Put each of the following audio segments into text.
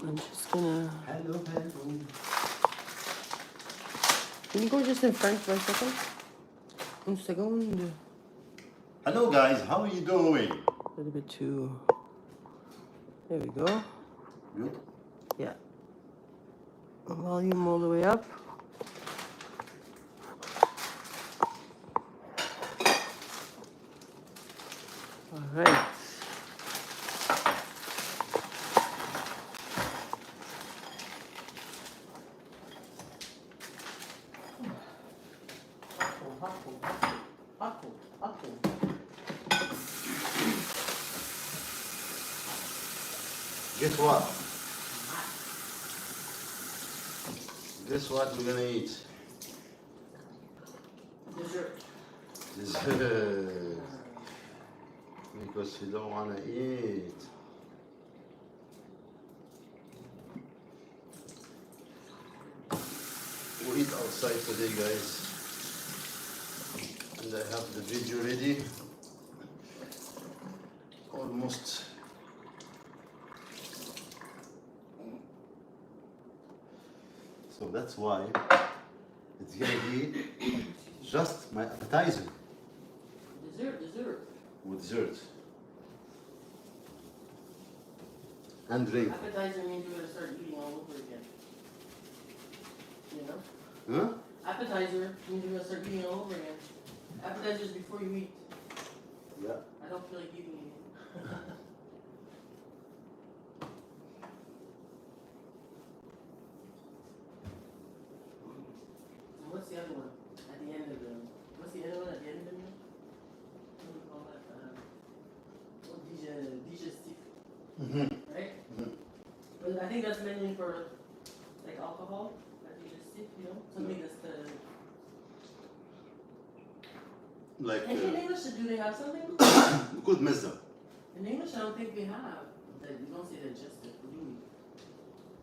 I'm just gonna... Hello. Can you go just in front for a second? Un segundo. Hello guys, how are you doing? A little bit too... There we go. Good. Yeah. Volume all the way up. All right. Guess what? Guess what we're gonna eat? Dessert. Dessert. Because we don't wanna eat. We eat outside today, guys. And I have the video ready. Almost. So that's why it's gonna be just my appetizer Dessert. with dessert and drink. Appetizer means you're gonna start eating all over again. You know? Huh? Appetizer means you're gonna start eating all over again. Appetizers before you eat. Yeah. I don't feel like eating anything. What's the other one? At the end of the... What's the other one at the end of the meal? What do we call that? Digestif. Right? But I think that's mainly for like alcohol. Digestif, you know? Something that's the... Like In English, do they have something? good mezza. In English, I don't think we have. That you don't say digestive. What do we?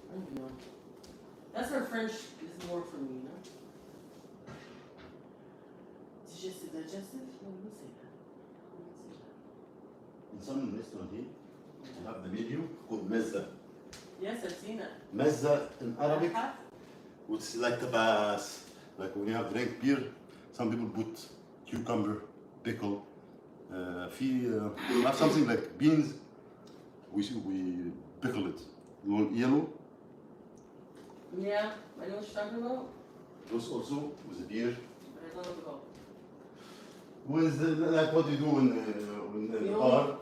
I don't even know. That's where French is more for me, you know? Digestive? No, we don't say that. We don't say that. In some restaurant here, you have the menu called mezza. Yes, I've seen that. Mezza in Arabic, Aha. which is like tabas. Like when you have drink beer, some people put cucumber, pickle. We have something like beans. We pickle it. You want yellow? Yeah, I know what you're talking about. Those also with the beer. But I don't know what it's called. With like what you do in the bar.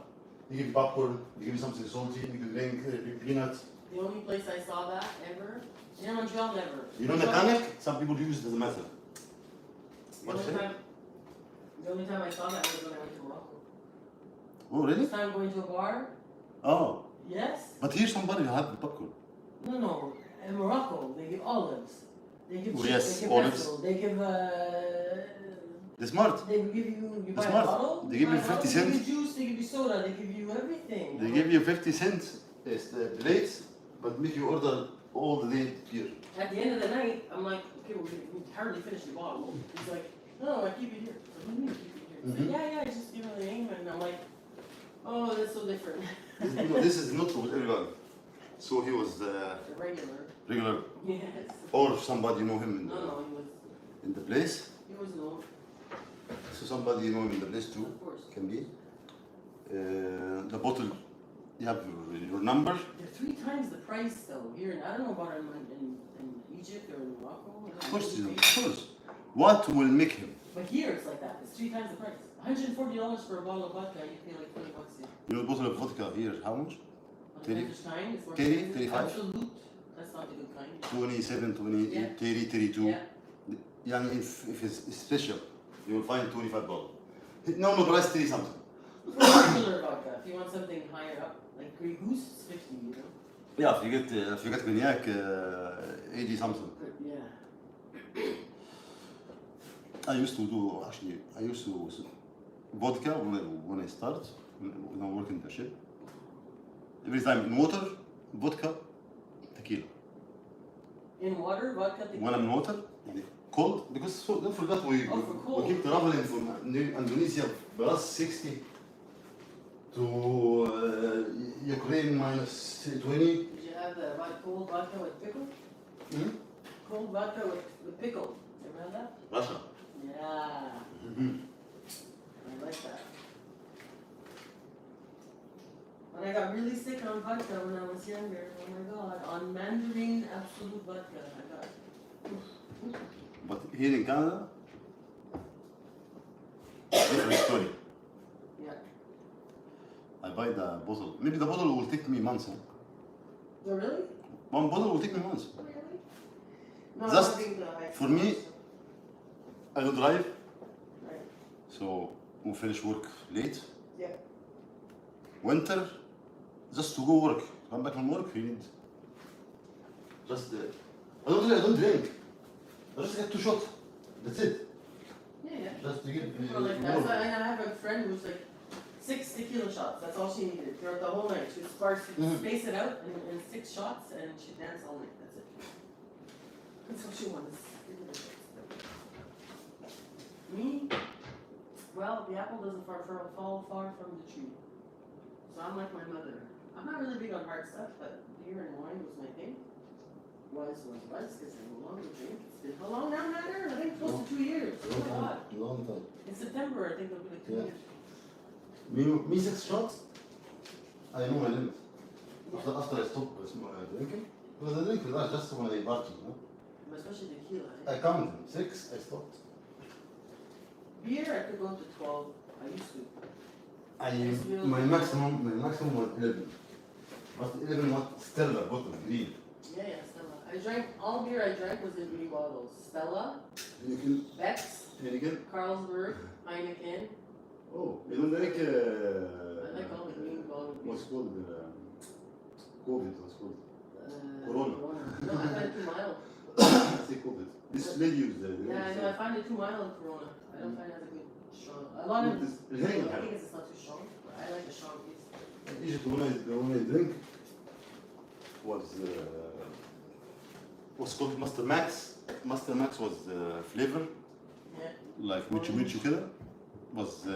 They give you popcorn, they give you something salty, you can drink peanuts. The only place I saw that ever, in Montreal, never. You know mechanic? Some people use it as a method. The only time I saw that was when I went to Morocco. Oh, really? First time going to a bar. Oh. Yes. But here somebody had the popcorn. No. In Morocco, they give olives. They give chips, Yes, they give olives. vegetables, they give They're smart. They give you buy a smart. bottle. They give you buy a bottle, 50 They give cents. you juice, they give you soda, they give you everything. They give you 50 cents as the plates, but make you order all the day beer. At the end of the night, I'm like, okay, we hardly finished the bottle. He's like, no, I keep it here. I what do you mean keep it here? He's like, yeah, just give me the name. And I'm like, oh, that's so different. This is not with everyone. So he was regular, Yes. or somebody know him No, he was. in the place. He was known. So somebody know him in the place too. Of course. Can be. The bottle, you have your number. They're 3 times the price though. Here, I don't know about in Egypt or in Morocco. Of course. What will make him? But here it's like that. It's 3 times the price. $140 for a bottle of vodka. You pay like $20 here. You know, the bottle of vodka here, how much? On the Turkish kind, it's more 30, expensive. 35? Absolute. That's not the good kind. 27, 28, Yeah. 30, 32. Yeah. Yeah, if it's special, you will find $25. Normal price 30 something. Regular vodka. If you want something higher up, like Grey Goose, it's 50, you know. Yeah, if you get cognac, 80 something. Yeah. I used to vodka when I start, when I work in the ship. Every time in water, vodka, tequila. In water, vodka, tequila. When I'm in water, cold, because don't forget we keep traveling from Indonesia plus 60 to Ukraine minus 20. Did you have the cold vodka with pickle. Hmm? Cold vodka with pickle. You ever had that? Russia. Yeah, Mm-hmm. I like that. When I got really sick on vodka when I was younger, oh my god, on Mandarin Absolute vodka, I got. But here in Canada, different story. Yeah. I buy the bottle. Maybe the bottle will take me months. Huh? Oh, really? One bottle will take me months. Oh, really? No, Just I don't think the for me, I don't drive, Right. so we finish work late. Yeah. Winter, just to go work. Come back from work, you need just. I don't drink. I just get 2 shots. That's it. Yeah, yeah. Just to get. People like that. So I have a friend who's like 6 tequila shots. That's all she needed throughout the whole night. She would space it out in 6 shots and she'd dance all night. That's it. That's what she wants. Me? Well, the apple doesn't fall far from the tree. So I'm like my mother. I'm not really big on hard stuff, but beer and wine was my thing. Was, because I no longer drink. It's been how long now, Matter? I think close to 2 years. Oh my god. Long time. In September, I think it'll be like 2 Yeah. years. Me 6 shots. I know my limit. After I stop drinking, because I drink that just when I party, you know. Especially tequila. I counted them. 6, I stopped. Beer, I could go to 12. I used to. My maximum was 11. But 11 was Stella bottle, green. Yeah, Stella. I drank, all beer I drank was in green bottles. Stella, Heineken. Beck's, Heineken. Carlsberg, Heineken. Oh, you don't like. I like all the green bottles. What's called? COVID, what's called? Corona. No, I find it too mild. I say COVID. This lady was Yeah, I know, I find it too mild, Corona. I don't find it as a good strong. A lot of I think it's not too strong, but I like the strong taste. In Egypt, when I drink, was called Master Max. Master Max was flavor, Yeah. like Michu Michu كده. Was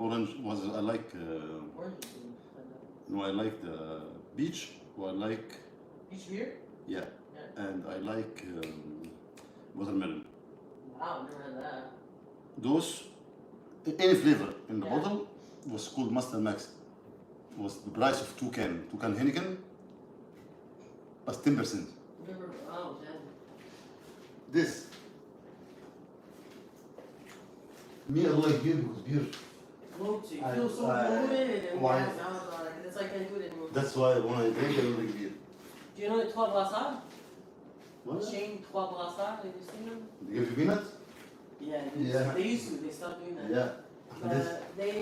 orange. Was I like? Orange. No, I like the beach. Or I like Peach beer? yeah, Yeah. and I like watermelon. Wow, never had that. Those any flavor in the Yeah. bottle was called Master Max. Was the price of 2 can Heineken was 10%. Never, oh, damn. This. Me, I like beer because beer. Bloated. You I- feel so I- bloated and why? gas out. It's like I can't do it anymore. That's why when I drink, I don't drink beer. Do you know the Trois Brassards? What? Chain Trois Brassards, have you seen them? They give you peanuts? Yeah, Yeah. they used to. They stopped doing that. Yeah. This. They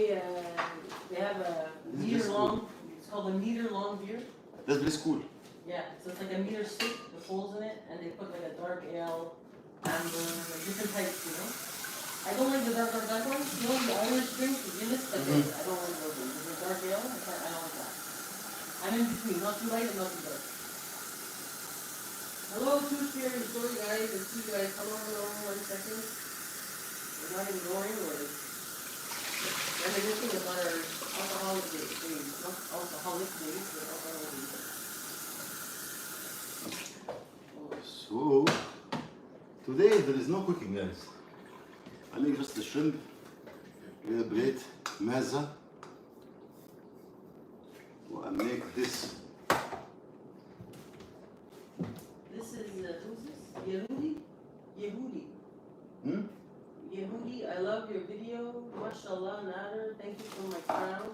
have a This is meter just long. It's called a meter long beer. That's very cool. Yeah, so it's like a meter stick, the holes in it, and they put like a dark ale, amber, like different types, you know. I don't like the dark ones. You know, the Irish drink, the Guinness, but I don't like those ones. The dark ale, I don't like that. I'm in between, not too light and not too dark. Hello, Tooth Fairy. Sorry, guys. I see you guys. Come over 1 second. We're not ignoring or reminiscing about our alcoholic days. Not alcoholic days, but alcoholic days. So, today there is no cooking, guys. I make just the shrimp with a bread, mazza. I make this. This is, who's this? Yehudi? Yehudi. Hmm? Yehudi, I love your video. Mashallah, Nader. Thank you for my crown.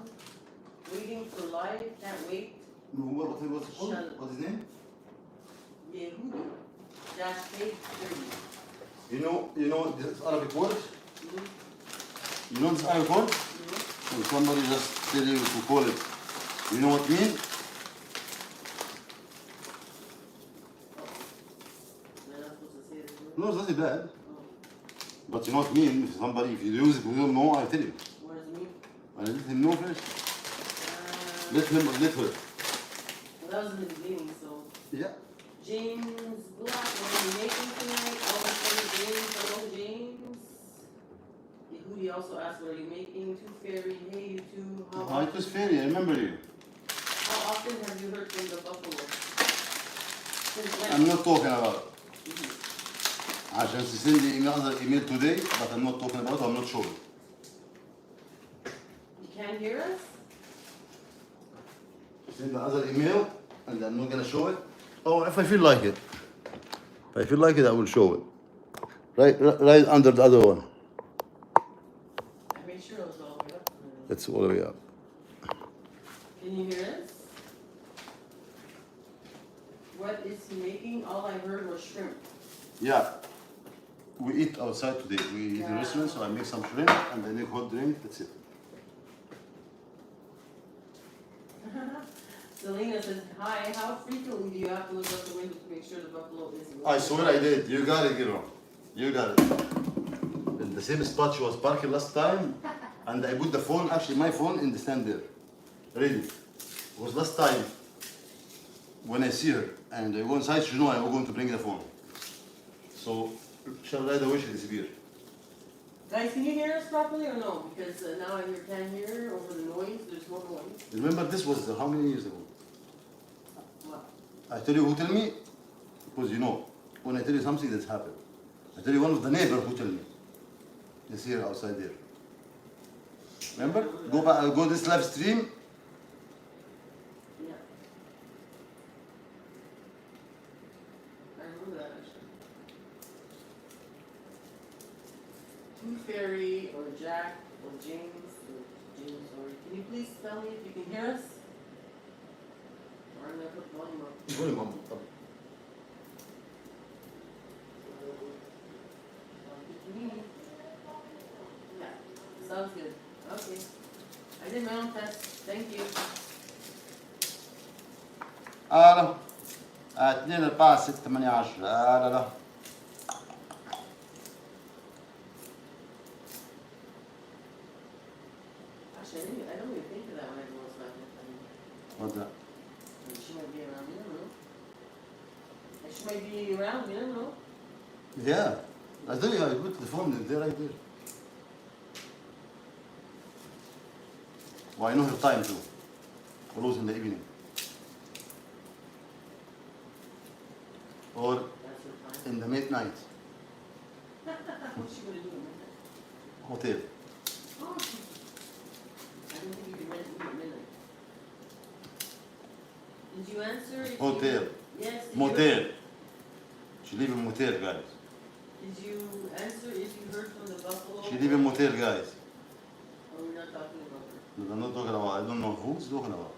Waiting for live. Can't wait. What's it called? What's his name? Yehudi. Dash page 30. You know this Arabic word? Mhm. You know this Arabic word? Mhm. When somebody just tell you to call it, you know what I mean? Am I not supposed to say this word? No, it's not bad. Oh. But you know what I mean? If somebody, if you use it, you don't know, I tell you. What does it mean? I let him know first. Let her. Well, that was in the beginning, so. Yeah. James Black, what are you making tonight? Always for James. Hello, James. Yehudi also asked, what are you making? Tooth Fairy, hey, you two. It was fairy, I remember you. How often have you heard from the buffalo? Since when? I'm not talking about. عشان she send the another email today, but I'm not talking about. I'm not sure. You can't hear us? Send the other email, and I'm not gonna show it. Oh, if I feel like it. If I feel like it, I will show it. Right under the other one. I made sure it was all the way up. It's all the way up. Can you hear us? What is he making? All I heard was shrimp. Yeah. We eat outside today. We eat in a restaurant, so I make some shrimp and I make hot drink. That's it. Selena says, hi, how frequently do you have to look out the window to make sure the buffalo isn't I swear I did. You got it, Giro. You got it. In the same spot she was parking last time, and I put the phone, actually my phone, in the stand there. Ready. It was last time when I see her, and I go inside, she know I was going to bring the phone. So, shall right away she disappeared. Guys, can you hear us properly or no? Because now I can't hear over the noise. There's more noise. Remember, this was how many years ago? What? I tell you who tell me, because you know, when I tell you something that's happened. I tell you one of the neighbor who tell me. It's here outside there. Remember? Go back, go this live stream. Yeah. I remember that actually. Tooth Fairy or Jack or James, sorry. Can you please tell me if you can hear us? Or I'm gonna put volume up. Yeah, sounds good. Okay. I did my own test. Thank you. 2 4 6 8 10 لا. Actually, I don't even think of that when I go outside. What's that? She might be around. You don't know. She might be around. You don't know. Yeah. I tell you, I put the phone there, right there. Well, I know her time too. Close in the evening. Or That's her time. in the midnight. What's she gonna do in midnight? Hotel. Oh. I don't think you can rent at midnight. Did you answer? If Hotel. You, yes. Did Motel. You, She live in motel, guys. did you answer if you heard from the buffalo? She live in motel, guys. Oh, we're not talking about her. I'm not talking about, I don't know who's talking about.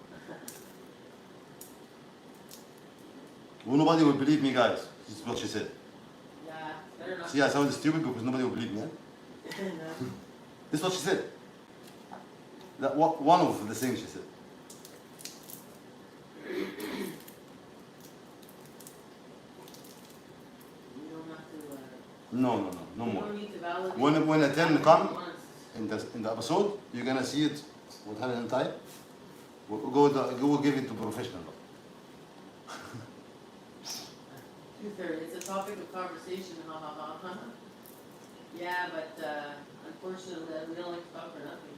Well, nobody will believe me, guys. This is what she said. Yeah, better not. See, I sound stupid because nobody will believe me. Eh? No. This is what she said. That one of the things she said. You don't have to. No You more. don't need to validate. When a turn come Honest. in the episode, you're gonna see it with her and type. Go give it to professional. Tooth Fairy, it's a topic of conversation. Ha ha ha ha. Yeah, but unfortunately, we don't like to talk for nothing.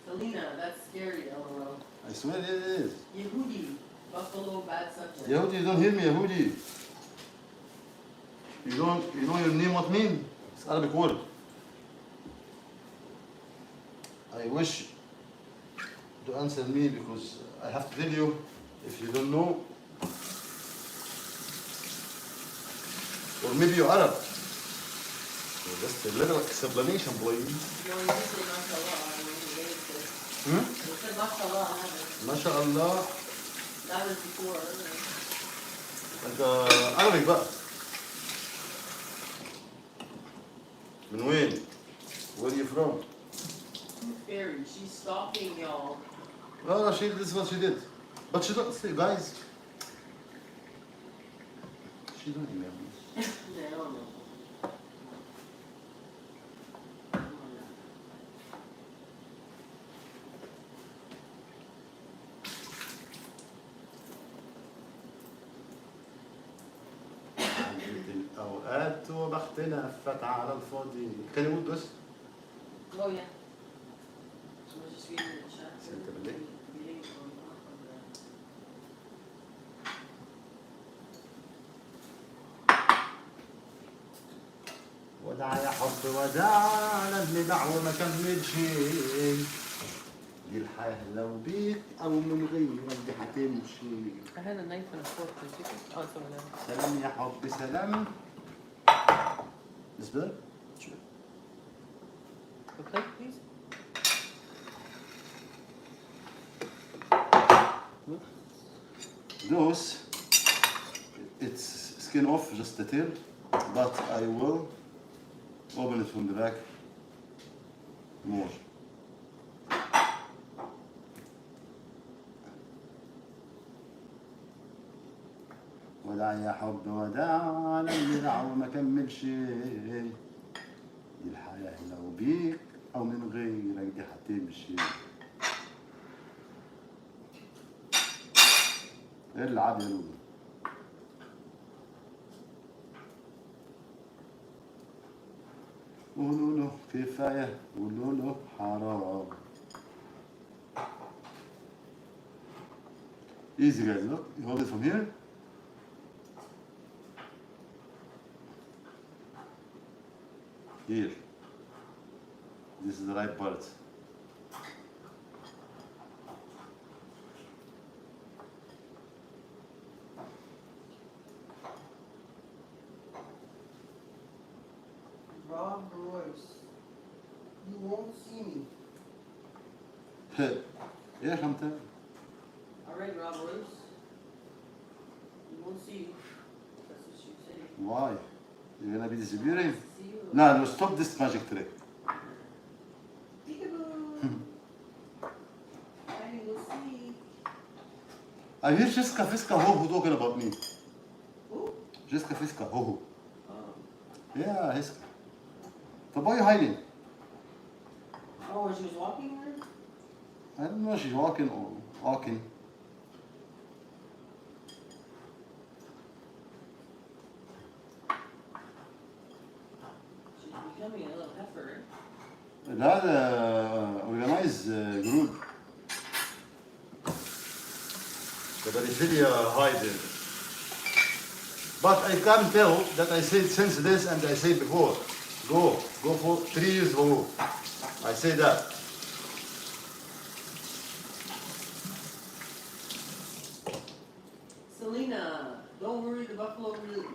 Selena, that's scary. LOL. I swear it is. Yehudi, buffalo, bad subject. Yehudi, you don't hear me, Yehudi. You know your name what mean? It's Arabic word. I wish to answer me because I have to tell you, if you don't know, or maybe you're Arab. So just a little explanation, please. You only say mashallah. I mean, they said. Hmm? They said mashallah. MashaAllah. That was before. انت عربي بقى. من وين؟ Where are you from? Tooth Fairy, she's stalking y'all. Oh, this is what she did. But she don't say, guys. She don't email me. Yeah, I don't know. الأوقات وبختنا فتى على الفاضي. Can you do this? Oh yeah. So we're just reading the chat. Sent a link. Reading on وداع يا حب وداع للي دع وما كمل شيء. دي الحياة لو بيك أو من غيرك دي هتمشي. I had a knife and a fork and chicken. Oh, it's over there. سلام يا حب سلام. Is better? Sure. The plate, please. Those, it's skin off, just the tail, but I will open it from the back more. وداع يا حب وداع للي دع وما كمل شيء. دي الحياة لو بيك أو من غيرك دي هتمشي. العب يا لولو. قولوا له كفاية قولوا له حرام. Easy guys, look, you hold it from here. Here. This is the right part. Rob Royce. You won't see me. ايش انت؟ Alright, Rob Royce. You won't see you. That's what she said. Why? You're gonna be disappearing? See you. No, no, stop this magic trick. Peekaboo. I will see. I hear Jessica Fiska Ho talking about me. Who? Jessica Fiska Ho. Oh. Yeah, Hiska. طب why are you hiding? Oh, when she was walking there? I don't know, she's walking or walking. She's becoming a little heifer, right? لا organized group. The pedophilia hiding. But I can tell that I said since this and I said before. Go for 3 years ago. I say that. Selena, don't worry, the buffalo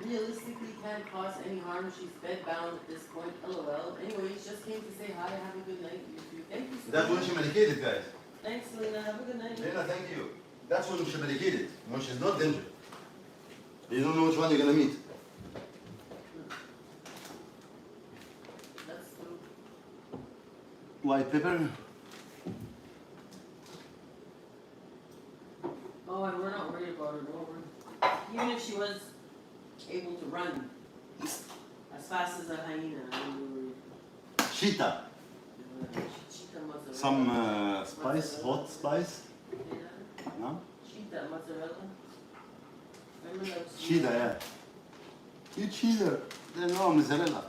realistically can't cause any harm. She's bedbound at this point. LOL. Anyways, just came to say hi. Have a good night. You too. Thank you, Selena. That's when she medicated, guys. Thanks, Selena. Have a good night. Lena, thank you. That's when she medicated. When she's not danger. You don't know which one you're gonna meet. That's true. White pepper. Oh, and we're not worried about her. No, even if she was able to run as fast as a hyena, we Cheetah. cheetah mozzarella. Some spice, hot spice. Yeah. No? Cheetah mozzarella. Remember that? Cheetah, yeah. You cheater. No, mozzarella.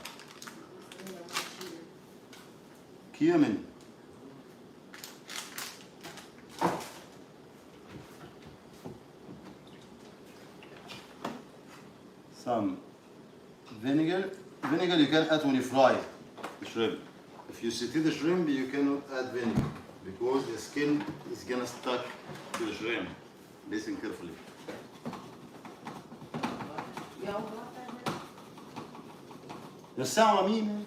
Cumin. Some vinegar. Vinegar you can add when you fry the shrimp. If you saute the shrimp, you cannot add vinegar because the skin is gonna stuck to the shrimp. Listen carefully. Y'all got that here? The sound I mean.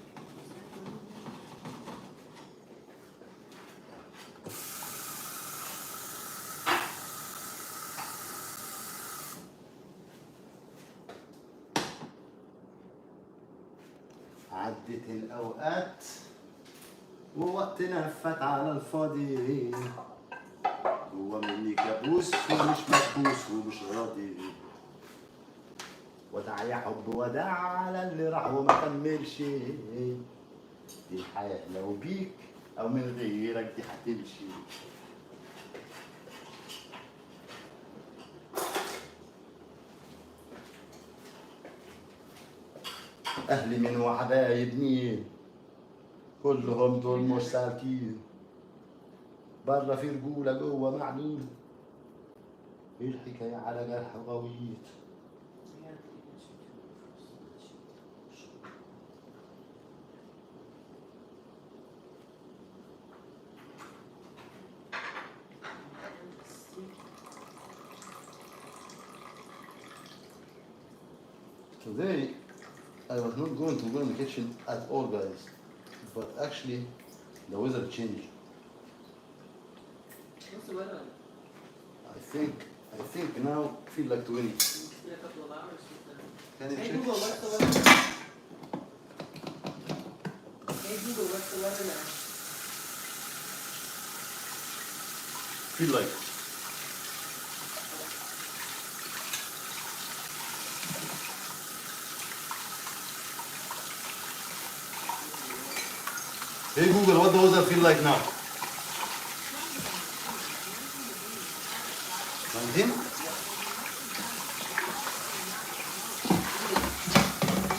عدت الأوقات ووقتنا فات على الفاضي. هو مني كابوس ومش مكبوس ومش راضي. وداع يا حب وداع على اللي راح وما كملش. دي الحياة لو بيك أو من غيرك دي هتمشي. أهلي من وحبايب مين كلهم دول مش سالكين. برا في رجولة جوه معدول. إيه الحكاية على جرح غويط. Today, I was not going to go in the kitchen at all, guys. But actually, the weather changed. What's the weather like? I think now feel like 20. It's been a couple of hours since then. Can you Hey check? Google, what's the weather? Hey Google, what's the weather now? Feel like. Hey Google, what does that feel like now? 19?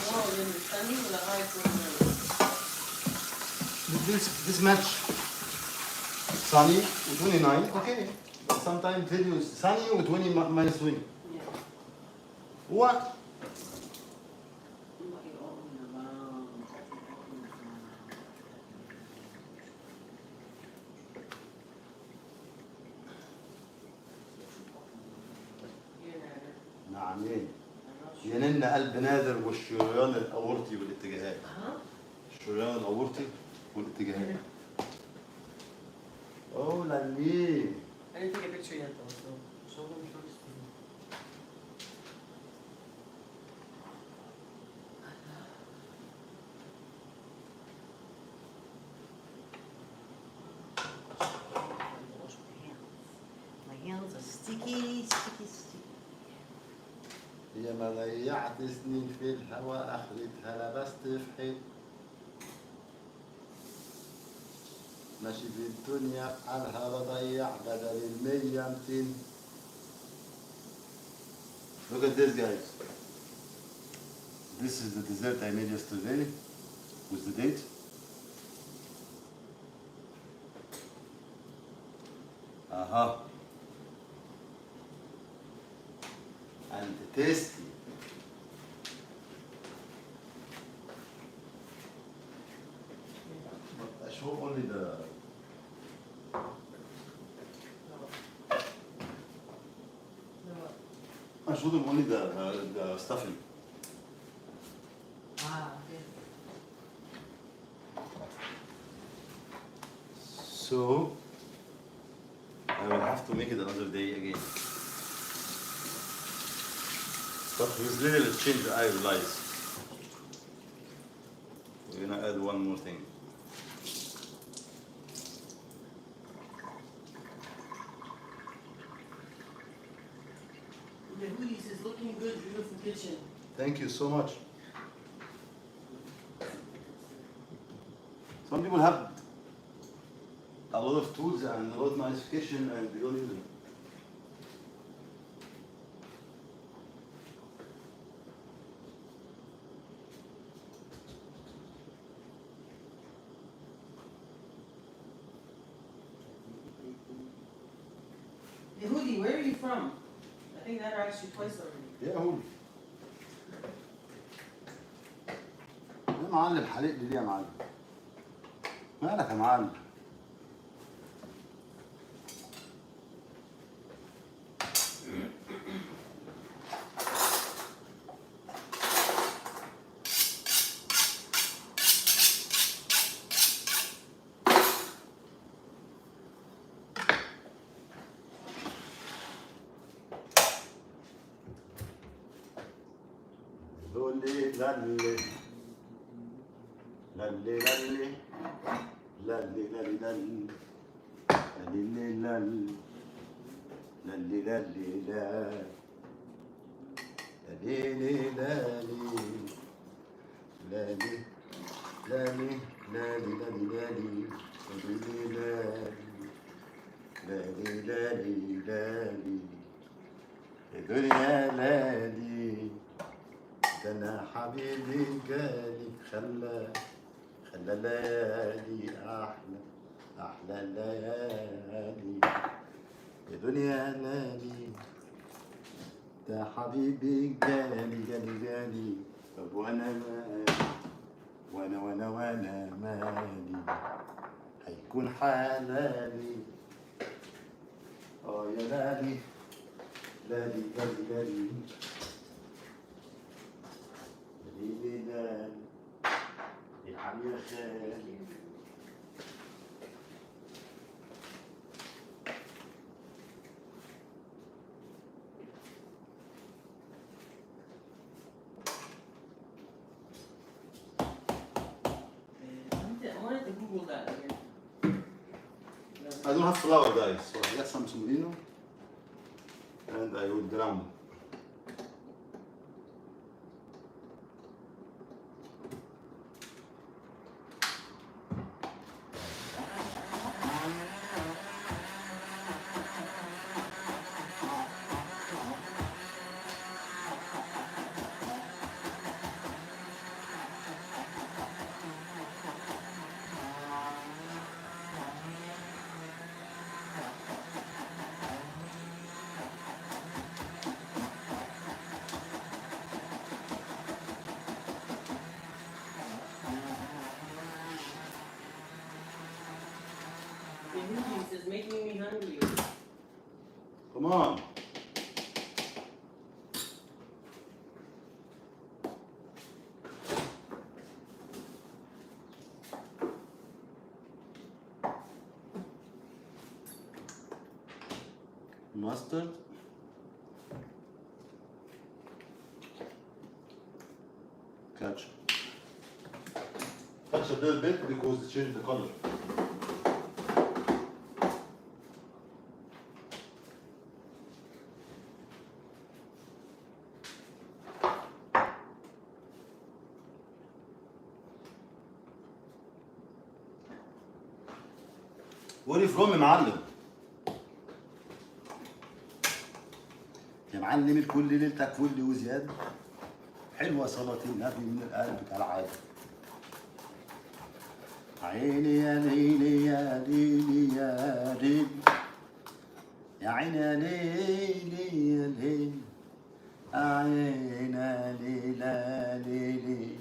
Oh, then it's sunny with a high 49. This match sunny with 29, okay. But sometimes video is sunny with 20 minus 20. Yeah. What? نعمين ينن قلب نادر والشريان الاورطي والاتجاهات. الشريان الاورطي والاتجاهات. Oh la vie. I didn't take a picture yet though, so show them first. Wash my hands. My hands are sticky, sticky, sticky. يا ما ضيعت سنين في الهوا اخرتها لبست في حيط. ماشي في الدنيا عنها بضيع بدل 100 200. Look at this, guys. This is the dessert I made yesterday with the date. And tasty. But I show only the. I show them only the stuffing. Ah, okay. So I will have to make it another day again. But with little change I realize. We're gonna add one more thing. The hoodies is looking good, beautiful kitchen. Thank you so much. Some people have a lot of tools and a lot of nice kitchen and they don't use them. The hoodie, where are you from? I think that asked you twice already. يا هو يا معلم حلق لي ليه يا معلم؟ مالك يا معلم؟ لولي لالي لالي لالي لالي لالي لالي لالي لالي لالي لالي لالي لالي لالي لالي لالي لالي لالي لالي لالي الدنيا لالي ده انا حبيبي جالي خلى الليالي احلى الليالي يا دنيا لالي ده حبيبي جالي طب وانا مالي وانا مالي هيكون حلالي يا لالي لالي يا خالي. I wanted to Google that here. I don't have flour, guys, so I got some semolino and I will drown. The noodles is making me hungry. Come on. Mustard. Ketchup. Ketchup a little bit because it changed the color. Where you from يا معلم؟ يا معلم الكل ليلتك فل وزيادة. حلوة صلاة النبي من القلب كالعادة. عيني يا ليلي يا ليلي يا ليلي يا عيني يا ليلي يا ليلي عينا ليلى ليلي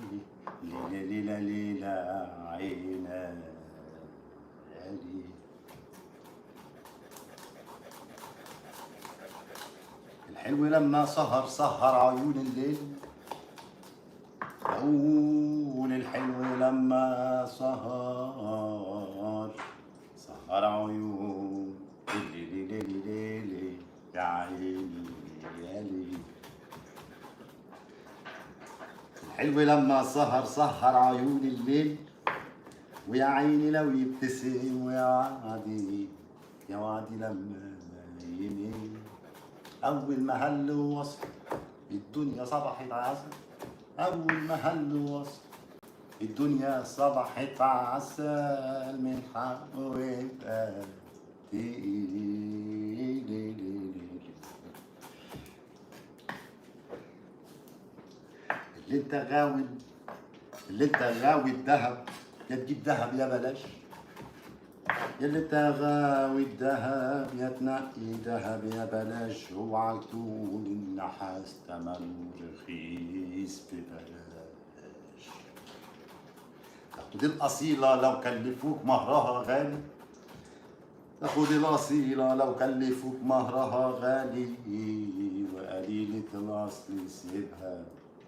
ليلى ليلى عينا ليلي. الحلو لما سهر سهر عيون الليل. أقول الحلو لما سهر سهر عيون الليل يا عيني يا ليل. الحلو لما سهر سهر عيون الليل ويا عيني لو يبتسم ويا وعدي يا وعدي لما يميل. أول ما هل وصل الدنيا صبحت عسل. أول ما هل وصل الدنيا صبحت عسل من حقه يبقى اللي انت غاوي الذهب يا تجيب ذهب يا بلاش. اللي انت غاوي الذهب يا تنقي ذهب يا بلاش. اوعى تقول النحاس تمنه رخيص ببلاش. تاخد الأصيلة لو كلفوك مهرها غالي. تاخد الأصيلة لو كلفوك مهرها غالي. وقليلة الأصل سيبها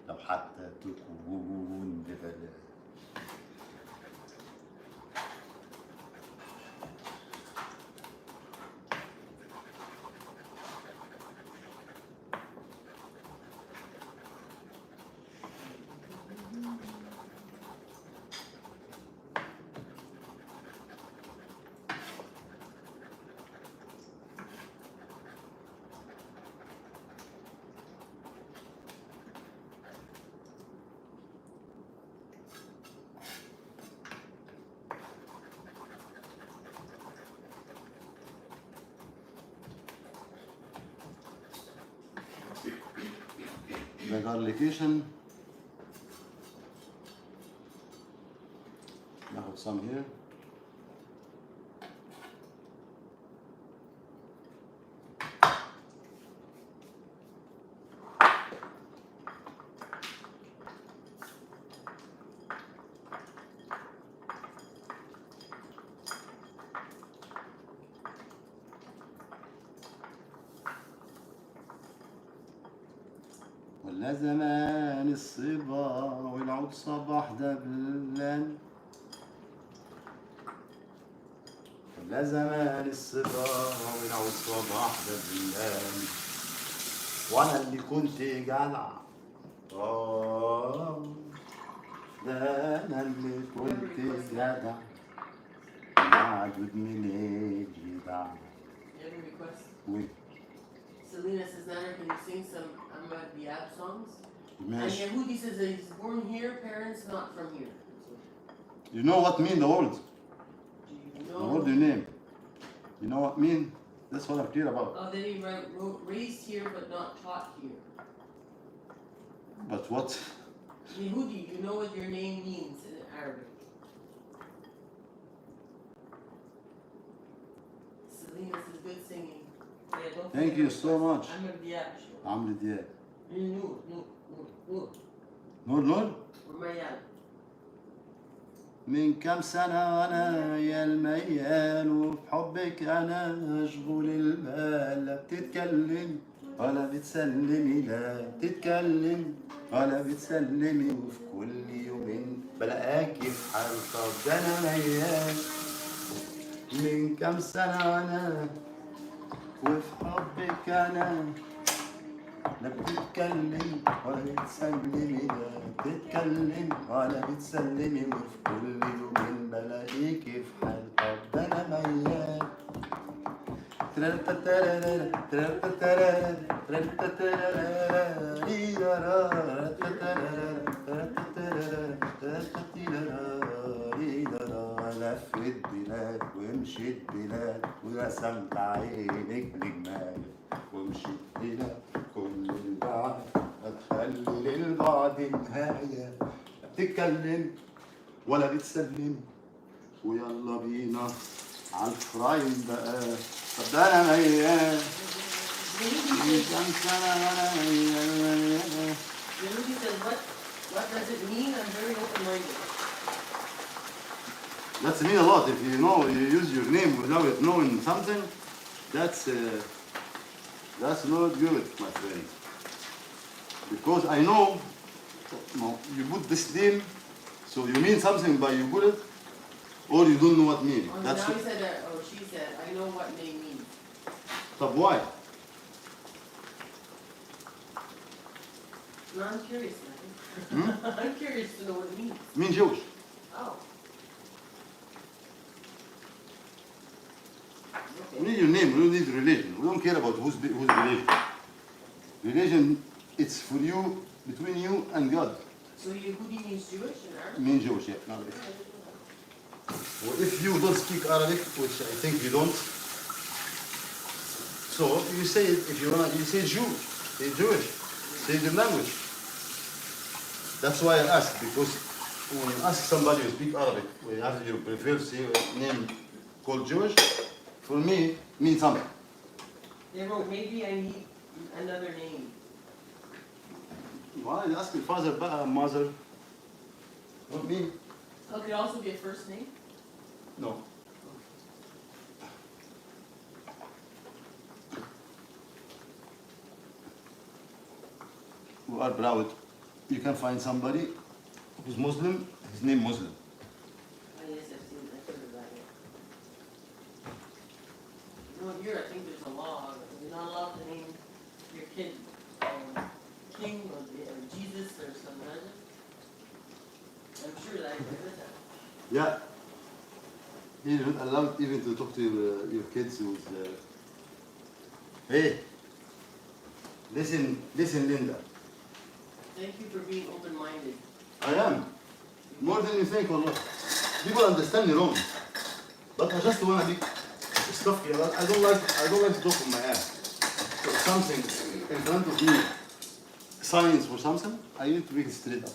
لو حتى تكون ببلاش. The garlication. ناخد some here. ولا زمان الصبا والعود صباح دبلان. لا زمان الصبا ونعود صباح بالليل وانا اللي كنت جدع ده انا اللي كنت جدع معدود من الجدع. You have a request? Oui. Selena says, Nana, can you sing some Ahmad Diab songs? And ماشي. Yehudi says that he's born here, parents not from here. You know what mean the word? Do you The know? word you name. You know what mean? That's what I'm clear about. Oh, then he wrote raised here but not taught here. But what? Yehudi, you know what your name means in Arabic. Selena says, good singing. Yeah, don't Thank forget you your so request. much. Ahmad Diab. عمرو دياب. Noor. نور نور. Rumayal. من كام سنة وأنا يا الميال وفي حبك أنا مشغول البال لا بتتكلم ولا بتسلمي لا بتتكلم ولا بتسلمي وفي كل يومين بلاقاكي في حال طب ده أنا ميال من كام سنة وأنا وفي حبك أنا لا بتتكلم ولا بتسلمي لا بتتكلم ولا بتسلمي وفي كل يومين بلاقيكي في حال طب ده انا ميال لفت بلاد ومشيت بلاد ورسمت عينك لجمال ومشيت بلاد كل البعد هتخلي للبعد نهاية لا بتتكلم ولا بتسلم ويلا بينا عالفرايم بقى طب ده انا ميال من كام سنة وانا ميال. Yehudi says, what does it mean? I'm very open-minded. That's mean a lot. If you know you use your name without knowing something, that's not good, my friend. Because I know no, you put this name, so you mean something by you put it, or you don't know what mean. Oh, That's now he said that, or she said, I know what name means. but why? No, I'm curious, man. I'm curious to know what it means. Mean Jewish. Oh. We Okay. need your name. We don't need religion. We don't care about whose religion. Religion, it's for you, between you and God. So Yehudi means Jewish in Arabic? Mean Jewish, yeah. Not Arabic. Well, if you don't speak Arabic, which I think you don't, so you say it, if you wanna, you say Jew, say Jewish, say the language. That's why I ask, because when you ask somebody who speak Arabic, when you have your preferred say name called Jewish, for me means something. They wrote, maybe I need another name. Why you ask your father, mother? Not me. Oh, it could also be a first name? No. We are proud. You can find somebody who's Muslim, his name Muslim. Oh, yes, I've seen that. I've heard of that, yeah. You know, here I think there's a law, that you're not allowed to name your kid King or Jesus or something, is it? I'm sure that I heard that. Yeah. You're not allowed even to talk to your kids with, hey, listen, Linda. Thank you for being open-minded. I am. More than you think, Allah. People understand me wrong. But I just wanna be stuff here. I don't like to talk on my ass. So something in front of me, science or something, I need to be straight up.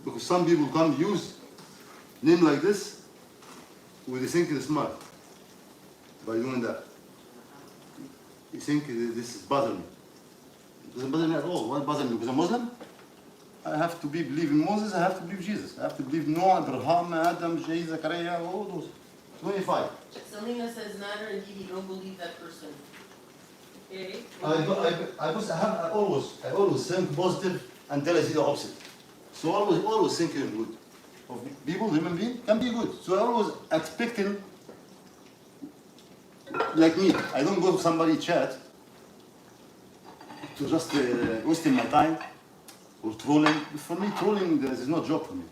Because some people come use name like this where they think they're smart by doing that. You think this is bothering me. It doesn't bother me at all. Why bother me? Because I'm Muslim? I have to believe in Moses, I have to believe Jesus. I have to believe Noah, Abraham, Adam, Jay, Zachariah, all those. 25. Selena says, Nader, indeed, you don't believe that person. Okay? I always think positive until I see the opposite. So always thinking good. of people, human being, can be good. So I always expecting, like me, I don't go to somebody chat to just wasting my time or trolling. For me, trolling this is not job for me.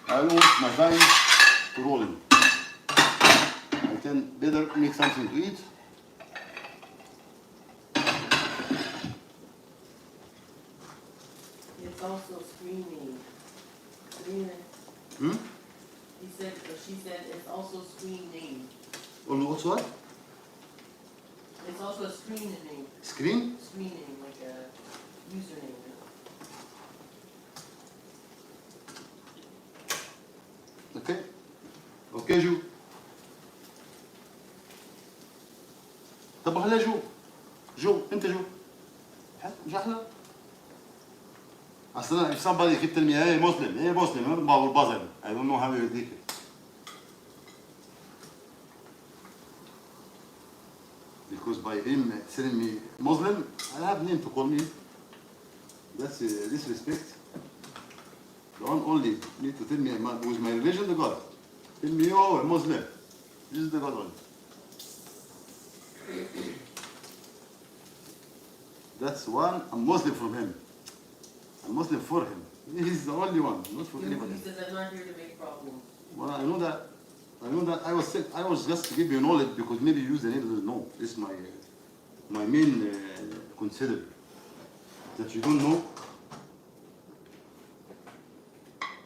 I don't waste my time trolling. I can better make something to eat. It's also screening. Hmm? He said, or she said, it's also screen name. What's what? It's also a screen name. Screen? Screen name, like a username. Okay. Okay جو. طب هلا جو انت جو. مش احلى؟ اصلا if somebody keep telling me hey Muslim, I will buzz. I don't know how you take it. Because by him telling me Muslim, I have name to call me. That's disrespect. Don't only need to tell me with my religion, the God. Tell me, oh, a Muslim. This is the God only. That's one, I'm Muslim from him. I'm Muslim for him. He's the only one, not for anybody. He says, I'm not here to make problems. Well, I know that. I was sick. I was just to give you knowledge because maybe you use the name. No, this is my main consider that you don't know.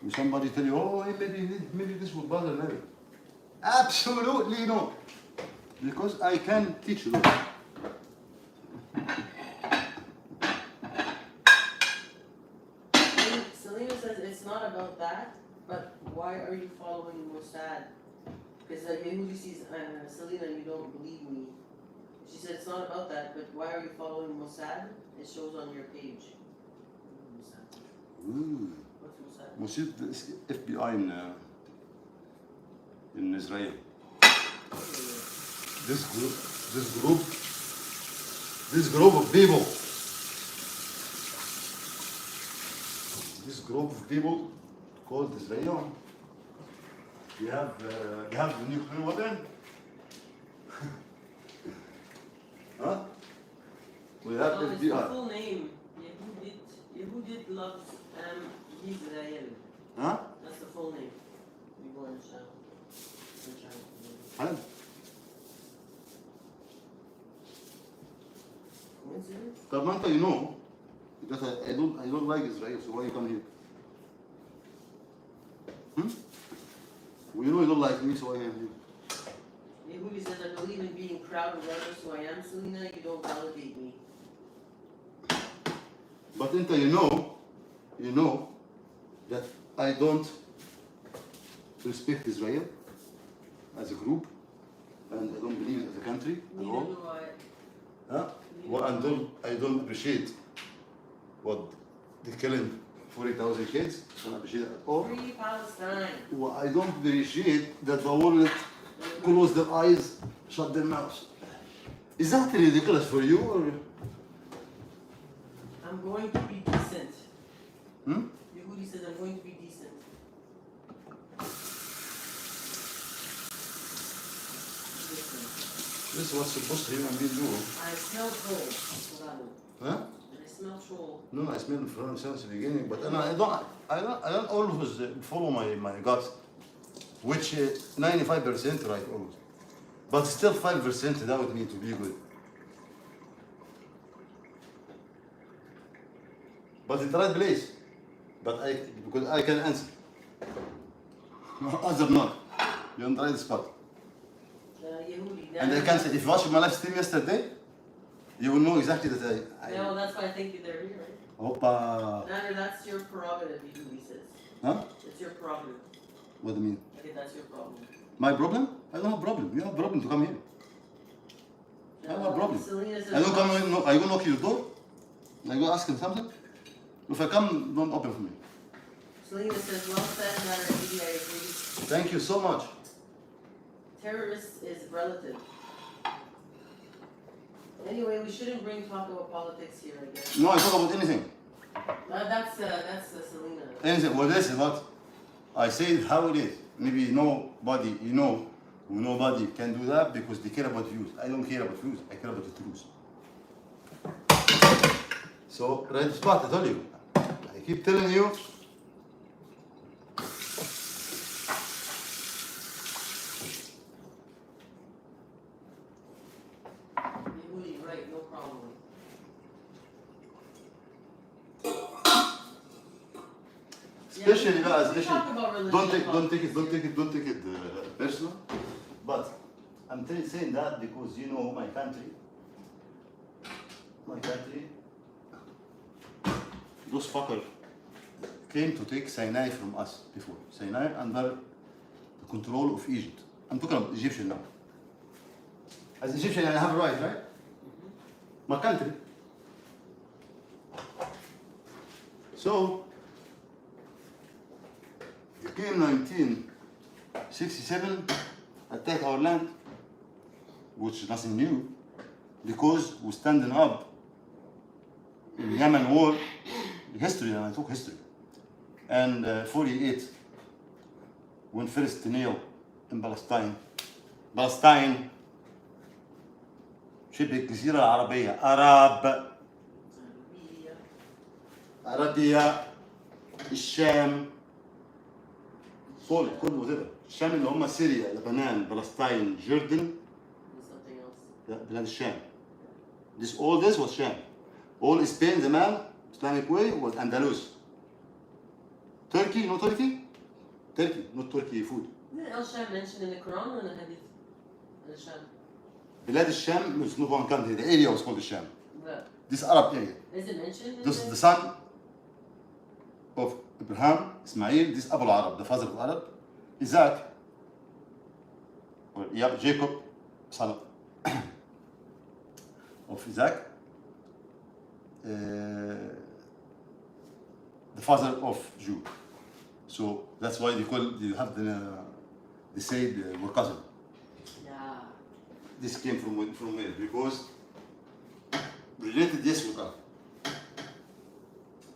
When somebody tell you, oh, hey, maybe this will bother Larry. Absolutely no, because I can teach you. Selena says it's not about that, but why are you following Mossad? Because Yehudi sees Selena, you don't believe me. She said it's not about that, but why are you following Mossad? It shows on your page. Mossad. What's Mossad? Mossad is FBI in Israel. This group of people. This group of people called Israel. They have nuclear weapon. Huh? We have Oh, it's the FBI. full name. Yehudit loves Israel. Huh? That's the full name. You go and shout. حلو. Coincidence? طب ما انت you know because I don't like Israel, so why you come here? Well, you know you don't like me, so why am I here? Yehudi says, I believe in being proud of others, so I am Selena, you don't validate me. But انت you know that I don't respect Israel as a group, and I don't believe it as a country at Neither all. do I. Huh? Well, I don't appreciate what they're killing 40,000 kids. I don't appreciate it at all. Free Palestine. Well, I don't appreciate that the world close their eyes, shut their mouths. Is that ridiculous for you? Or? I'm going to be decent. Hmm? Yehudi says, I'm going to be decent. Listen, This is what's supposed to human being do. I smell troll. Huh? I smell troll. No, I smell from since the beginning, but I don't always follow my guts, which 95% right always, but still 5% doubt me to be good. But in the right place, but because I can answer. Other not. You're in the right spot. Yehudi. And I can say, if you watched my live stream yesterday, you will know exactly that No, that's why I think they're here, right? Opa. Nana, that's your prerogative, Yehudi says. Huh? It's your prerogative. What do you mean? Okay, that's your problem. My problem? I don't have a problem. You have a problem to come here. I have a problem. Selena says, I don't come in, I go knock your door. I go ask him something. If I come, don't open for me. Selena says, well said, Nana, Yehudi, I agree. Thank you so much. Terrorist is relative. Anyway, we shouldn't bring talk about politics here, I guess. No, I talk about anything. That's Selena. Anything, well, listen, what I say it how it is. Maybe nobody, nobody can do that because they care about views. I don't care about views, I care about the truth. So, right spot, I told you. I keep telling you. Yehudi, right, no problem. Especially, we guys, talk about religion don't take and it personal. But I'm saying that because my country, those fuckers came to take Sinai from us before. Sinai under the control of Egypt. I'm talking about Egyptian now. As Egyptian, I have a right, right? My country. So, they came 1967, attack our land, which is nothing new, because we're standing up in Yemen war, history, and I talk history. And 48, when first nail in Palestine, شبه الجزيرة العربية عربية الشام كله whatever الشام اللي هم سوريا لبنان فلسطين جوردن something else. لا بلاد الشام all this was Sham. All Spain زمان Islamic way was Andalus. Turkey, no Turkey? Turkey, not Turkey food. Isn't El Sham mentioned in the Quran or in the Hadith? El Sham. بلاد الشام is not one country, the area was called the Sham. But This Arab area. is it mentioned in This is the son of Abraham, Ismail, this Abu al-Arab, the father of Arab. Isaac, or Jacob, son of Isaac, the father of Jew. So that's why they say we're cousin. Yeah. This came from where? Because related this with us.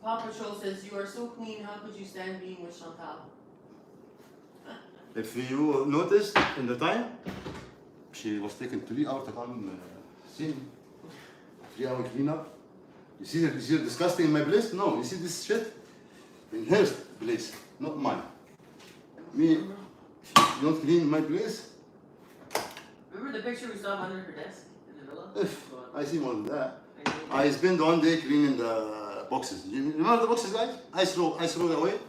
Paw Patrol says, you are so clean, how could you stand being with Chantal? If you noticed in the time, she was taking 3 hours to come see me. 3-hour cleanup. You see her disgusting in my place? No, you see this shit? In her place, not mine. Me, you don't clean my place? Remember the picture we saw under her desk in the villa? If I see more than that. I know. I spent one day cleaning the boxes. You remember the boxes, guys? I throw it away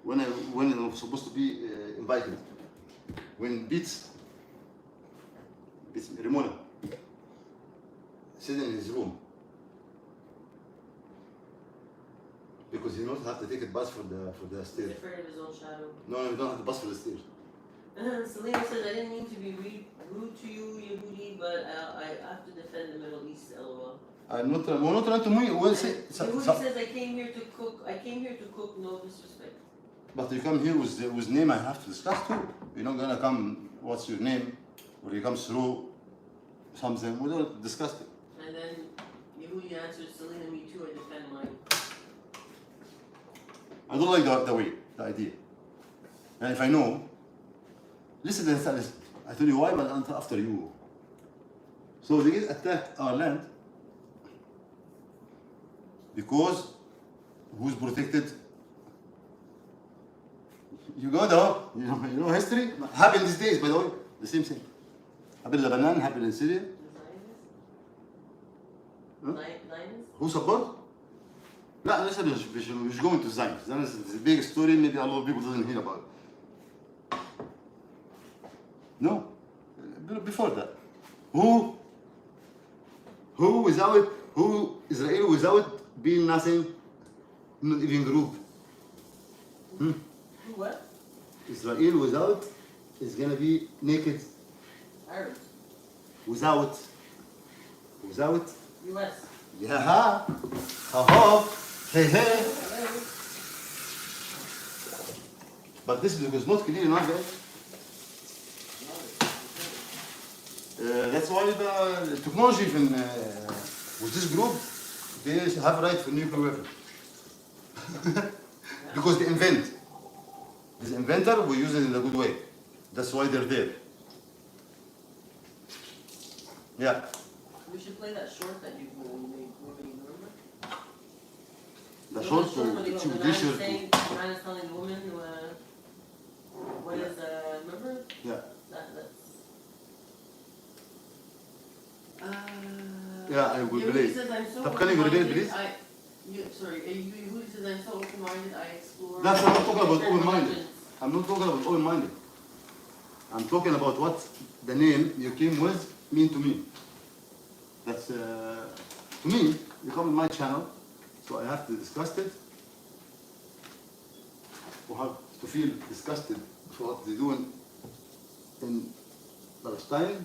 when I'm supposed to be invited. When Beats Ramona sitting in his room because he knows have to take a bus for the He's stairs. afraid of his own shadow. No, you don't have to bus for the stairs. Selena says, I didn't mean to be rude to you, Yehudi, but I have to defend the Middle East, lol. I'm not trying to me. Well, say, Yehudi says, I came here to cook, no disrespect. but you come here with name I have to discuss too. You're not gonna come, what's your name? Or you come through something, we don't discuss it. And then Yehudi answers, Selena, me too, I defend mine. I don't like the idea. And if I know, listen, I tell you why, but until after you. So they get attacked our land because who's protected? You go though, you know history? Happened these days, by the way, the same thing. Happened in Lebanon, happened in Syria. The Zionists? Zionists? Who support? لا listen, مش going to Zionist. Zionist is a big story, maybe a lot of people doesn't hear about it. No, before that. Who Israel without being nothing, not even group. Who what? Israel without is gonna be naked. Arabs. Without. US. Yeah, ha, hey, hey. But this is not clear enough, guys. That's why the technology with this group, they have right for nuclear weapons. Because they invent. This inventor, we use it in a good way. That's why they're there. Yeah. We should play that short that you made, remember? The You know short, where it's the a man is t-shirt. saying, the man is telling the woman, what is, remember? Yeah. That's. Yeah, I will he believe. says, I'm so طب can you repeat, open-minded, please? Sorry, he says, I'm so open-minded, I explore. That's I'm not talking about different open-minded. religions." I'm not talking about open-minded. I'm talking about what the name you came with mean to me. That's to me. You come on my channel, so I have to discuss it. Or have to feel disgusted for what they're doing in Palestine.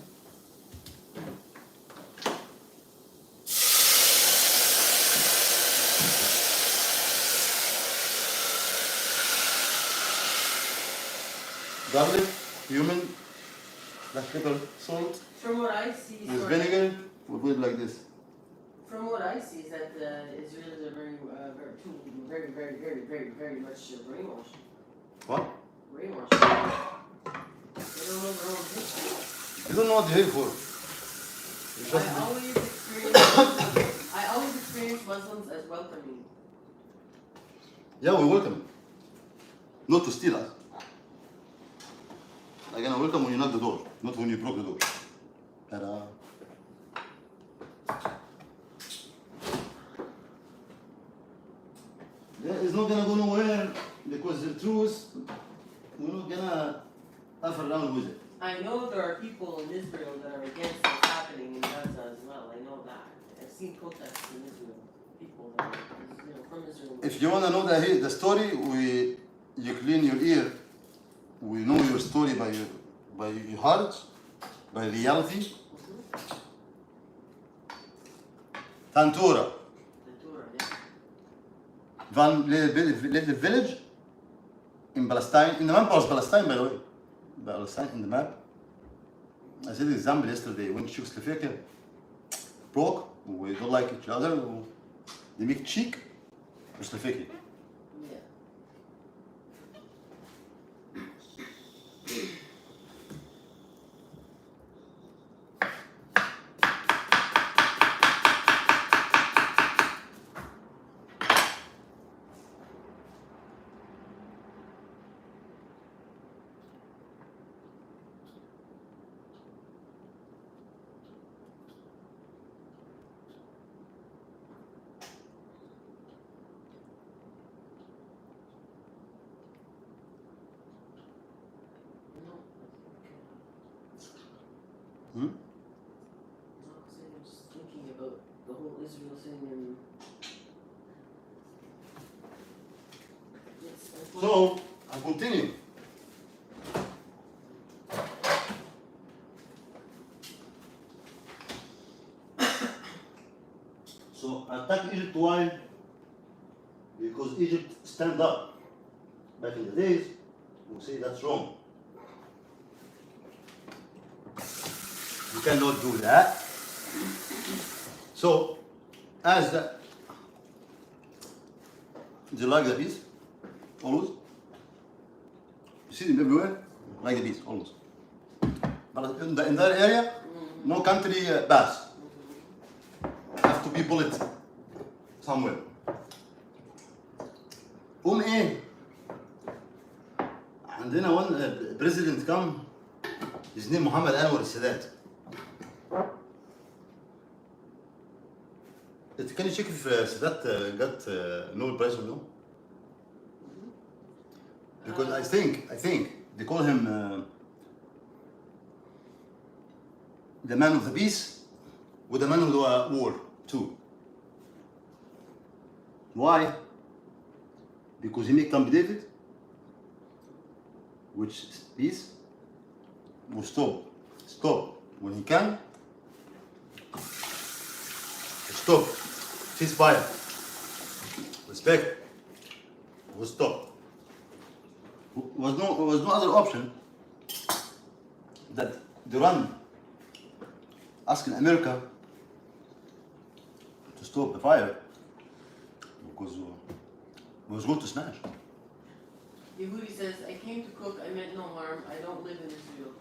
Garlic, cumin, black pepper, salt, From what I see, with sorry, vinegar. We put it like this. from what I see is that the Israelis are very much brainwashed. What? Brainwashed. They don't know their own history. You don't know what you're here for. It's just I always experience Muslims as welcoming. yeah, we welcome. Not to steal us. Like, I welcome when you knock the door, not when you broke the door. Ta-da. Yeah, it's not gonna go nowhere because the truth, we're not gonna F around with it. I know there are people in Israel that are against what's happening in Gaza as well. I know that. I've seen protests in Israel. People that are from Israel. If you wanna know the story, you clean your ear. We know your story by your heart, by reality. Tantura, The Torah, yeah. one little village in Palestine. In the map was Palestine, by the way. Palestine in the map. I said the example yesterday when Czechoslovakia broke, we don't like each other, they make cheek Czechoslovakia. Yeah. Hmm? No, I'm just thinking about the whole Israel thing and. Yes, So, I continue. So, attack Egypt why? Because Egypt stand up. Back in the days, we say that's wrong. You cannot do that. So, as the, do you like the piece? Always? You see them everywhere? Like the piece, always. But in the entire area, no country pass. Have to be bullet somewhere. ايه عندنا one president come, his name Muhammad Anwar Sadat. Can you check if Sadat got Nobel Prize or no? Because I think they call him the man of the peace with the man of the war too. Why? Because he make Camp David, which peace will stop when he can. Stop, ceasefire, respect, will stop. Was no other option that Iran asking America to stop the fire because I was going to smash. Yehudi says, I came to cook, I meant no harm, I don't live in Israel.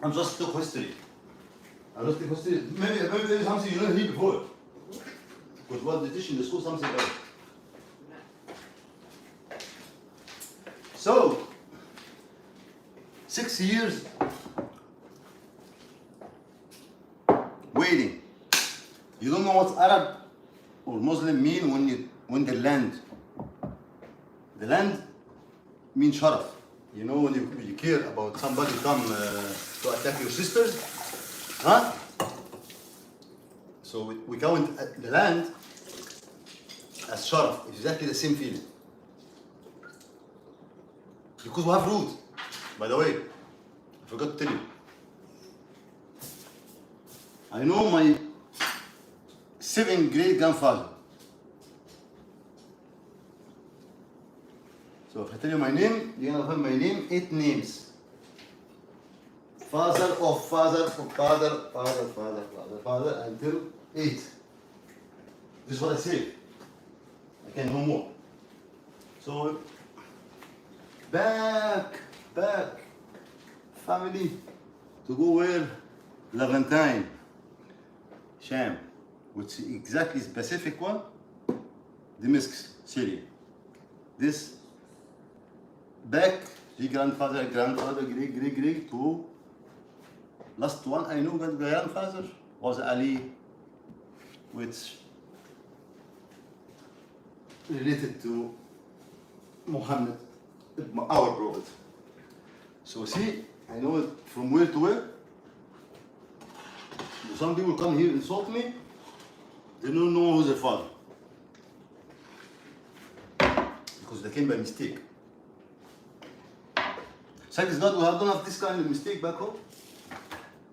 I'm just took history. I just took history. Maybe there is something you didn't hear before. Because what the teaching in the school something else. So, 6 years waiting. You don't know what Arab or Muslim mean when the land means sharaf. You know when you care about somebody come to attack your sisters, huh? So we count the land as sharaf. It's exactly the same feeling. Because we have root. By the way, I forgot to tell you. I know my 7th great grandfather. So if I tell you my name, you're gonna find my name 8 names. Father of father of father, father until 8. This is what I say. I can't know more. So back, family, to go where? Levantine, Sham, which is exactly specific one, Damascus, Syria. This back, grandfather, great, to last one I know grandfather was Ali, which related to Muhammad, our prophet. So see, I know it from where to where. Some people come here and insult me, they don't know who's their father. Because they came by mistake. Thanks God we don't have this kind of mistake back home.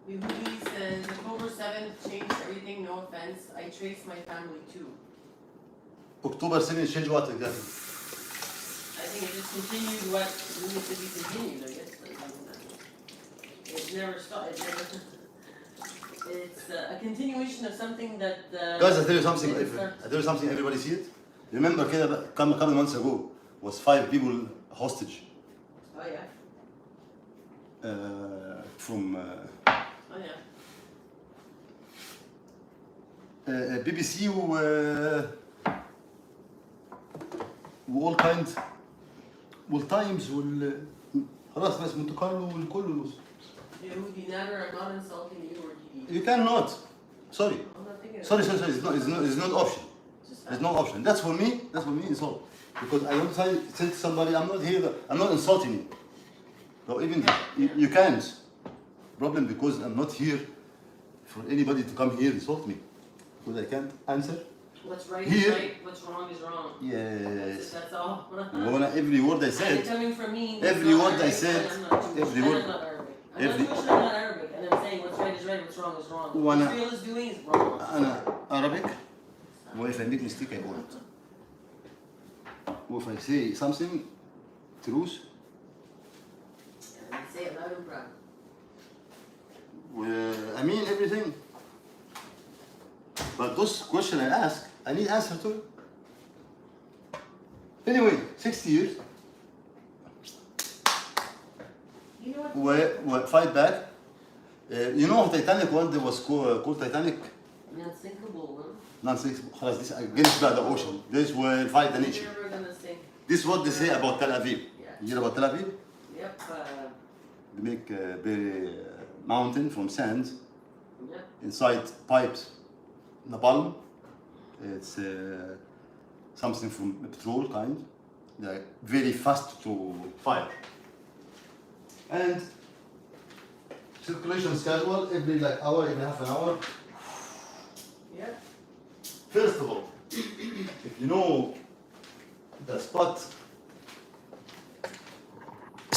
Yehudi says, October 7th changed everything, no offense. I trace my family too. October 7th changed what exactly? I think it just continued what needed to be continued, I guess. It never stopped. It's a continuation of something that. Guys, I tell you something. didn't I start. tell you something. Everybody see it. Remember, a couple months ago, was 5 people hostage Oh yeah. from Oh yeah. BBC وall kind والتايمز خلاص ناس مونte كارلو والكل. Yehudi, never. I'm not insulting you or Didi. You cannot. Sorry. I'm not thinking. Sorry. It's not option. Just There's no option. That's for me insult. Because I don't say to somebody, I'm not here, I'm not insulting you. No, even you can't. Problem because I'm not here for anybody to come here and insult me. Because I can't answer. What's right Here. is right. What's wrong is wrong. Yes. That's all. Every word I And said, coming from me. every it's not word I Arabic, said, and I'm not Jewish, every and word- I'm not Arabic. I'm every- not Jewish and I'm not Arabic. And I'm saying what's right is right, what's wrong is wrong. What وأنا- Israel is doing is wrong. أنا Arabic. Well, if I make mistake, I own it. Well, if I say something, truth, And I say it loud and proud. I mean everything. But those questions I ask, I need answer to. Anyway, 60 years, You know what? we fight back. You know Titanic one that was called Titanic? Unsinkable, huh? Non-sinkable. خلاص, this against the ocean. This will fight the nature. Never gonna sink. This is what they say about Tel Aviv. Yeah. You hear about Tel Aviv? Yep. They make a very mountain from sand Yep. inside pipes. Napalm. It's something from petrol kind. They're very fast to fire. And circulation is casual every like hour, every half an hour. Yep. First of all, if you know the spot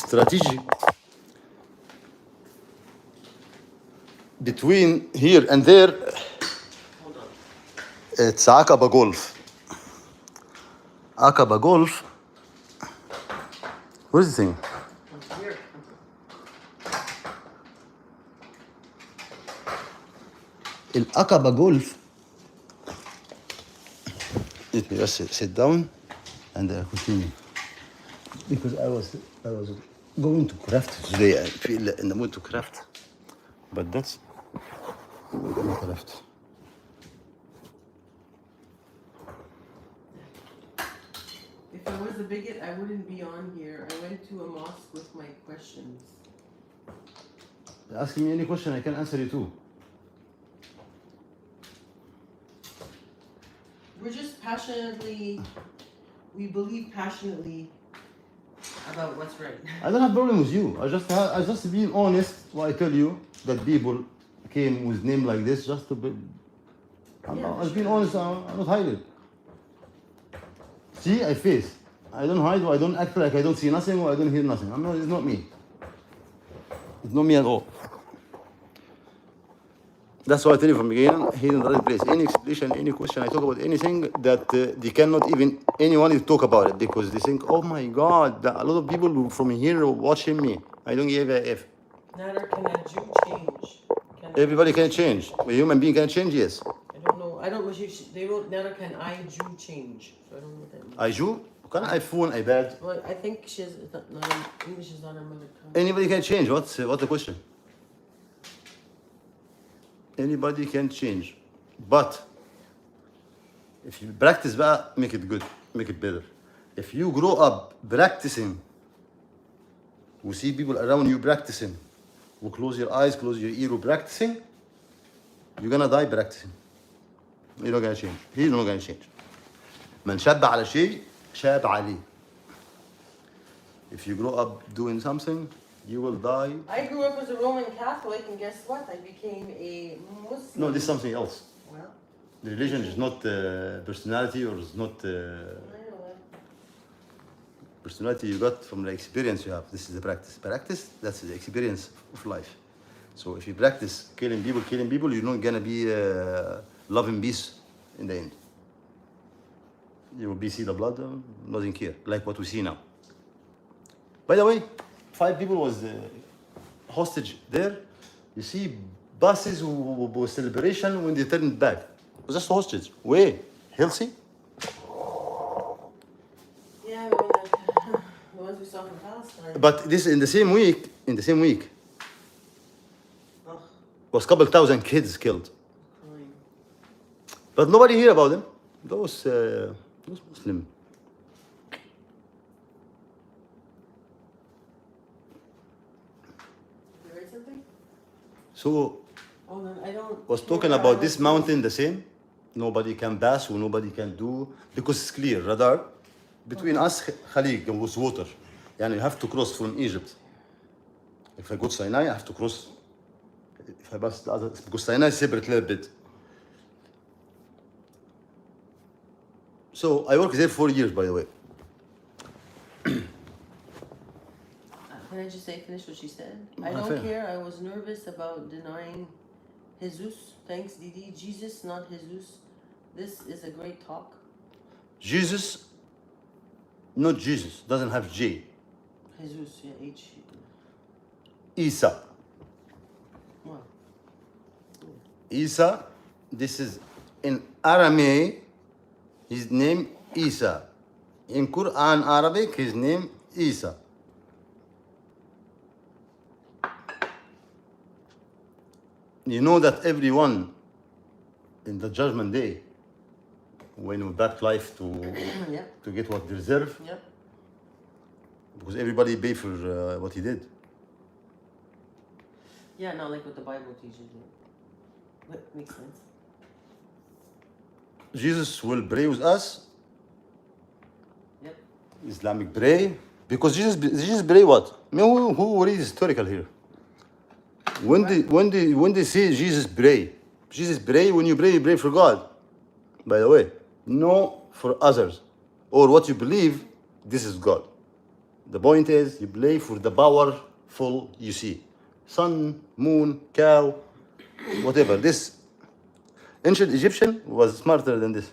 strategy between here and there, Hold on. it's Aqaba Golf. Aqaba Golf. Where's the thing? I'm here. العقبة جولف. Let me just sit down and I continue. Because I was going to craft today. I feel in the mood to craft. But that's not craft. If I was a bigot, I wouldn't be on here. I went to a mosque with my questions. Ask me any question, I can answer you too. We're just passionately, we believe passionately about what's right. I don't have problem with you. I just being honest. What I tell you that people came with name like this just to be. I'm being honest. I'm not hiding. See, I face. I don't hide. Or I don't act like I don't see nothing or I don't hear nothing. I'm not. It's not me. It's not me at all. That's why I tell you from the beginning, he's in the right place. Any explanation, any question, I talk about anything that they cannot even, anyone talk about it because they think, oh my God, a lot of people from here are watching me. I don't give a F. Nader, can a Jew change? Everybody can change. A human being can change, yes. I don't know. I don't know. They wrote, Nader, can I Jew change? So I don't know what that means. I Jew? Can I phone, iPad? Well, I think she's, English is not her mother tongue. Anybody can change. What's the question? Anybody can change. But if you practice that, make it good, make it better. If you grow up practicing, we see people around you practicing, we close your eyes, close your ear, practicing, you're gonna die practicing. You're not gonna change. He's not gonna change. من شاب على شيء شاب عليه. If you grow up doing something, you will die. I grew up as a Roman Catholic, and guess what? I became a Muslim. No, this is something else. Well, The religion is not personality or is not I know that. personality you got from the experience you have. This is the practice. Practice, that's the experience of life. So if you practice killing people, you're not gonna be love and peace in the end. You will be see the blood, nothing here, like what we see now. By the way, 5 people was hostage there. You see buses with celebration when they turned back. It was just hostage. Way healthy. Yeah, the ones we saw from Palestine. But this in the same week, Ugh, was couple thousand kids killed. crying. But nobody hear about them. Those Muslim. You read something? So Oh, no, I don't. was talking care. about this mountain the same. Nobody can pass or nobody can do because it's clear radar. Between us, Khalid was water. Yani you have to cross from Egypt. If I go to Sinai, I have to cross. If I pass the other, because Sinai is separate a little bit. So I worked there 4 years, by the way. Can I just finish what she said? I Fair. don't care. I was nervous about denying Jesus. Thanks, Didi. Jesus, not Jesus. This is a great talk. Jesus, not Jesus, doesn't have J. Jesus, yeah, H. Isa. Wow. Isa, this is in Aramaic, his name Isa. In Quran Arabic, his name Isa. You know that everyone in the judgment day, when we back life Yep. to get what they deserve, Yep. because everybody pay for what he did. Yeah, not like what the Bible teaches you. That makes sense. Jesus will pray with us, Yep. Islamic pray, because Jesus pray what? I mean, who reads historical here? When they say Jesus pray when you pray for God. By the way, no for others or what you believe. This is God. The point is you pray for the powerful you see, sun, moon, cow, whatever. This ancient Egyptian was smarter than this.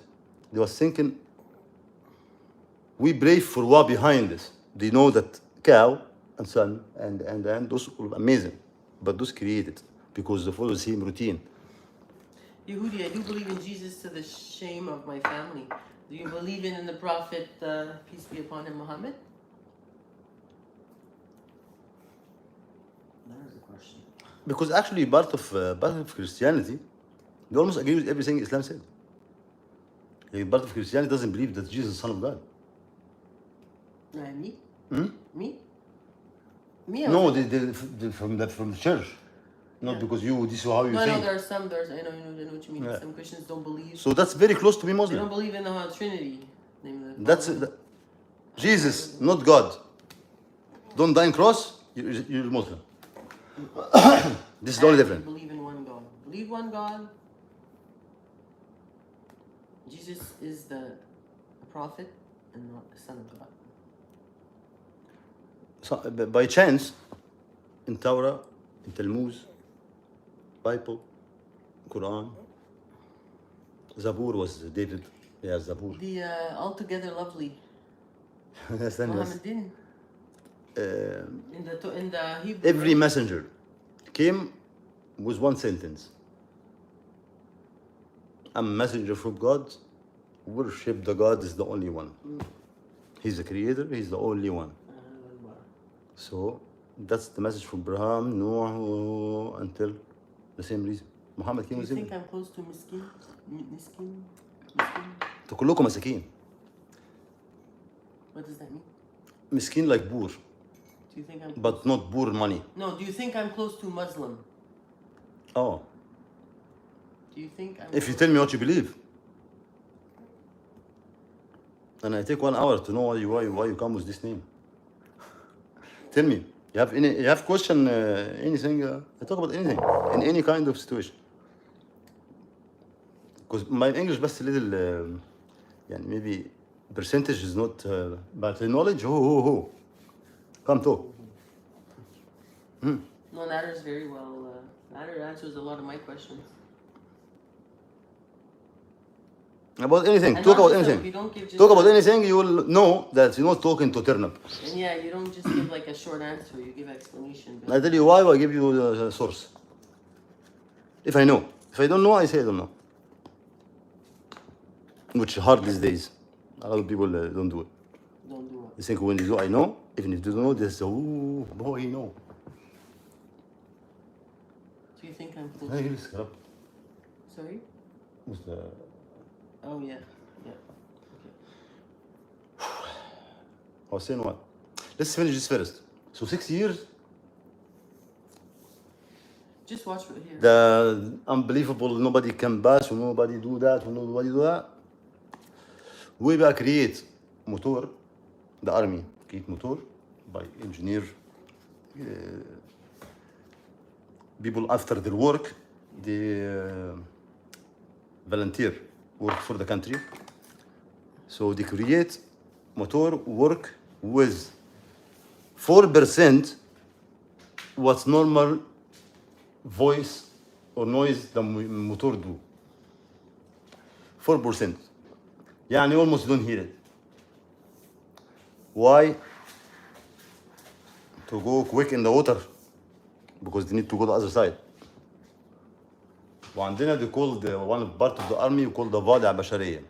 They was thinking, we pray for what behind this. They know that cow and sun and those were amazing, but those created because they follow the same routine. Yehudi, I do believe in Jesus to the shame of my family. Do you believe in the prophet, peace be upon him, Muhammad? That is a question. Because actually part of Christianity, they almost agree with everything Islam said. Like, part of Christianity doesn't believe that Jesus is the Son of God. Me? Hmm? Me? Me? I No, was- from the church. Not Yeah. because this is how you No, think. there are some. I know what you mean. Yeah. Some Christians don't believe. So that's very close to be They Muslim. don't believe in the Trinity. Name of the That's Father. Jesus, not God. Don't die on cross, you're Muslim. This is the only And difference. Believe in one God. Believe one God. Jesus is the prophet and not the Son of God. So, by chance, in Torah, in Talmud, Bible, Quran, Zabur was David. Yeah, Zabur. The altogether lovely Understand this? Muhammad didn't. In the Hebrew. Every messenger came with one sentence. I'm a messenger from God. Worship the God is the only one. He's the creator, he's the only one. So that's the message from Abraham, Noah, until the same reason. Muhammad Do came you with think him. I'm close to miskin? Miskin? انتوا كلكم مساكين. What does that mean? Miskin like poor, Do you think I'm but not poor money. No, do you think I'm close to Muslim? Oh, Do you think I'm if you tell me what you believe, then I take 1 hour to know why you come with this name. Tell me, you have question anything? I talk about anything in any kind of situation. Because my English بس little يعني maybe percentage is not but the knowledge come talk. No, Nader's very well. Nader answers a lot of my questions. About anything, And talk not about just anything. You don't give just Talk about anything, you will know that you're not talking to turnip. And yeah, you don't just give like a short answer. You give explanation. I tell you why, I give you the source. If I know. If I don't know, I say I don't know. Which is hard these days. A lot of people don't do it. Don't do it. They think when you do, I know. Even if you don't know, they say, oh, boy, I know. Do you think I'm close? Hey, here's the Sorry? what's the Oh yeah. Yeah. I was saying what? Let's finish this first. So 6 years, Just watch right here. the unbelievable, nobody can pass, nobody do that, nobody do that. We بقى create motor, the army create motor by engineer people after their work, they volunteer, work for the country. So they create motor work with 4% what's normal voice or noise the motor do. 4%. يعني almost don't hear it. Why? To go quick in the water because they need to go the other side. وعندنا they called one part of the army called the ضفادع بشرية.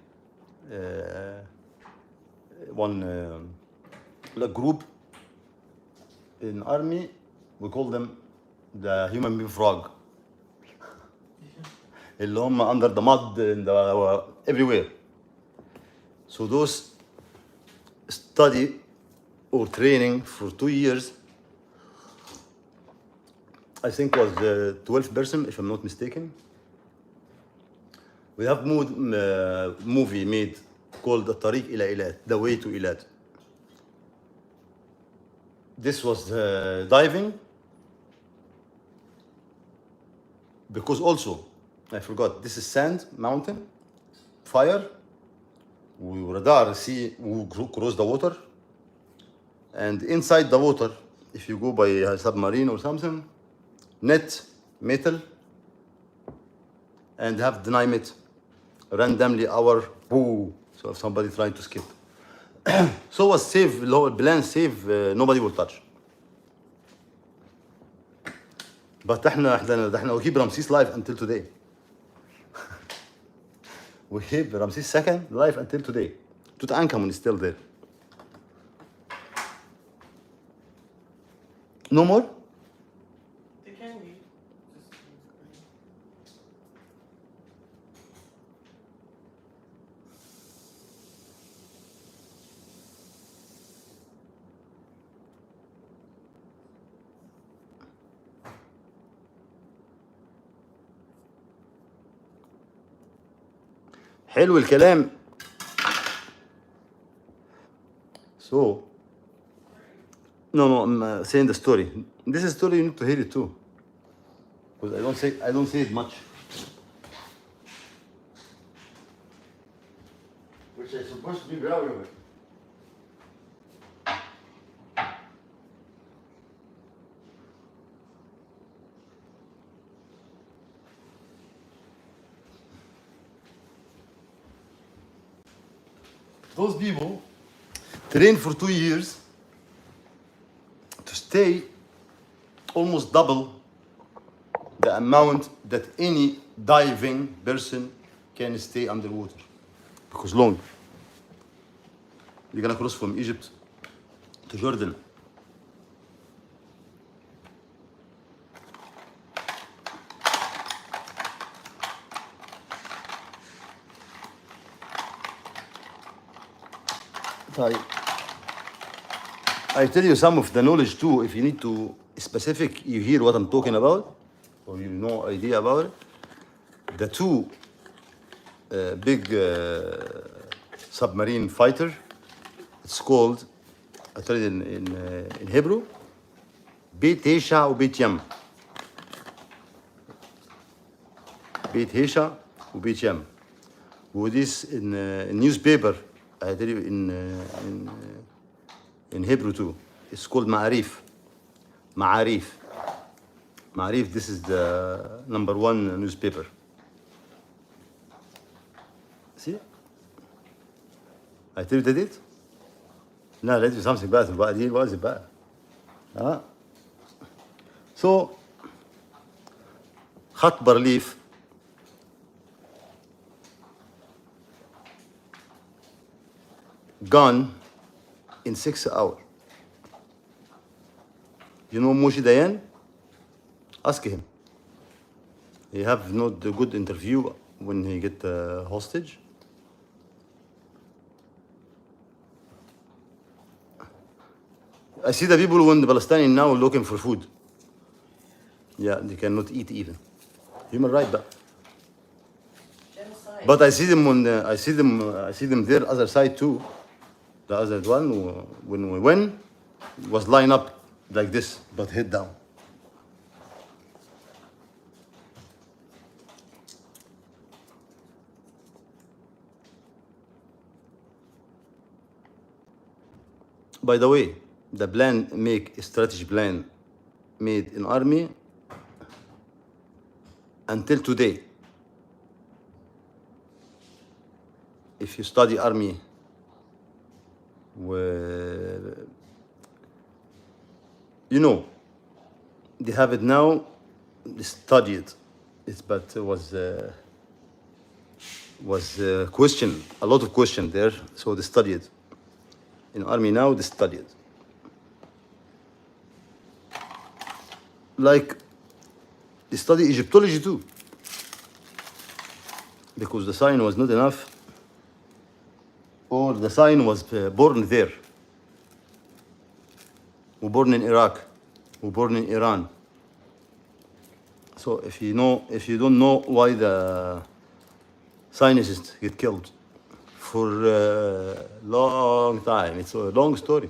One like group in army we call them the human being frog. اللي هم under the mud in the everywhere. So those study or training for 2 years, I think was 12 person if I'm not mistaken. We have movie made called الطريق إلى إيلات, The Way to Eilat. This was diving because also I forgot this is sand, mountain, fire. We radar see we cross the water, and inside the water, if you go by a submarine or something, net metal, and have dynamite randomly our boo. So if somebody trying to skip, so was safe. Plan safe. Nobody will touch. But احنا we keep Ramses live until today. We have Ramses II life until today. Tutankhamun is still there. No more? They can be. حلو الكلام. So, no, I'm saying the story. This is story you need to hear it too, because I don't say it much. Which I supposed to be proud of it. Those people train for 2 years to stay almost double the amount that any diving person can stay underwater. Because long. You're gonna cross from Egypt to Jordan. I tell you some of the knowledge too. If you need to specific, you hear what I'm talking about, or you know idea about it. The two big submarine fighter. It's called, I tell you in Hebrew, Beit Hesha وبيت يم. Beit Hesha وبيت يم. This in newspaper, I tell you in Hebrew too. It's called Ma'arif. Ma'arif. Ma'arif, this is the #1 newspaper. See? I tell you the date? لا لازم something بقى تبقى دي الواجب بقى. ها. So خط بارليف gone in 6 hours. You know Moshe Dayan? Ask him. He have not a good interview when he get hostage. I see the people when the Palestinians now looking for food. Yeah, they cannot eat even. Human right, but. Genocide. But I see them I see them there other side too. The other one when we win was lined up like this, but head down. By the way, the plan make a strategy plan made in army until today. If you study army, where you know they have it now, they study it. But was question, a lot of question there, so they study it. In army now, they study it. Like they study Egyptology too, because the sign was not enough, or the sign was born there, or born in Iraq, or born in Iran. So if you don't know why the scientists get killed for a long time, it's a long story.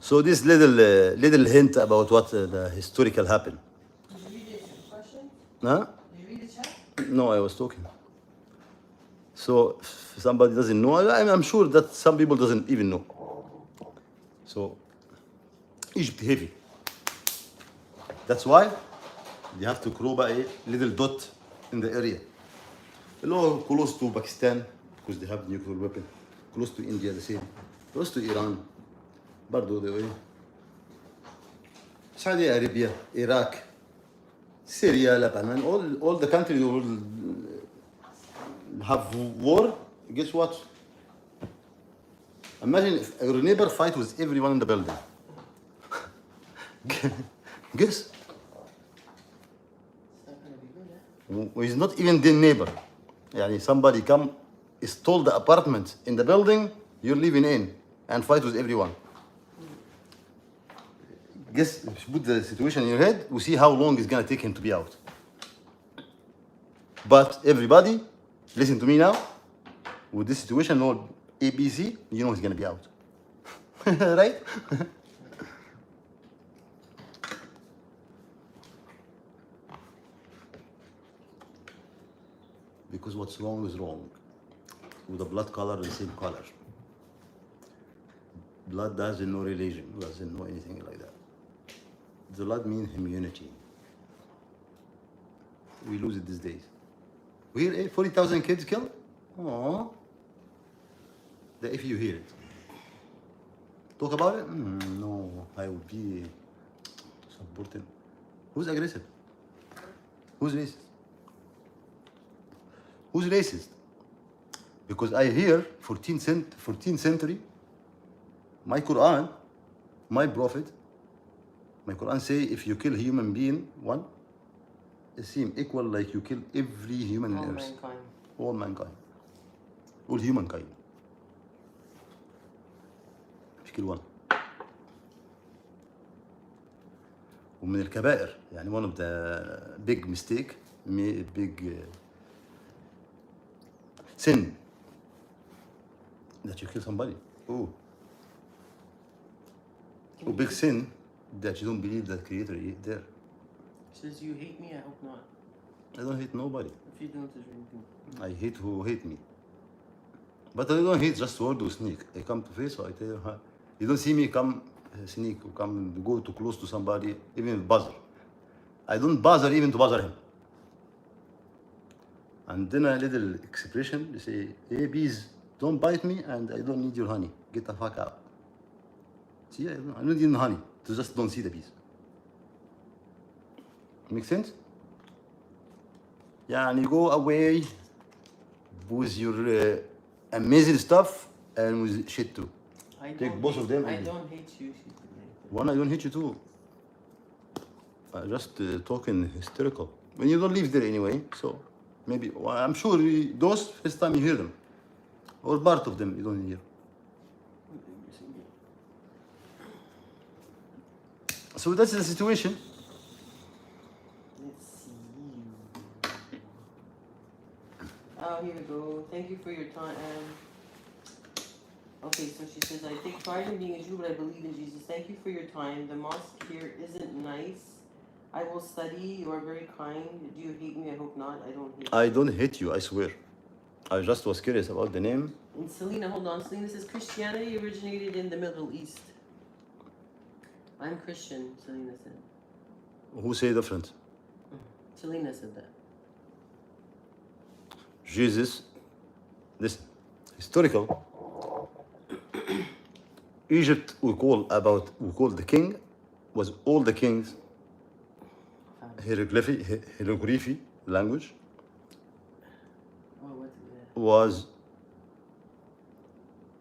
So this little hint about what the historical happened. Did you read the question? Huh? Did you read the chat? No, I was talking. So if somebody doesn't know, I'm sure that some people doesn't even know. So Egypt heavy. That's why you have to grow by a little dot in the area. Below, close to Pakistan, because they have nuclear weapon. Close to India, the same. Close to Iran, برضو the way. Saudi Arabia, Iraq, Syria, Lebanon, all the countries will have war. Guess what? Imagine if your neighbor fight with everyone in the building. Guess? It's not gonna be good, eh? He's not even the neighbor. Yani somebody come, stole the apartment in the building you're living in and fight with everyone. Guess, put the situation in your head, we see how long it's gonna take him to be out. But everybody, listen to me now, with this situation, no ABC, you know he's gonna be out. Right? Because what's wrong is wrong. With the blood color, the same color. Blood doesn't know religion, doesn't know anything like that. The blood means immunity. We lose it these days. We hear 40,000 kids killed? Aww. That if you hear it. Talk about it? No, I would be supporting. Who's aggressive? Who's racist? Who's racist? Because I hear 14th century, my Quran, my prophet, my Quran say if you kill a human being, one, it seems equal like you kill every human All on earth. mankind. All mankind. All humankind. مش كل one. ومن الكبائر يعني one of the big mistake, big sin that you kill somebody. Oh. A big sin that you don't believe that creator is there. Says you hate me, I hope not. I don't hate nobody. If you don't, there's anything. I hate who hate me. But I don't hate just word or sneak. I come to face, so I tell you, you don't see me come sneak or come go too close to somebody, even bother. I don't bother even to bother him. And then a little expression, they say, hey bees, don't bite me and I don't need your honey. Get the fuck out. See, I don't need your honey. To just don't see the bees. Make sense? Yeah, and you go away with your amazing stuff and with shit too. I Take don't both hate, of them I and- don't hate you. One, I don't hate you too. I just talking hysterical. When you don't live there anyway, so maybe, well, I'm sure those first time you hear them, or part of them you don't hear. So that's the situation. Let's see. Oh, here we go. Thank you for your time. Okay, so she says, I take pride in being a Jew, but I believe in Jesus. Thank you for your time. The mosque here isn't nice. I will study. You are very kind. Do you hate me? I hope not. I don't hate you. I don't hate you, I swear. I just was curious about the name. And Selena, hold on. Selena says Christianity originated in the Middle East. I'm Christian, Selena said. Who say different? Selena said that. Jesus, listen, historical. Egypt, we call the king, was all the kings, hieroglyphy language, Oh, what? was,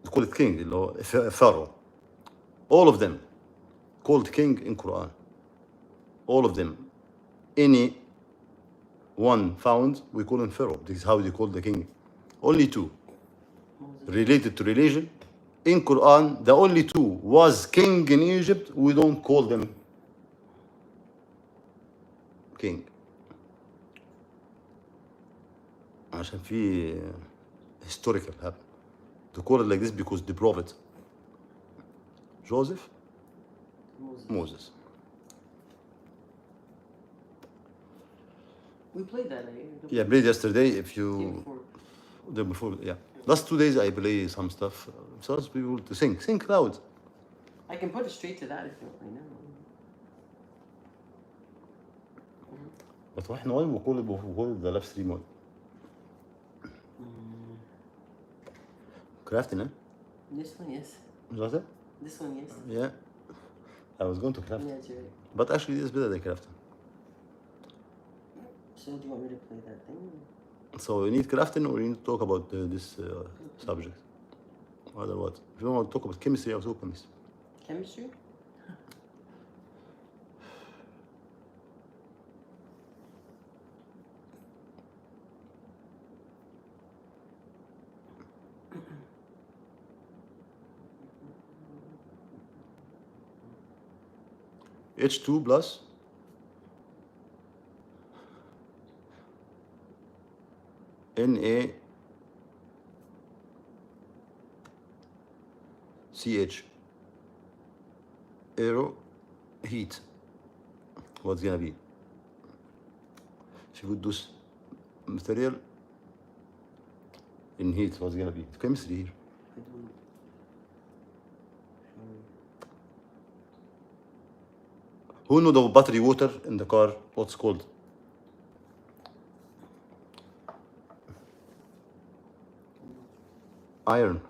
we call it king, pharaoh. All of them called king in Quran. All of them. Any one found, we call him pharaoh. This is how they call the king. Only two. Related to religion. In Quran, the only two was king in Egypt. We don't call them king. عشان في historical happen. To call it like this because the prophet Joseph, Moses. We played that, Yeah, I played yesterday. If Day you before. the before, yeah. Last 2 days I play some stuff. So ask people to sing loud. I can put it straight to that if you want right now. But why we call it the live stream mode? Crafting, eh? This one, yes. Was it? This one, yes. Yeah. I was going to craft. Yeah, that's right. But actually, this is better than crafting. So do you want me to play that thing? So you need crafting or you need to talk about this subject? Other what? If you want to talk about chemistry, I'll talk chemistry. Chemistry? H2 plus NaCH aero heat. What's gonna be? If you put this material in heat, what's gonna be? It's chemistry here. I don't know. Who know the battery water in the car? What's called? Iron.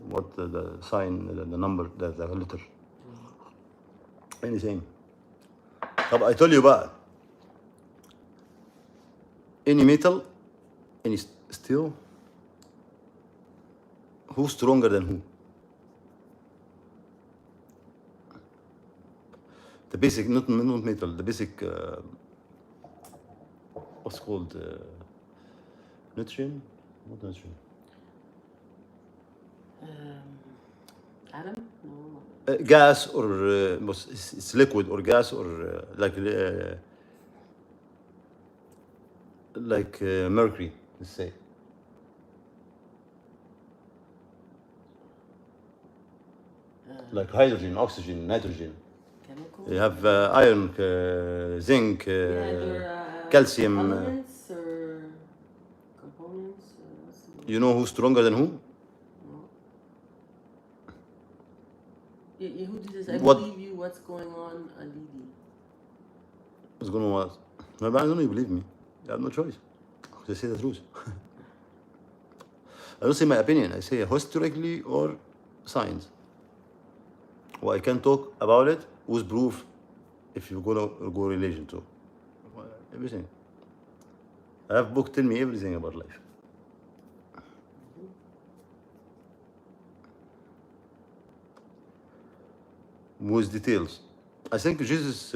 What the sign, the number, the letter? Anything. طب I tell you بقى. Any metal, any steel, who's stronger than who? The basic, not metal, the basic, what's called, nutrient? What nutrient? Adam? No. Gas or, it's liquid or gas or like mercury, let's say. Like hydrogen, oxygen, nitrogen. Chemical? You have iron, zinc, calcium. Elements or components? You know who's stronger than who? No. Who did this? I What? believe you. What's going on, Alidi? What's going on with us? No, but I don't know you believe me. I have no choice. I say the truth. I don't say my opinion. I say historically or science. Well, I can talk about it with proof if you're gonna go relation to everything. I have book tell me everything about life. With details. I think Jesus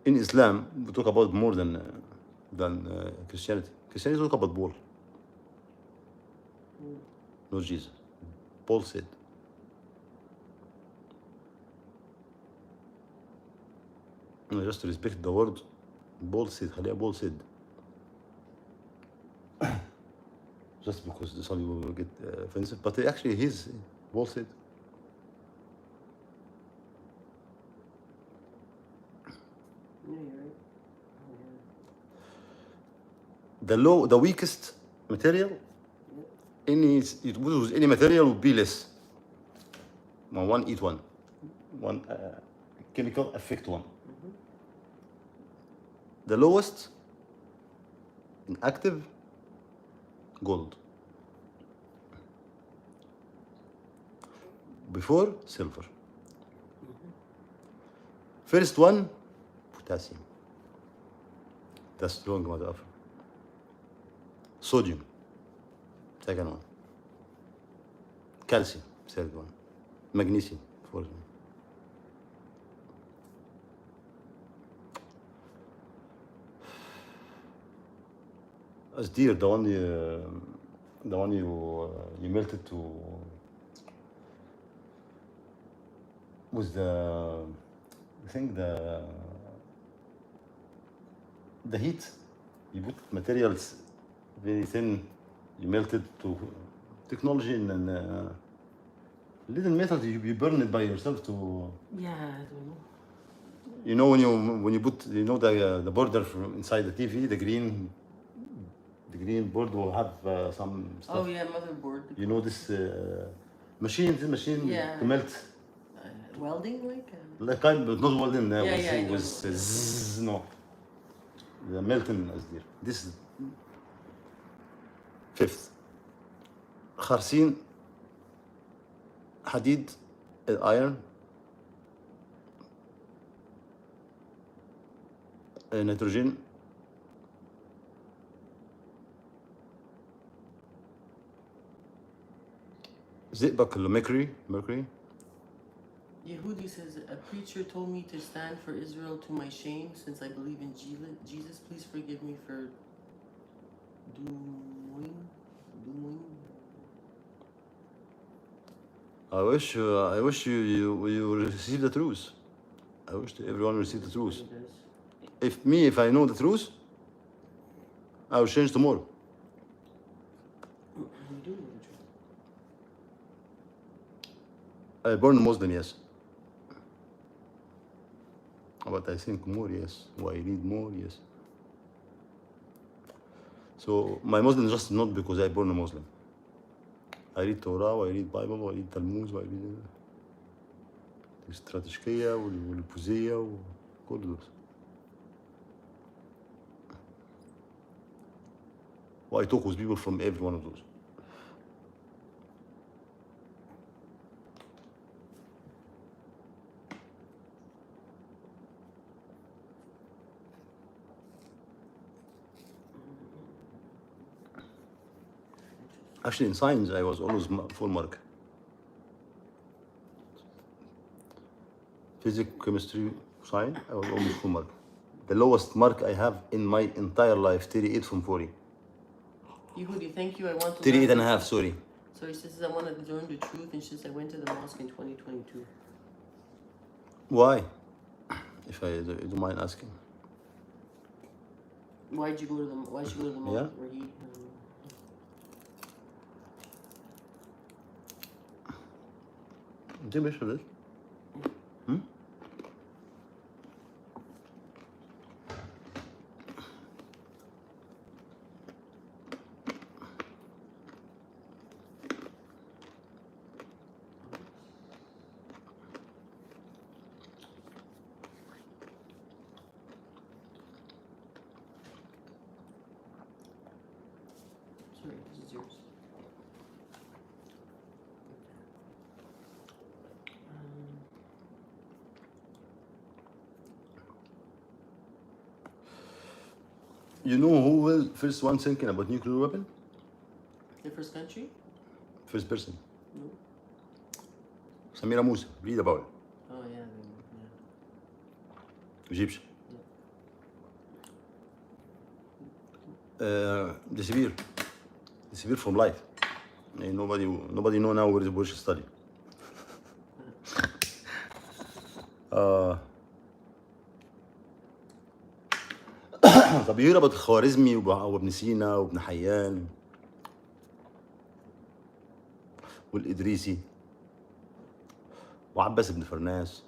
in Islam we talk about more than Christianity. Christianity talk about Paul, not Jesus. Paul said. Just to respect the word, Paul said. Paul said. Just because some people will get offensive, but actually his Paul said. Yeah, you're right. The weakest material, any material would be less. One eat one. One chemical affect one. The lowest in active, gold. Before, silver. First one, potassium. That's strong motherfucker. Sodium. Second one. Calcium. Third one. Magnesium. Fourth one. As dear, the one you melted to was the heat. You put materials very thin. You melt it to technology and little metal. You burn it by yourself to. Yeah, I don't know. You know when you put the border from inside the TV, the green board will have some stuff. Oh yeah, motherboard. You know this machine Yeah. to melt. Welding, like? Like kind, but not welding. Yeah, I know. Was no. the Milton Asdir. This is fifth. خرسين حديد iron nitrogen زئبق mercury Yehudi says, a preacher told me to stand for Israel to my shame since I believe in Jesus. Please forgive me for doing. I wish you receive the truth. I wish everyone receive the truth. If I know the truth, I will change tomorrow. You do know the truth. I born Muslim, yes. But I think more, yes. Why I read more, yes. So my Muslim is just not because I born a Muslim. I read Torah, I read Bible, I read Talmud, I read الاستراتيجية والبوذية وكل دول. I talk with people from every one of those. Actually, in science, I was always full mark. Physics, chemistry, science, I was always full mark. The lowest mark I have in my entire life, 38 from 40. Yehudi, thank you. I want to 38 and a half, sorry. So he says, I want to learn the truth, and she says, I went to the mosque in 2022. Why? If I don't mind asking. Why'd you go to the mosque? Yeah. Where he, Do you wish for this? Hmm? sorry, this is yours. You know who was first one thinking about nuclear weapon? The first country? First person. No. Samira Musa. Read about it. Oh, yeah. Egyptian. Disappear from life. Nobody know now where the Bush study. طب you hear about خوارزمي وابن سينا وابن حيان والإدريسي وعباس بن فرناس.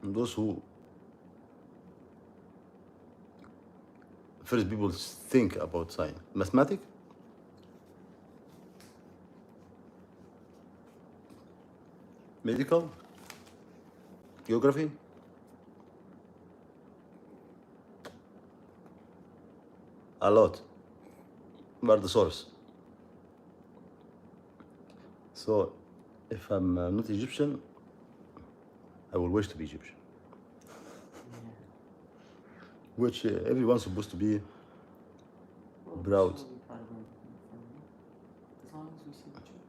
Those who first people think about science. Mathematics, medical, geography, a lot. But the source. So, if I'm not Egyptian, I will wish to be Egyptian. Which everyone's supposed to be proud. As long as we see the truth.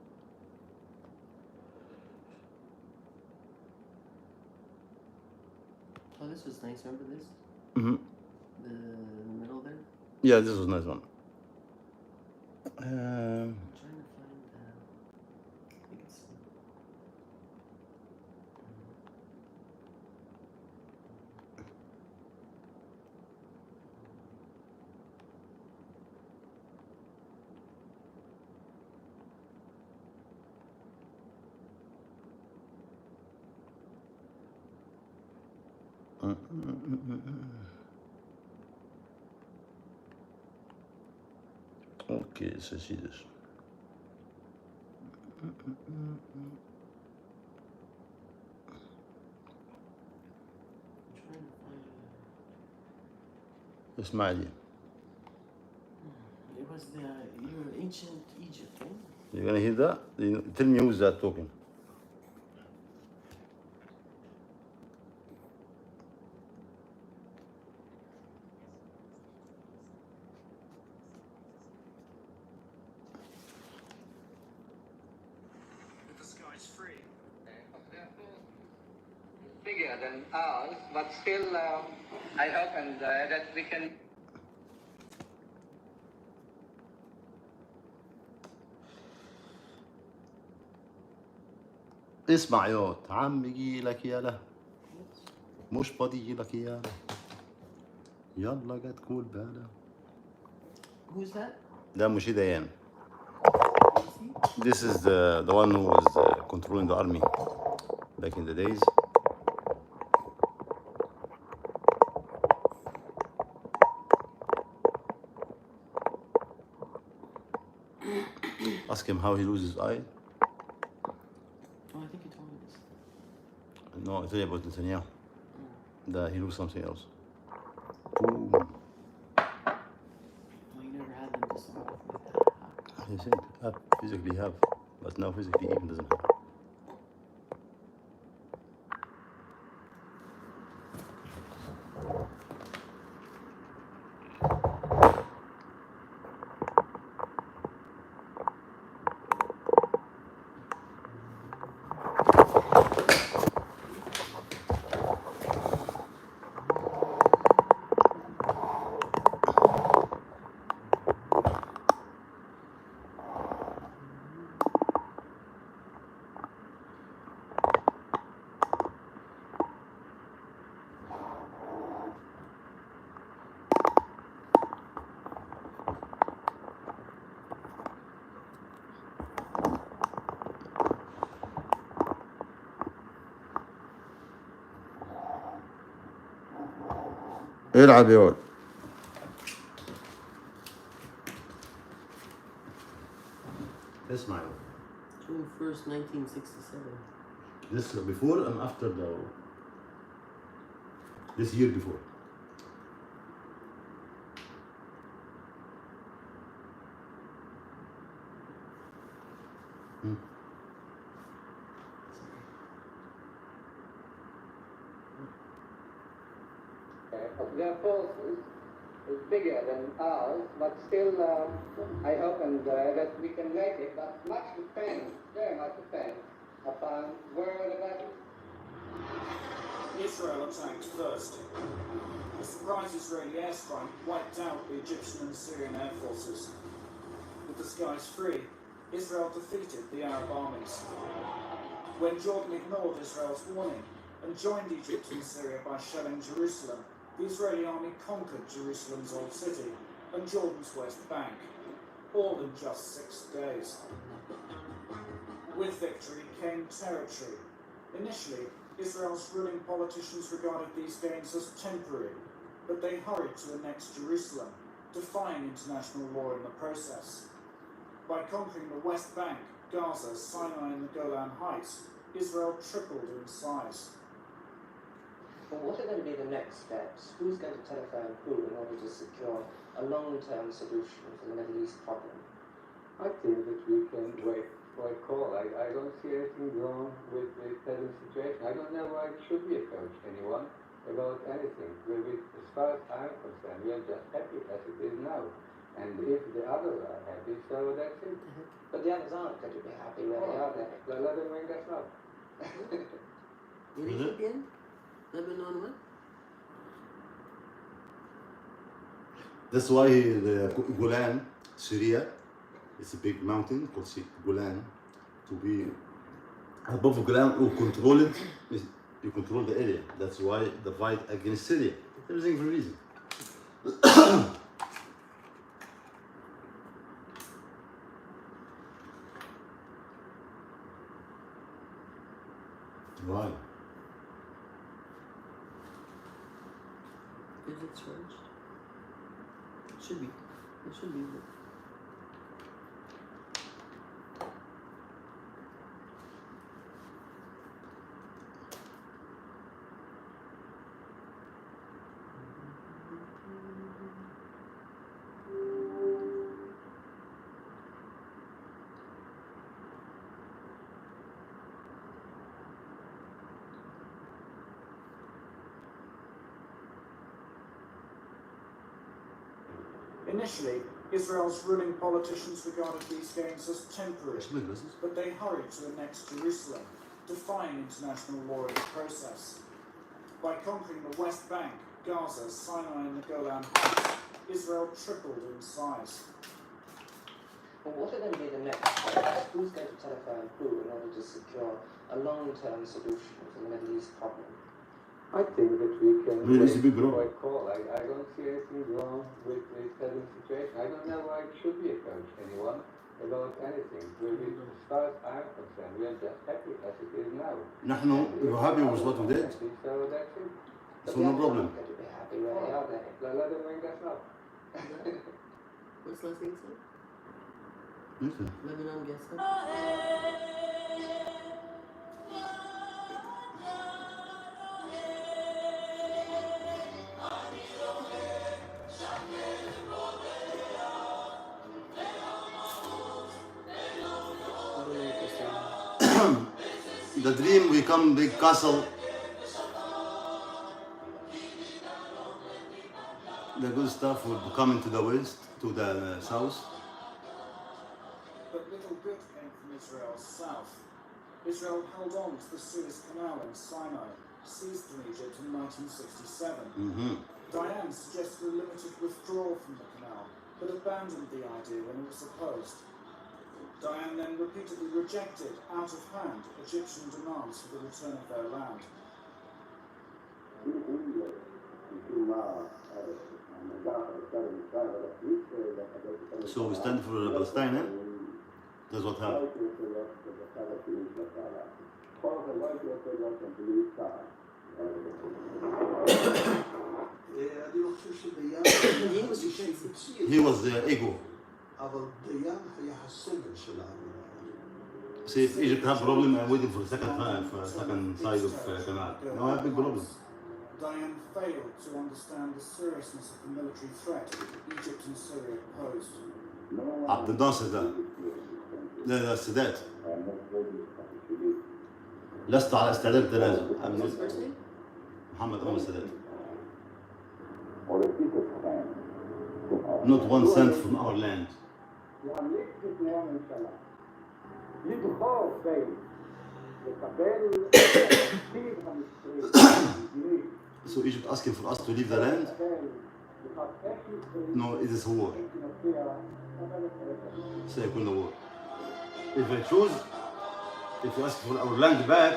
Oh, this was nice. Remember this? Mm-hmm. The middle there? Yeah, this was a nice one. I'm trying to find I think it's Okay, so see this. I'm trying to find Ismaili. It was your ancient Egypt, right? You're gonna hear that? Tell me who's that talking. The sky's free. Bigger than ours, but still, I hope that we can. اسمع يوت عم يجي لك يالا مش فاضي يجي لك يالا يلا جت كول بالا. Who's that? ده مشي ديان. Let me see. This is the one who was controlling the army back in the days. Ask him how he loses his eye. Oh, I think you told me this. No, I tell you about Netanyahu. That he lose something else. Boom. Oh, you never had them this long like that. He said, physically have, but now physically even doesn't have. العب يا ولد. اسمع يا ولد. June 1st, 1967. This before and after this year before. Their forces is bigger than ours, but still, I hope that we can make it. But much depends, very much depends upon where the battle. Israel attacked first. A surprise Israeli airstrike wiped out the Egyptian and Syrian air forces. With the skies free, Israel defeated the Arab armies. When Jordan ignored Israel's warning and joined Egypt and Syria by shelling Jerusalem, the Israeli army conquered Jerusalem's old city and Jordan's West Bank, all in just 6 days. With victory came territory. Initially, Israel's ruling politicians regarded these gains as temporary, but they hurried to annex Jerusalem, defying international law in the process. By conquering the West Bank, Gaza, Sinai and the Golan Heights, Israel tripled in size. Well, what are going to be the next steps? Who's going to telephone who in order to secure a long-term solution for the Middle East problem? I think that we can wait for a call. I don't see anything wrong with the present situation. I don't know why it should be approached anyone about anything. As far as I'm concerned, we are just happy as it is now. And if the others are happy, so that's it. But the others aren't going to be happy where they are. Well, let them make us up. What is it again? Lebanon what? That's why the Golan, Syria, it's a big mountain called Golan. To be above Golan or control it, you control the area. That's why the fight against Syria. Everything for a reason. Why? Is it charged? It should be. It should be. But Initially, Israel's ruling politicians regarded these gains as temporary, but they hurried to annex Jerusalem, defying international law in the process. By conquering the West Bank, Gaza, Sinai and the Golan Heights, Israel tripled in size. Well, what are going to be the next steps? Who's going to telephone who in order to secure a long-term solution to the Middle East problem? I think that we can Well, it's a big wait wrong. for a call. I don't see anything wrong with the present situation. I don't know why it should be approached anyone about anything. As far as I'm concerned, we are just happy as it is now. نحن we're happy with what we did, So that's it. so no problem. Going to be happy where they are there. Let them bring us up. What's last thing said? Listen. Lebanon guess what? I don't know what they're saying. The dream become big castle. The good stuff will come into the west, to the south. But little good came from Israel's south. Israel held on to the Suez Canal in Sinai, seized from Egypt in 1967. Diane suggested a limited withdrawal from the canal, but abandoned the idea when it was opposed. Diane then repeatedly rejected, out of hand, Egyptian demands for the return of their land. So we stand for Palestine, eh? That's what happened. אני לא חושב שדיין, In English you can't see. He was the ego. אבל דיין היה הסמל שלנו. See, if Egypt have problem, I'm waiting for the second side of canal. No, I have big problem. Diane failed to understand the seriousness of the military threat Egypt and Syria posed. عبد الناصر ده. لا السادات. لست على استعداد التنازل. What's his first name? محمد أنور السادات. Not 1 cent from our land. לבחור בין לקבל תקציב המצרי So Egypt asking for us to leave the land? No, it is war. سيكون war. If I choose, if you ask for our land back,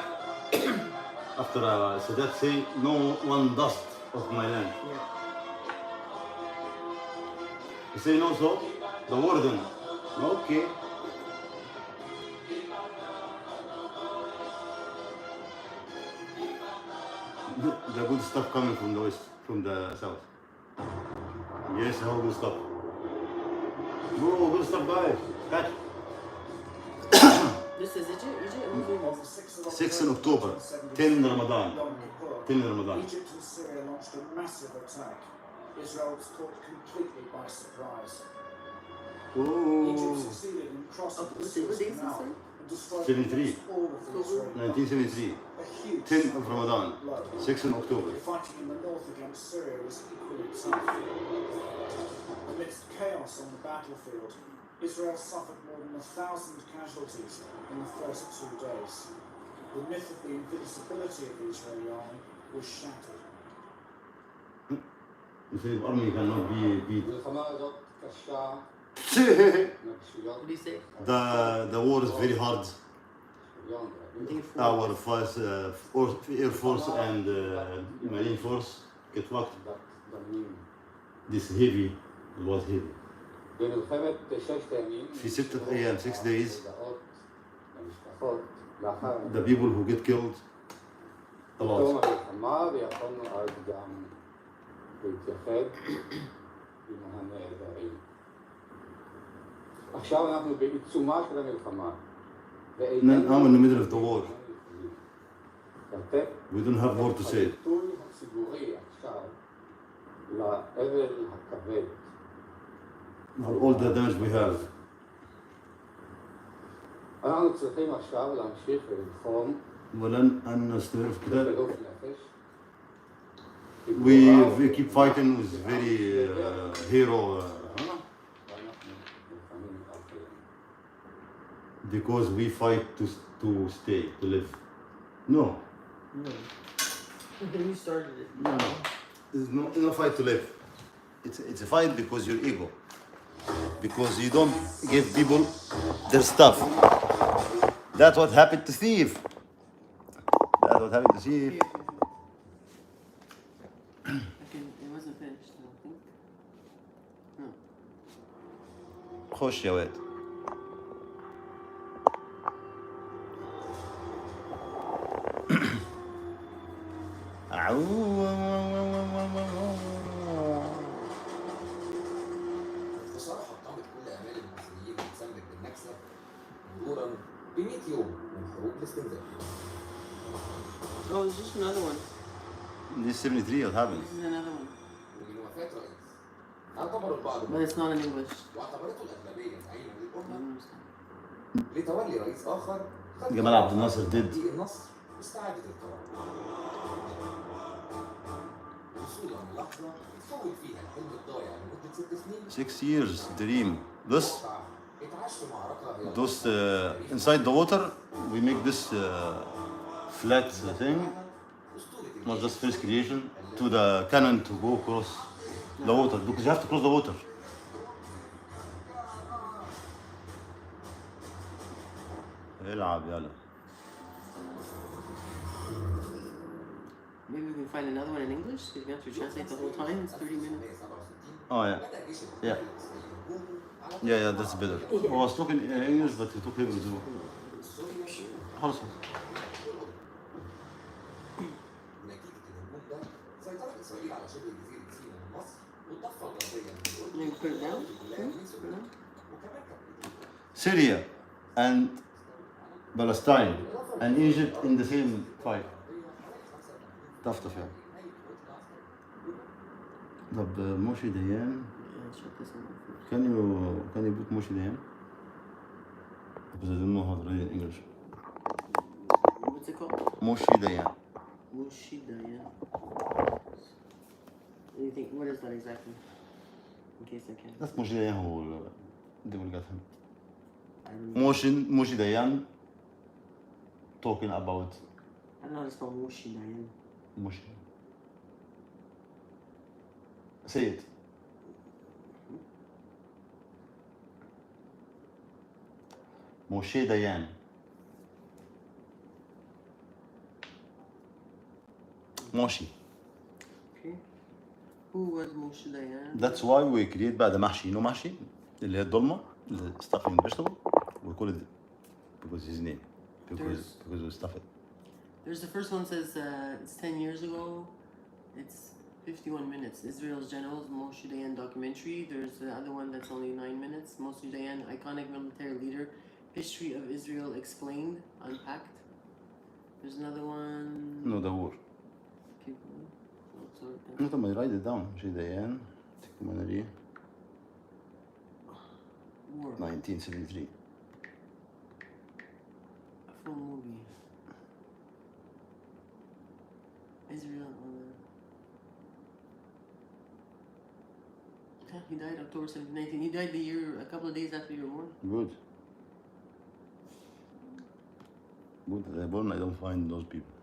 after Sadat say no one dust of my land. Yeah. You say no, so the war then. Okay. The good stuff coming from the west, from the south. Yes, how good stuff. Bro, good stuff, guys. Catch. This is Egypt? Egypt? On the 6th of 6 in October, 10 Ramadan. Yom Kippur, 10 Ramadan. Egypt and Syria launched a massive attack. Israel was caught completely by surprise. Egypt Oh, succeeded in crossing the What Suez day is this? Canal Sorry? and destroyed 73. almost all of the Israeli 1973. a huge 10 of Ramadan, blow. 6 in October. Fighting in the north against Syria was equally tough. Amidst chaos on the battlefield, Israel suffered more than 1,000 casualties in the first 2 days. The myth of the invincibility of the Israeli army was shattered. You say the army cannot be beat. המלחמה הזאת קשה, נפשיות, What do you say? The war is very hard. מיליון, I think it's Our Air Force and Marine Force get fucked. דמים. This heavy, it was heavy. במלחמת 6 הימים, في 6 أيام, 6 days, הודעות למשפחות לאחר the people who get killed, a תום lot. המלחמה, ויכולנו אז גם להתייחד עם הנעדרים. עכשיו אנחנו בעיצומה של המלחמה. Now in the middle of the war, לתת we don't have more to say. הביטוי הציבורי עכשיו לאבל הכבד. For all the damage we have. אנחנו צריכים עכשיו להמשיך וללחום ولن أن نستمر في القتال. בחירוף נפש. We keep fighting with very hero. because we fight to stay, to live. No. No. You started it. No. There's no fight to live. It's a fight because your ego. Because you don't give people their stuff. That's what happened to Steve. That's what happened to Steve. Here. It wasn't finished, I don't think. No. خش يا واد. بصراحة قامت كل آمال المصريين وتسمت بالنكسة مرورا ب 100 يوم من حروب الاستنزاف. Oh, there's just another one. This 73 what happened? This is another one. ومن وفاة رئيس اعتبر البعض But it's not in English. واعتبرته الأغلبية زعيما I للأمة don't understand. لتولي رئيس آخر خد جمال عبد الناصر قرار did. تطبيق النصر واستعادة القرار. وصولا للحظة تحول فيها الحلم الضايع لمدة 6 سنين 6 years dream. This واقع اتعاش في معركة هي those inside the water we make this flat thing, not just first creation, to the cannon to go across the water because you have to cross the water. العب يلا. Maybe we can find another one in English because we have to translate the whole time. It's 30 minutes. Oh yeah. Yeah. Yeah, that's better. I was talking English but he took Hebrew too. خلص. ونتيجة الهجوم ده سيطرت إسرائيل على شبه جزيرة سيناء من مصر والضفة الغربية من You can put it down. الولايات من Put it سوريا down. وكمان كانت Syria and Palestine and Egypt in the same fight. طفطف يعني. طب موشي ديان Yeah, shut this one off. can you put موشي ديان? Because I don't know how to read in English. What's it called? موشي ديان. Mushida, yeah. What do you think? What is that exactly? In case I can. That's موشي ديان هو they will get him. I don't know. موشي ديان talking about I don't know how to spell Mushida, yeah. موشي. Say it. موشي ديان. موشي. Okay. Who was Mushida, yeah? That's why we create بعد محشي. You know محشي اللي هي الضلمة اللي stuffing vegetable. We call it because his name. Because we stuff it. There's the first one says it's 10 years ago. It's 51 minutes. Israel's generals, Moshe Dayan documentary. There's the other one that's only 9 minutes. Moshe Dayan, iconic military leader. History of Israel explained, unpacked. There's another one. No, the war. Keep going. Oh, sorry. No, طب ما write it down. موشي ديان. documentary War. 1973. A full movie. Israel on the. Yeah, he died October 17, 19. He died a couple of days after you were born. Good. Good. They're born. I don't find those people.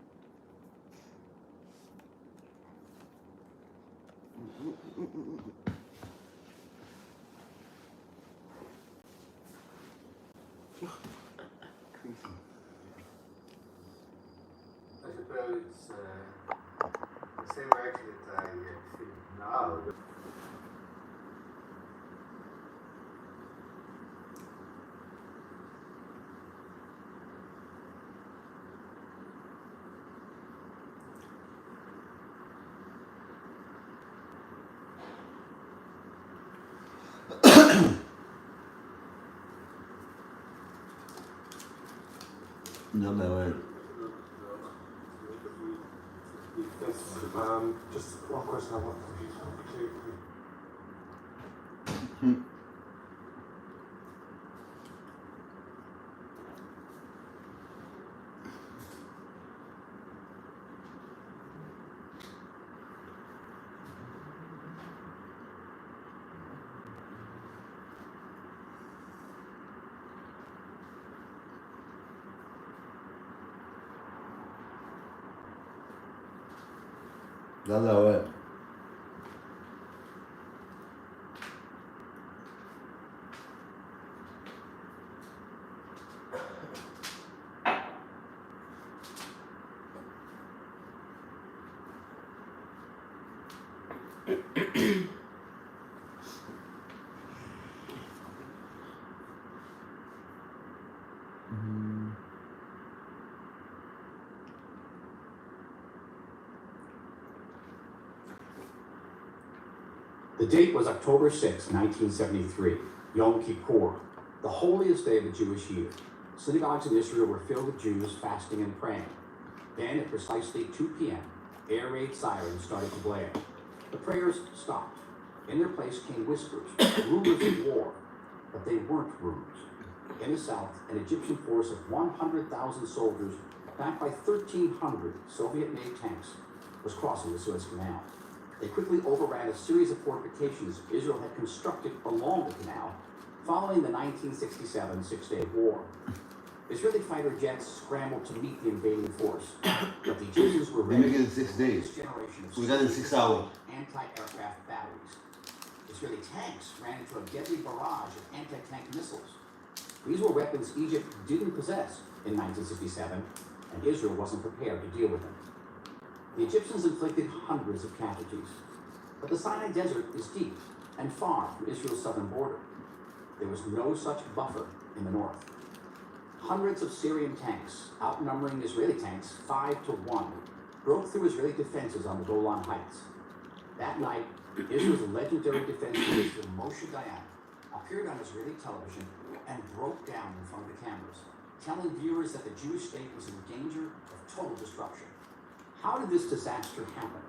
I suppose it's the same reaction that I feel now. يلا يا واد. Just one question I want to يلا يا واد. The date was October 6, 1973, Yom Kippur, the holiest day of the Jewish year. Synagogues in Israel were filled with Jews fasting and praying. Then, at precisely 2 p.m., air raid sirens started to blare. The prayers stopped. In their place came whispers, rumors of war, but they weren't rumors. In the south, an Egyptian force of 100,000 soldiers, backed by 1,300 Soviet-made tanks, was crossing the Suez Canal. They quickly overran a series of fortifications Israel had constructed along the canal following the 1967 Six-Day War. Israeli fighter jets scrambled to meet the invading force, but the Egyptians were They ready make it in 6 days. this generation of We got it in 6 hours. anti-aircraft batteries. Israeli tanks ran into a deadly barrage of anti-tank missiles. These were weapons Egypt didn't possess in 1967, and Israel wasn't prepared to deal with them. The Egyptians inflicted hundreds of casualties, but the Sinai Desert is deep and far from Israel's southern border. There was no such buffer in the north. Hundreds of Syrian tanks, outnumbering Israeli tanks 5-1, broke through Israeli defenses on the Golan Heights. That night, Israel's legendary defense minister Moshe Dayan appeared on Israeli television and broke down in front of the cameras, telling viewers that the Jewish state was in danger of total destruction. How did this disaster happen?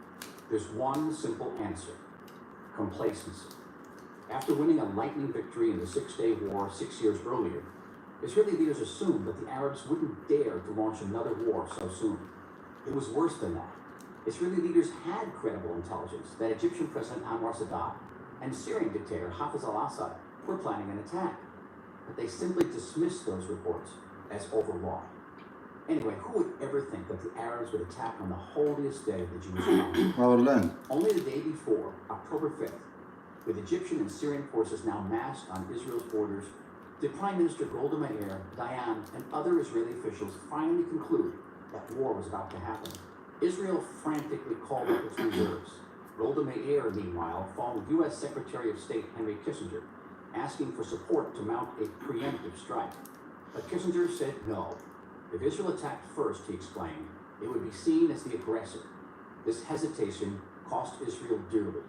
There's one simple answer: complacency. After winning a lightning victory in the Six-Day War 6 years earlier, Israeli leaders assumed that the Arabs wouldn't dare to launch another war so soon. It was worse than that. Israeli leaders had credible intelligence that Egyptian President Anwar Sadat and Syrian dictator Hafez al-Assad were planning an attack, but they simply dismissed those reports as overwrought. Anyway, who would ever think that the Arabs would attack on the holiest day of the Jewish calendar? Our land. Only the day before, October 5th, with Egyptian and Syrian forces now massed on Israel's borders, did Prime Minister Golda Meir, Dayan, and other Israeli officials finally conclude that war was about to happen. Israel frantically called up its reserves. Golda Meir, meanwhile, phoned U.S. Secretary of State Henry Kissinger, asking for support to mount a preemptive strike. But Kissinger said no. If Israel attacked first, he explained, it would be seen as the aggressor. This hesitation cost Israel dearly.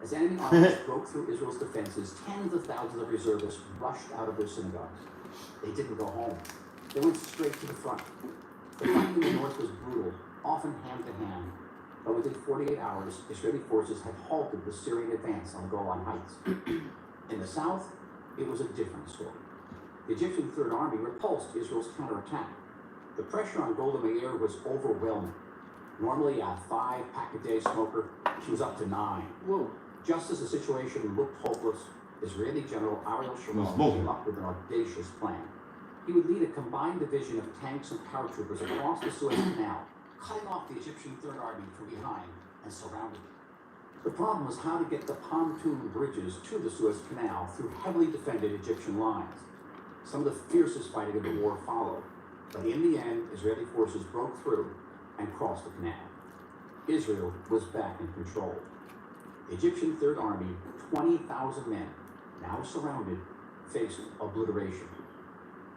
As enemy armies broke through Israel's defenses, tens of thousands of reservists rushed out of their synagogues. They didn't go home. They went straight to the front. The fighting in the north was brutal, often hand to hand. But within 48 hours, Israeli forces had halted the Syrian advance on the Golan Heights. In the south, it was a different story. The Egyptian Third Army repulsed Israel's counterattack. The pressure on Golda Meir was overwhelming. Normally a 5-pack-a-day smoker, she was up to 9. Whoa. Just as the situation looked hopeless, Israeli General Ariel Sharon came up with an audacious plan. He would lead a combined division of tanks and paratroopers across the Suez Canal, cutting off the Egyptian Third Army from behind and surrounding it. The problem was how to get the pontoon bridges to the Suez Canal through heavily defended Egyptian lines. Some of the fiercest fighting of the war followed, but in the end, Israeli forces broke through and crossed the canal. Israel was back in control. The Egyptian Third Army, 20,000 men, now surrounded, faced obliteration.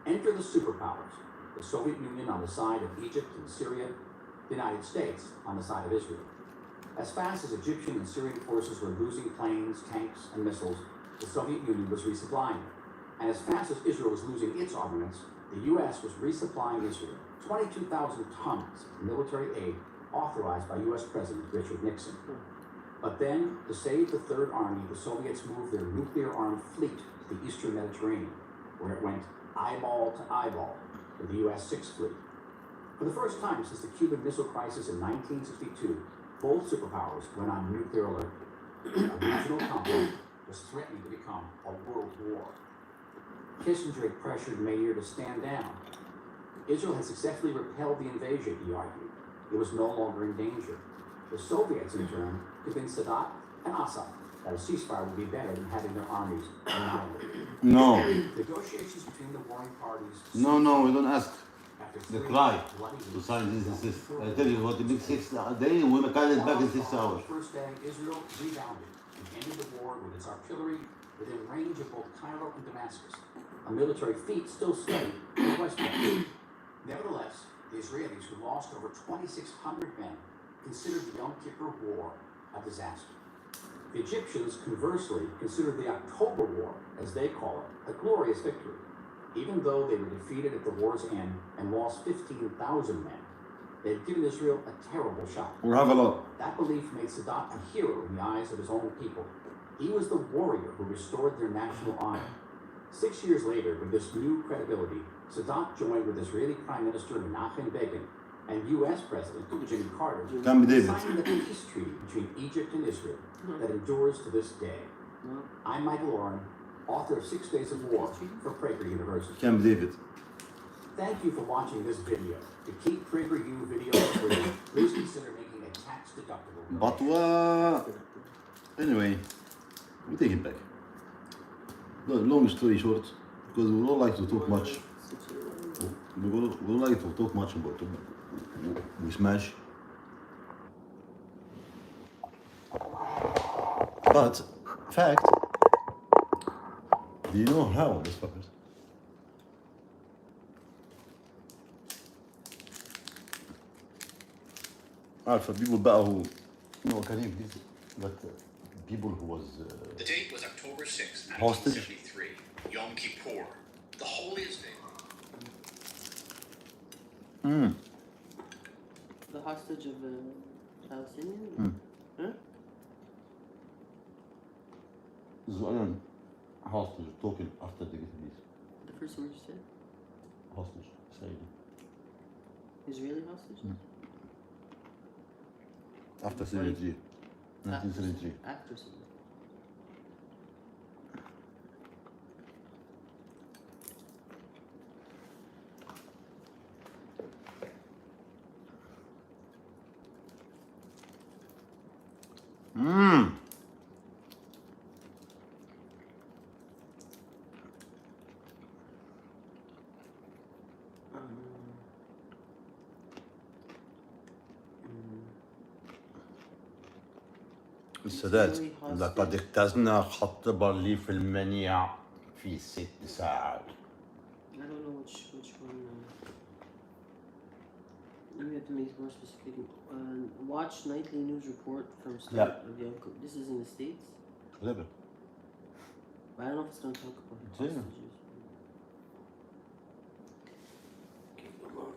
Enter the superpowers, the Soviet Union on the side of Egypt and Syria, the United States on the side of Israel. As fast as Egyptian and Syrian forces were losing planes, tanks, and missiles, the Soviet Union was resupplying. And as fast as Israel was losing its armaments, the U.S. was resupplying Israel 22,000 tons of military aid authorized by U.S. President Richard Nixon. But then, to save the Third Army, the Soviets moved their nuclear-armed fleet to the eastern Mediterranean, where it went eyeball to eyeball with the U.S. Sixth Fleet. For the first time since the Cuban Missile Crisis in 1962, both superpowers went on nuclear alert. A regional conflict was threatening to become a world war. Kissinger had pressured Meir to stand down. Israel had successfully repelled the invasion, he argued. It was no longer in danger. The Soviets, in turn, convinced Sadat and Assad that a ceasefire would be better than having their armies annihilated. No, Negotiations between the warring parties. no, we don't ask. After They 3 cry bloody to weeks, sign this and this. I tell you what, it takes 6 days, we can it back in 6 hours. The first day, Israel rebounded and ended the war with its artillery within range of both Cairo and Damascus, a military feat still studied in the West Bank. Nevertheless, the Israelis, who lost over 2,600 men, considered the Yom Kippur War a disaster. The Egyptians, conversely, considered the October War, as they call it, a glorious victory, even though they were defeated at the war's end and lost 15,000 men. They had given Israel a terrible shock. We have a lot. That belief made Sadat a hero in the eyes of his own people. He was the warrior who restored their national honor. 6 years later, with this new credibility, Sadat joined with Israeli Prime Minister Menachem Begin and U.S. President Jimmy Carter Camp David. signing the peace treaty between Egypt and Israel that endures to this day. I'm Michael Oren, author of 6 Days of War for Prager University. Camp David. Thank you for watching this video. To keep PragerU videos free, please consider making a tax-deductible But donation. anyway, we take it back. The long story short, because we don't like to talk much. We don't like to talk much about it. We smash. But fact, do you know how this fuckers? For people بقى who no Karim please, but people who was The date was October 6, hostage. 1973, Yom Kippur, the holiest day. The hostage of the Palestinian? Huh? Zoran hostage talking after they get released. The first word you said? Hostage, Saudi. Israeli hostage? After 73. 1973. After something. السادات لقد اجتزنا خط برلين في المنيع في 6 ساعات. I don't know which one. You have to make more specific. Watch nightly news report from start of Yom Kippur. This is in the States. Lebanon. But I don't know if it's going to talk about Yeah. hostages. Okay, come on.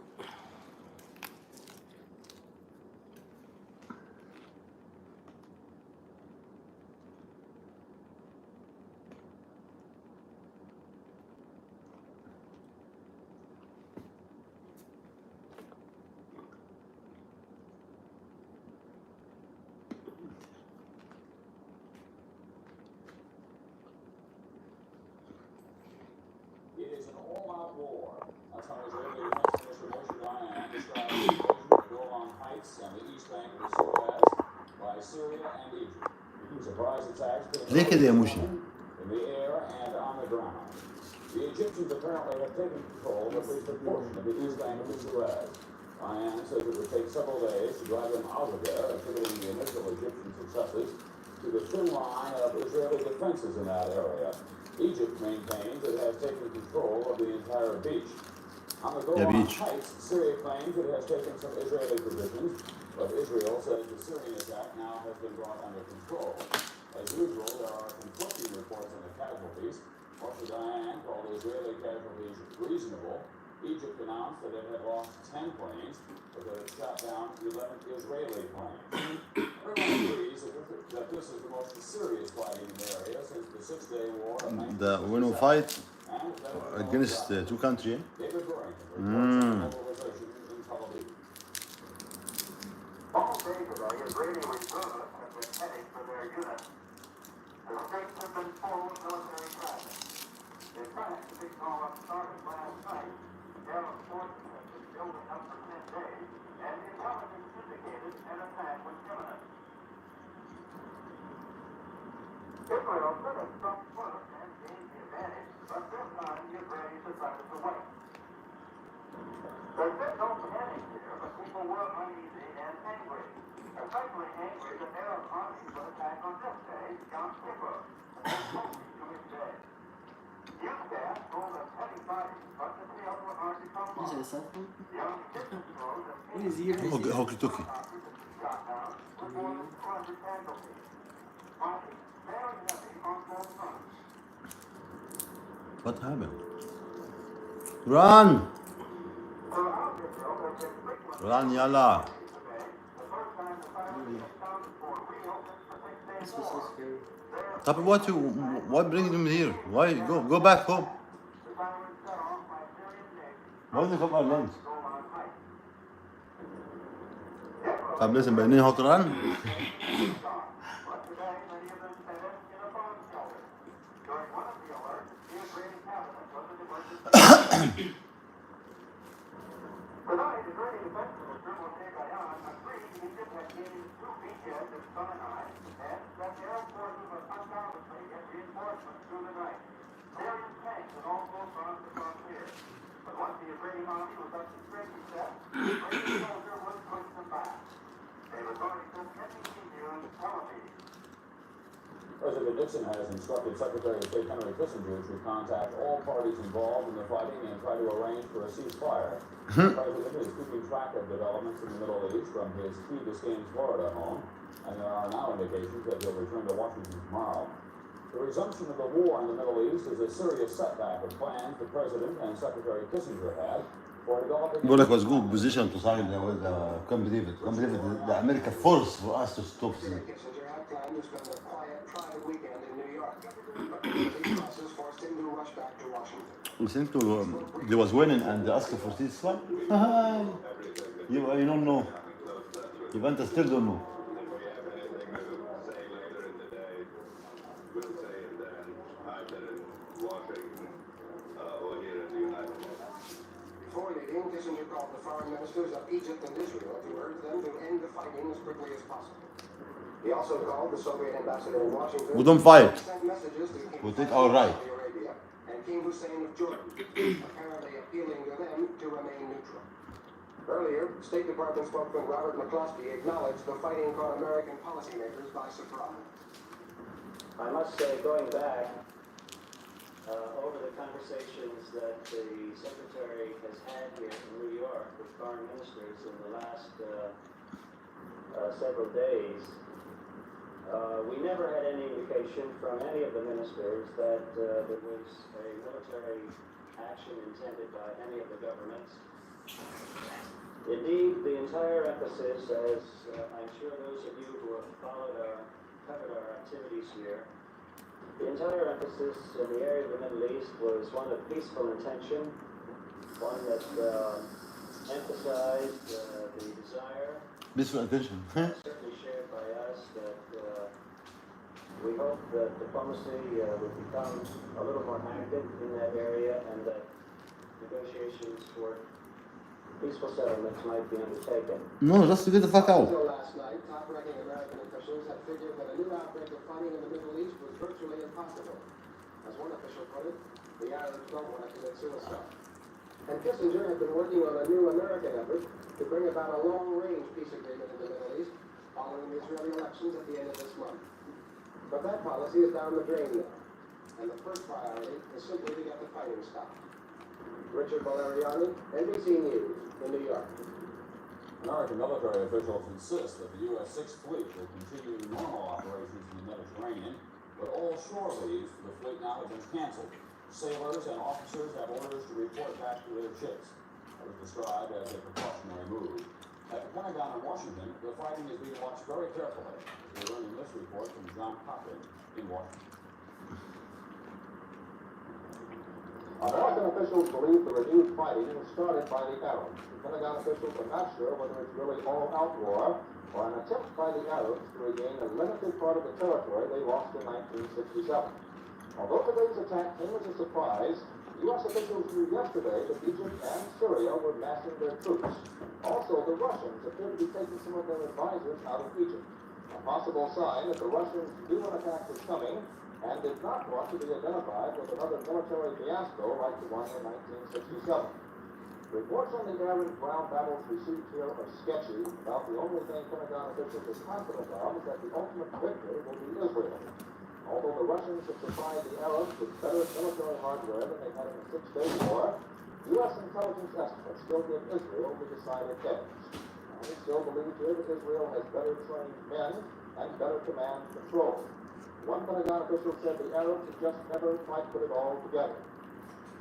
It is an all-out war. That's how Israeli Defense Minister Moshe Dayan described the invasion of the Golan Heights and the east bank of the Suez by Syria and Egypt. Surprise attacks ليه كده يا موشي؟ in the air and on the ground. The Egyptians apparently have taken control of at least a portion of the east bank of the Suez. Dayan says it would take several days to drive them out of there, attributing the initial Egyptian successes to the thin line of Israeli defenses in that area. Egypt maintains it has taken control of the entire beach. On the Golan Heights, Syria claims it has taken some Israeli positions, but Israel says the Syrian attack now has been brought under control. As usual, there are conflicting reports on the casualties. Moshe Dayan called Israeli casualties reasonable. Egypt announced that it had lost 10 planes, but that it shot down 11 Israeli planes. Everyone agrees that this is the most serious fighting in the area since the 6-day war of 1967. When we fight against two countries. David Burrington reports on mobilization in Tel Aviv. All day today, Israeli reservists have been heading for their units. The streets have been full of military traffic. The attacks, the big call-up started last night. Arab forces have been building up for 10 days, and the intelligence indicated an attack was imminent. Israel could have struck first and gained the advantage, but this time the Israelis decided to wait. There's been no panic here, but people were uneasy and angry. Especially angry that Arab armies would attack on this day, Yom Kippur, and then closely to his day. Newscast told of heavy fighting, but the tales were hard to come Is by. it a cell phone? Young Kitchen shows that What is yours? Hockey talkie. shot down with more than 200 casualties. Fighting very heavy on both fronts. What happened? Run! Throughout Israel, there's been frequent Run, yalla! today, the first time the silence was sounded for real since the Six-Day This was so War. scary. Tapi, why bring them here? Why go back home? The sirens set off by Syrian navy. Why they come our lands? Golan Heights. طب listen, بعدين هوت run. But today, many of them bedded in a bomb shelter. During one of the alerts, the Israeli cabinet was an emergency. Tonight, Israeli Defense Minister Moshe Dayan agreed Egypt had gained 2 beachheads at Sinai and that the Arab forces would undoubtedly get reinforcements through the night. Syrian tanks had also crossed the frontier. But once the Israeli army was up to striking steps, the Israeli soldier would push them back. They were going to NBC News Tel Aviv. President Nixon has instructed Secretary of State Henry Kissinger to contact all parties involved in the fighting and try to arrange for a ceasefire. The president is keeping track of developments in the Middle East from his Key Biscayne, Florida home, and there are now indications that he'll return to Washington tomorrow. The resumption of the war in the Middle East is a serious setback of plans the president and Secretary Kissinger had for developing... بقول لك was good position to sign the Camp David. Camp David, the American force for us to stop this. Kissinger had planned to spend a quiet, private weekend in New York, but the relief process forced him to rush back to Washington. Listen to they was winning and they asked for ceasefire. You don't know. Juventus still don't know. Before leaving, Kissinger called the foreign ministers of Egypt and Israel to urge them to end the fighting as quickly as possible. He also called the Soviet ambassador in Washington. We don't fight. Sent messages to King We take Faisal our of right. Saudi Arabia and King Hussein of Jordan, apparently appealing to them to remain neutral. Earlier, State Department spokesman Robert McCloskey acknowledged the fighting caught American policymakers by surprise. I must say, going back over the conversations that the Secretary has had here in New York with foreign ministers in the last several days, we never had any indication from any of the ministers that there was a military action intended by any of the governments. Indeed, the entire emphasis, as I'm sure those of you who have covered our activities here, the entire emphasis in the area of the Middle East was one of peaceful intention, one that emphasized the desire, Peaceful attention. certainly shared by us, that we hope that diplomacy would become a little more active in that area and that negotiations for peaceful settlements might be undertaken. No, just to get the fuck out. Until last night, top-ranking American officials had figured that a new outbreak of fighting in the Middle East was virtually impossible. As one official put it, the Arabs don't want to commit suicide. And Kissinger had been working on a new American effort to bring about a long-range peace agreement in the Middle East following the Israeli elections at the end of this month. But that policy is down the drain now, and the first priority is simply to get the fighting stopped. Richard Valeriani, NBC News, in New York. American military officials insist that the U.S. Sixth Fleet will continue normal operations in the Mediterranean, but all shore leaves for the fleet now have been canceled. Sailors and officers have orders to report back to their ships. It was described as a precautionary move. At the Pentagon in Washington, the fighting is being watched very carefully. We're learning this report from John Cochran in Washington. American officials believe the renewed fighting was started by the Arabs. The Pentagon officials are not sure whether it's really all-out war or an attempt by the Arabs to regain a limited part of the territory they lost in 1967. Although today's attack came as a surprise, U.S. officials knew yesterday that Egypt and Syria were massing their troops. Also, the Russians appear to be taking some of their advisors out of Egypt. A possible sign that the Russians knew an attack was coming and did not want to be identified with another military fiasco like the one in 1967. Reports on the air and ground battles received here are sketchy. About the only thing Pentagon officials are confident of is that the ultimate victor will be Israel. Although the Russians have supplied the Arabs with better military hardware than they had in the Six-Day War, U.S. intelligence estimates still give Israel the decided edge. And it's still believed here that Israel has better trained men and better command control. One Pentagon official said the Arabs have just never quite put it all together.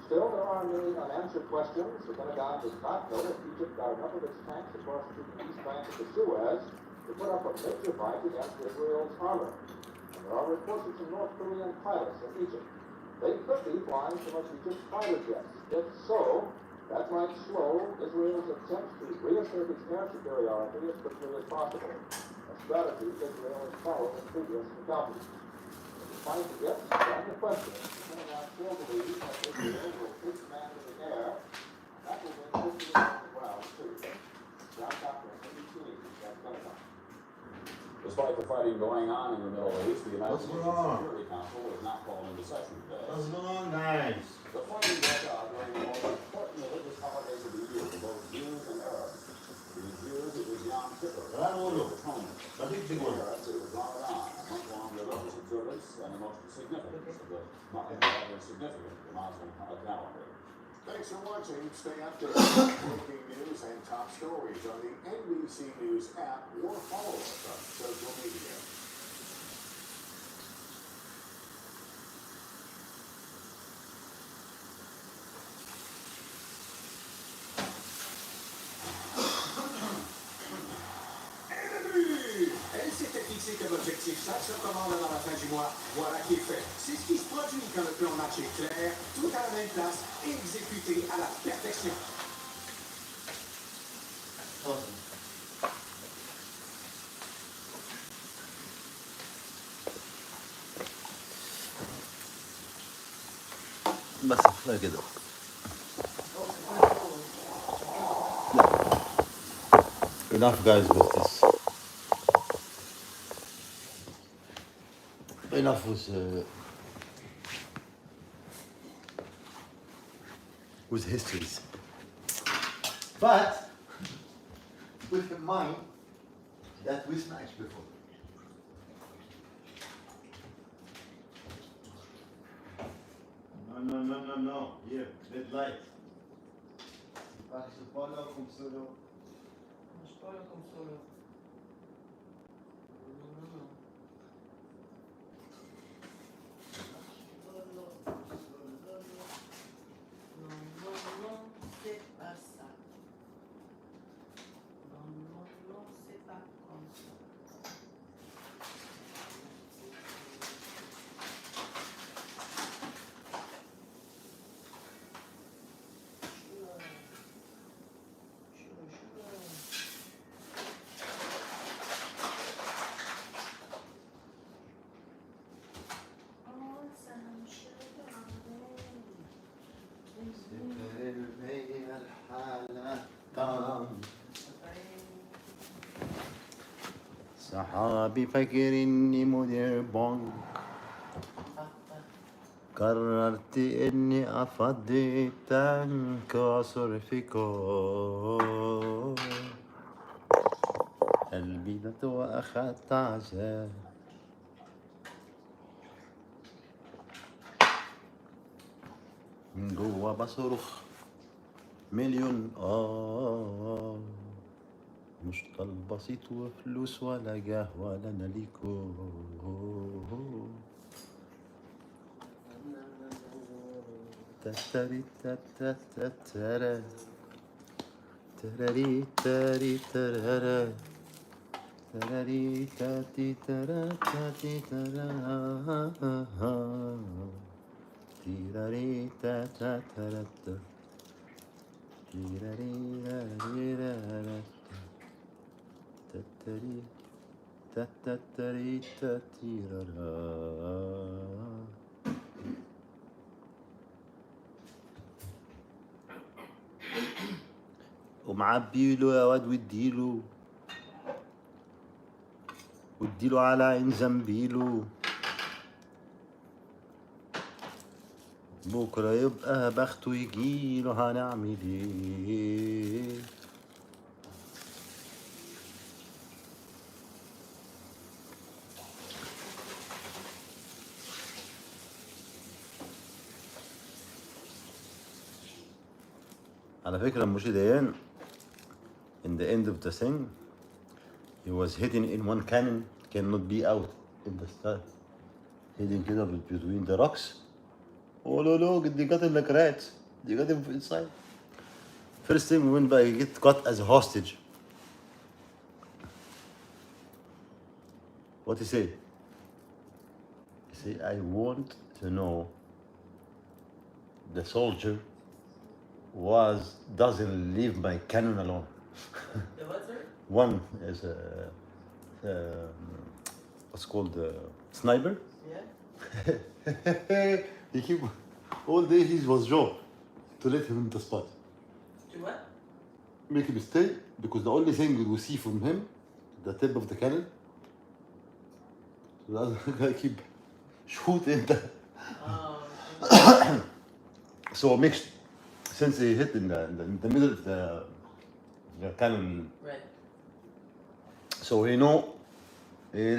Still, there are many unanswered questions. The Pentagon does not know if Egypt got enough of its tanks across the east bank of the Suez to put up a major fight against Israel's armor. And there are reports of some North Korean pilots in Egypt. They could be flying some of Egypt's fighter jets. If so, that might slow Israel's attempts to reassert its air superiority as quickly as possible, a strategy Israel has followed in previous encounters. Despite the ifs and the questions, the Pentagon still believes that Israel will take command in the air. That will mean Israel on the ground, too. John Cochran, NBC News, that's Pentagon. Despite the fighting going on in the Middle East, the United What's Nations going on? Security Council was not called into session today. What's going on, guys? The fighting broke out during the most important religious holidays of the year for both Jews and Arabs. For the Jews, it was Yom Kippur, the Atonement. For the Arabs, it was Ramadan, a month-long religious observance and the most significant of the Muslim calendar. Thanks for watching. Stay updated on breaking news and top stories on the NBC News app or follow us on social media. Elle s'était fixée comme objectif chaque commande dans la fin du mois. Voilà qui est fait. C'est ce qui se produit quand le plan match est clair, tout à la même place et exécuté à la perfection. بس كفايه كده. Enough guys with this. Enough with histories. But with in mind that we smashed before. No. Here, red light. Polo from solo. Polo from solo. C'est pas ça. Non, c'est pas comme ça. صحابي فاكر اني مدير بنك قررت اني افضي التانك واصرفكم قلبي مات واخدت عذاب من جوا بصرخ مليون مش طالبة صيت وفلوس ولا جاه ولا انا ليكو تتري تتتترا تراري تاري ترارا تراري تاتي ترا تاتي ترا تيراري تاتا ترتا تيراري راري رارا تتري تتتري تتيرارا ومعبيله يا واد واديله على عين زنبيله بكرة يبقى بخته يجيله هنعمل ايه. على فكرة مش ديان in the end of the thing he was hidden in one cannon, cannot be out in the sky, hidden كده between the rocks. Oh no, look, they got him like rats, they got him inside. First thing we went by, he get caught as a hostage. What he say? He say, I want to know the soldier doesn't leave my cannon alone. The what, sir? One is what's called sniper. Yeah. He keep all day. His was job to let him in the spot. To what? Make him stay because the only thing we see from him, the tip of the cannon. So the other guy keep shooting the. So mixed. Since he hit in the middle of the cannon, Right. so he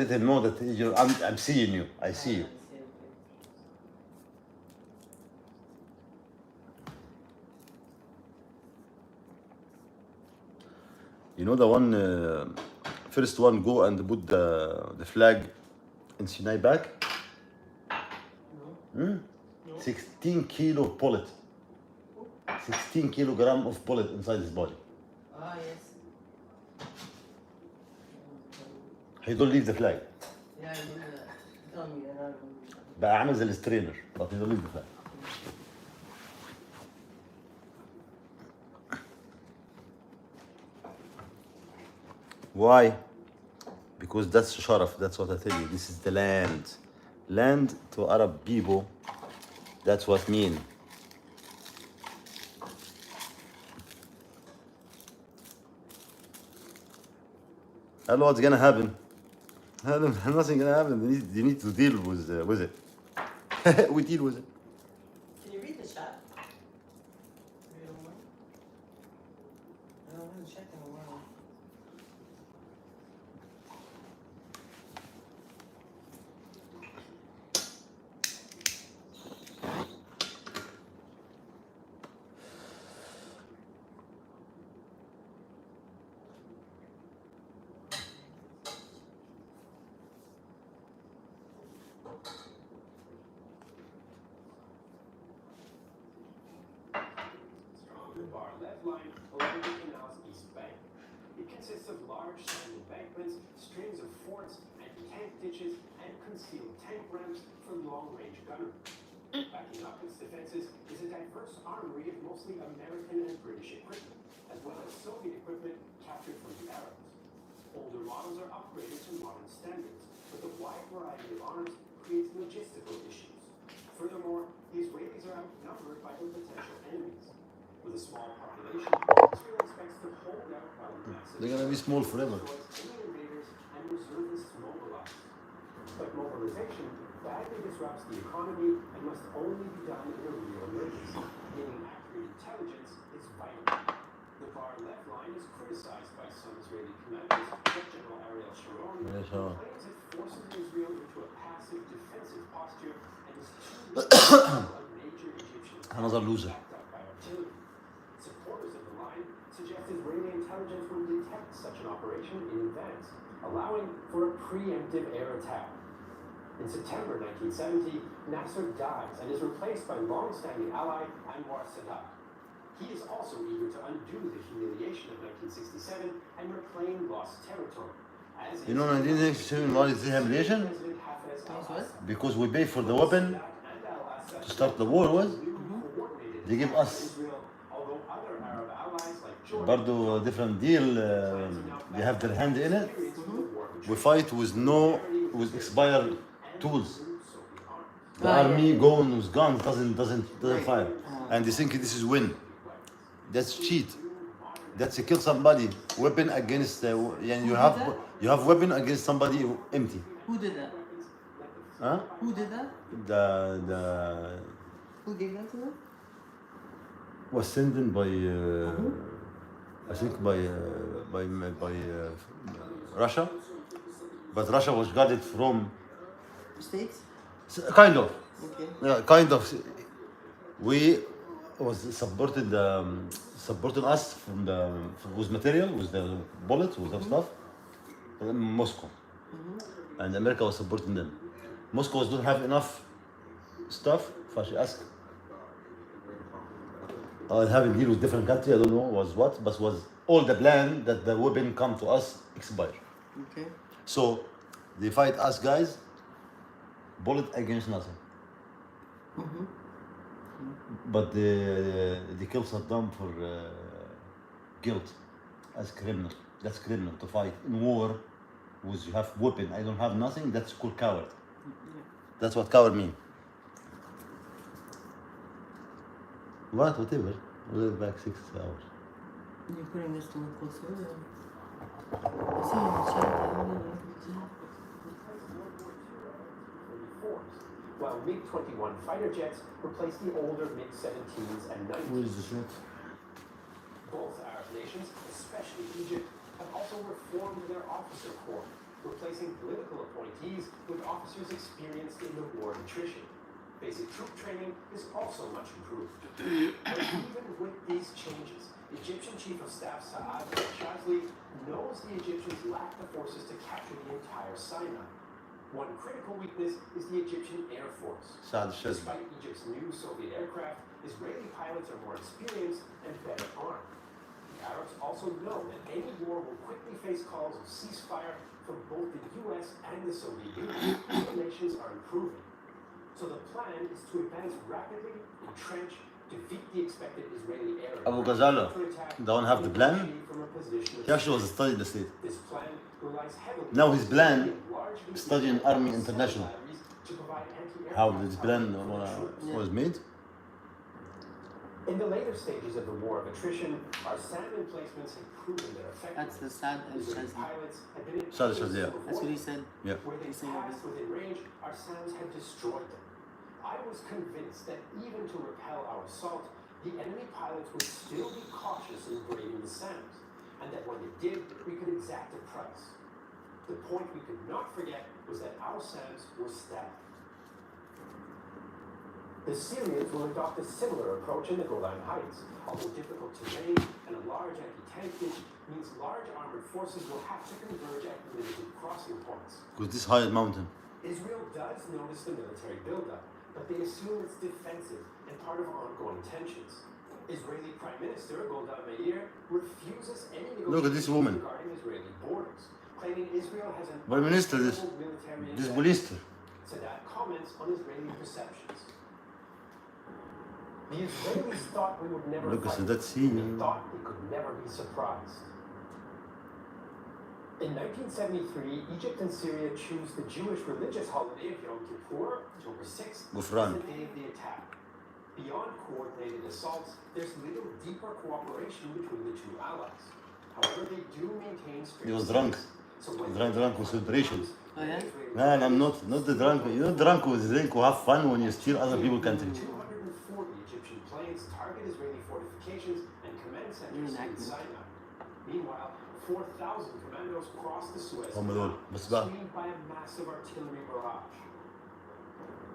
let him know that I'm seeing you. I see you. You know the one, first one go and put the flag in Sinai back. No. 16 kilo bullet. 16 kilogram of bullet inside his body. Ah, yes. He don't leave the flag. Yeah, I remember that. Tell me, and I remember. بقى عامل زي السترينر but he don't leave the flag. Why? Because that's sharaf, that's what I tell you. This is the land. Land to Arab people, that's what mean. I don't know what's gonna happen. Nothing gonna happen. They need to deal with it. We deal with it. Can you read the chat? If you don't mind. I haven't checked in a while. The bar left line along the canal's east bank. It consists of large sand embankments, strings of forts, anti-tank ditches, and concealed tank ramps for long-range gunnery. Backing up its defenses is a diverse armory of mostly American and British equipment, as well as Soviet equipment captured from the Arabs. Older models are upgraded to modern standards, but the wide variety of arms creates logistical issues. Furthermore, the Israelis are outnumbered by their potential enemies. With a small population, Israel expects to hold out while massive They're gonna be small forever. invaders and reservists mobilize. But mobilization badly disrupts the economy and must only be done in a real emergency, meaning accurate intelligence is vital. The bar left line is criticized by some Israeli commanders, like General Ariel Sharon, who claims it forces Israel into a passive defensive posture and is too weak to allow a major Egyptian Another loser. backed up by artillery. Supporters of the line suggest Israeli intelligence will detect such an operation in advance, allowing for a preemptive air attack. In September 1970, Nasser dies and is replaced by long-standing ally Anwar Sadat. He is also eager to undo the humiliation of 1967 and reclaim lost territory. As You know 1967 why is the humiliation? Because we pay for the weapon to start the war was. They give us برضو different deal. They have their hand in it. We fight with expired tools. The army going with guns doesn't fire, and they think this is win. That's cheat. That's kill somebody. Weapon against. Who You have weapon against somebody empty. Who did that? Huh? Who did that? The Who gave that to them? was sent in by I think by Russia, but Russia was got it from States? kind of. Okay. Yeah, kind of. We was supporting us with material, with the bullets, with the stuff. From Moscow, and America was supporting them. Moscow don't have enough stuff, فشي ask. Having deal with different country, I don't know was what, but was all the plan that the weapon come to us expire. Okay. So they fight us guys, bullet against nothing. But they kill Saddam for guilt as criminal. That's criminal to fight in war with you have weapon. I don't have nothing. That's called coward. That's what coward mean. Whatever. We'll be back 6 hours. You're putting this to look closer. I see in the chat. While MiG-21 fighter jets replaced the older MiG-17s and 19s. Who is this net? Both Arab nations, especially Egypt, have also reformed their officer corps, replacing political appointees with officers experienced in the war attrition. Basic troop training is also much improved. But even with these changes, Egyptian Chief of Staff Saad al-Shazli knows the Egyptians lack the forces to capture the entire Sinai. One critical weakness is the Egyptian Air Force. Despite Egypt's new Soviet aircraft, Israeli pilots are more experienced and better armed. The Arabs also know that any war will quickly face calls of ceasefire from both the US and the Soviet Union. The nations are improving. So the plan is to advance rapidly, entrench, defeat the expected Israeli air Abu Ghazala don't have the plan. He actually was studying the state. This plan relies heavily Now his plan studying Army International. How this plan was made? In the later stages of the war of attrition, our SAM emplacements have proven their effectiveness. That's the Saad al-Shazli. Pilots have been in Saad al-Shazli, yeah. That's what he said. Yeah. Where they passed within range, our SAMs have destroyed them. I was convinced that even to repel our assault, the enemy pilots would still be cautious in braving the SAMs, and that when they did, we could exact a price. The point we could not forget was that our SAMs were static. The Syrians will adopt a similar approach in the Golan Heights. Although difficult terrain and a large anti-tank ditch means large armored forces will have to converge at limited crossing points. Because this high mountain. Israel does notice the military buildup, but they assume it's defensive and part of ongoing tensions. Israeli Prime Minister Golda Meir refuses any Look at this woman. regarding Israeli borders, claiming Israel has an Prime Minister, this minister. Sadat comments on Israeli perceptions. The Israelis thought we would never Look at fight. that scene. They thought we could never be surprised. In 1973, Egypt and Syria choose the Jewish religious holiday of Yom Kippur, October 6th, as Gufran. the day of the attack. Beyond coordinated assaults, there's little deeper cooperation between the two allies. However, they do maintain strict He was drunk. So when Drunk with celebration. Oh yeah? Man, I'm not the drunk. You're not drunk with drink who have fun when you steal other people's country. 240 Egyptian planes target Israeli fortifications and command centers in Sinai. Meanwhile, 4,000 commandos cross the Suez Canal, screened by a massive artillery barrage.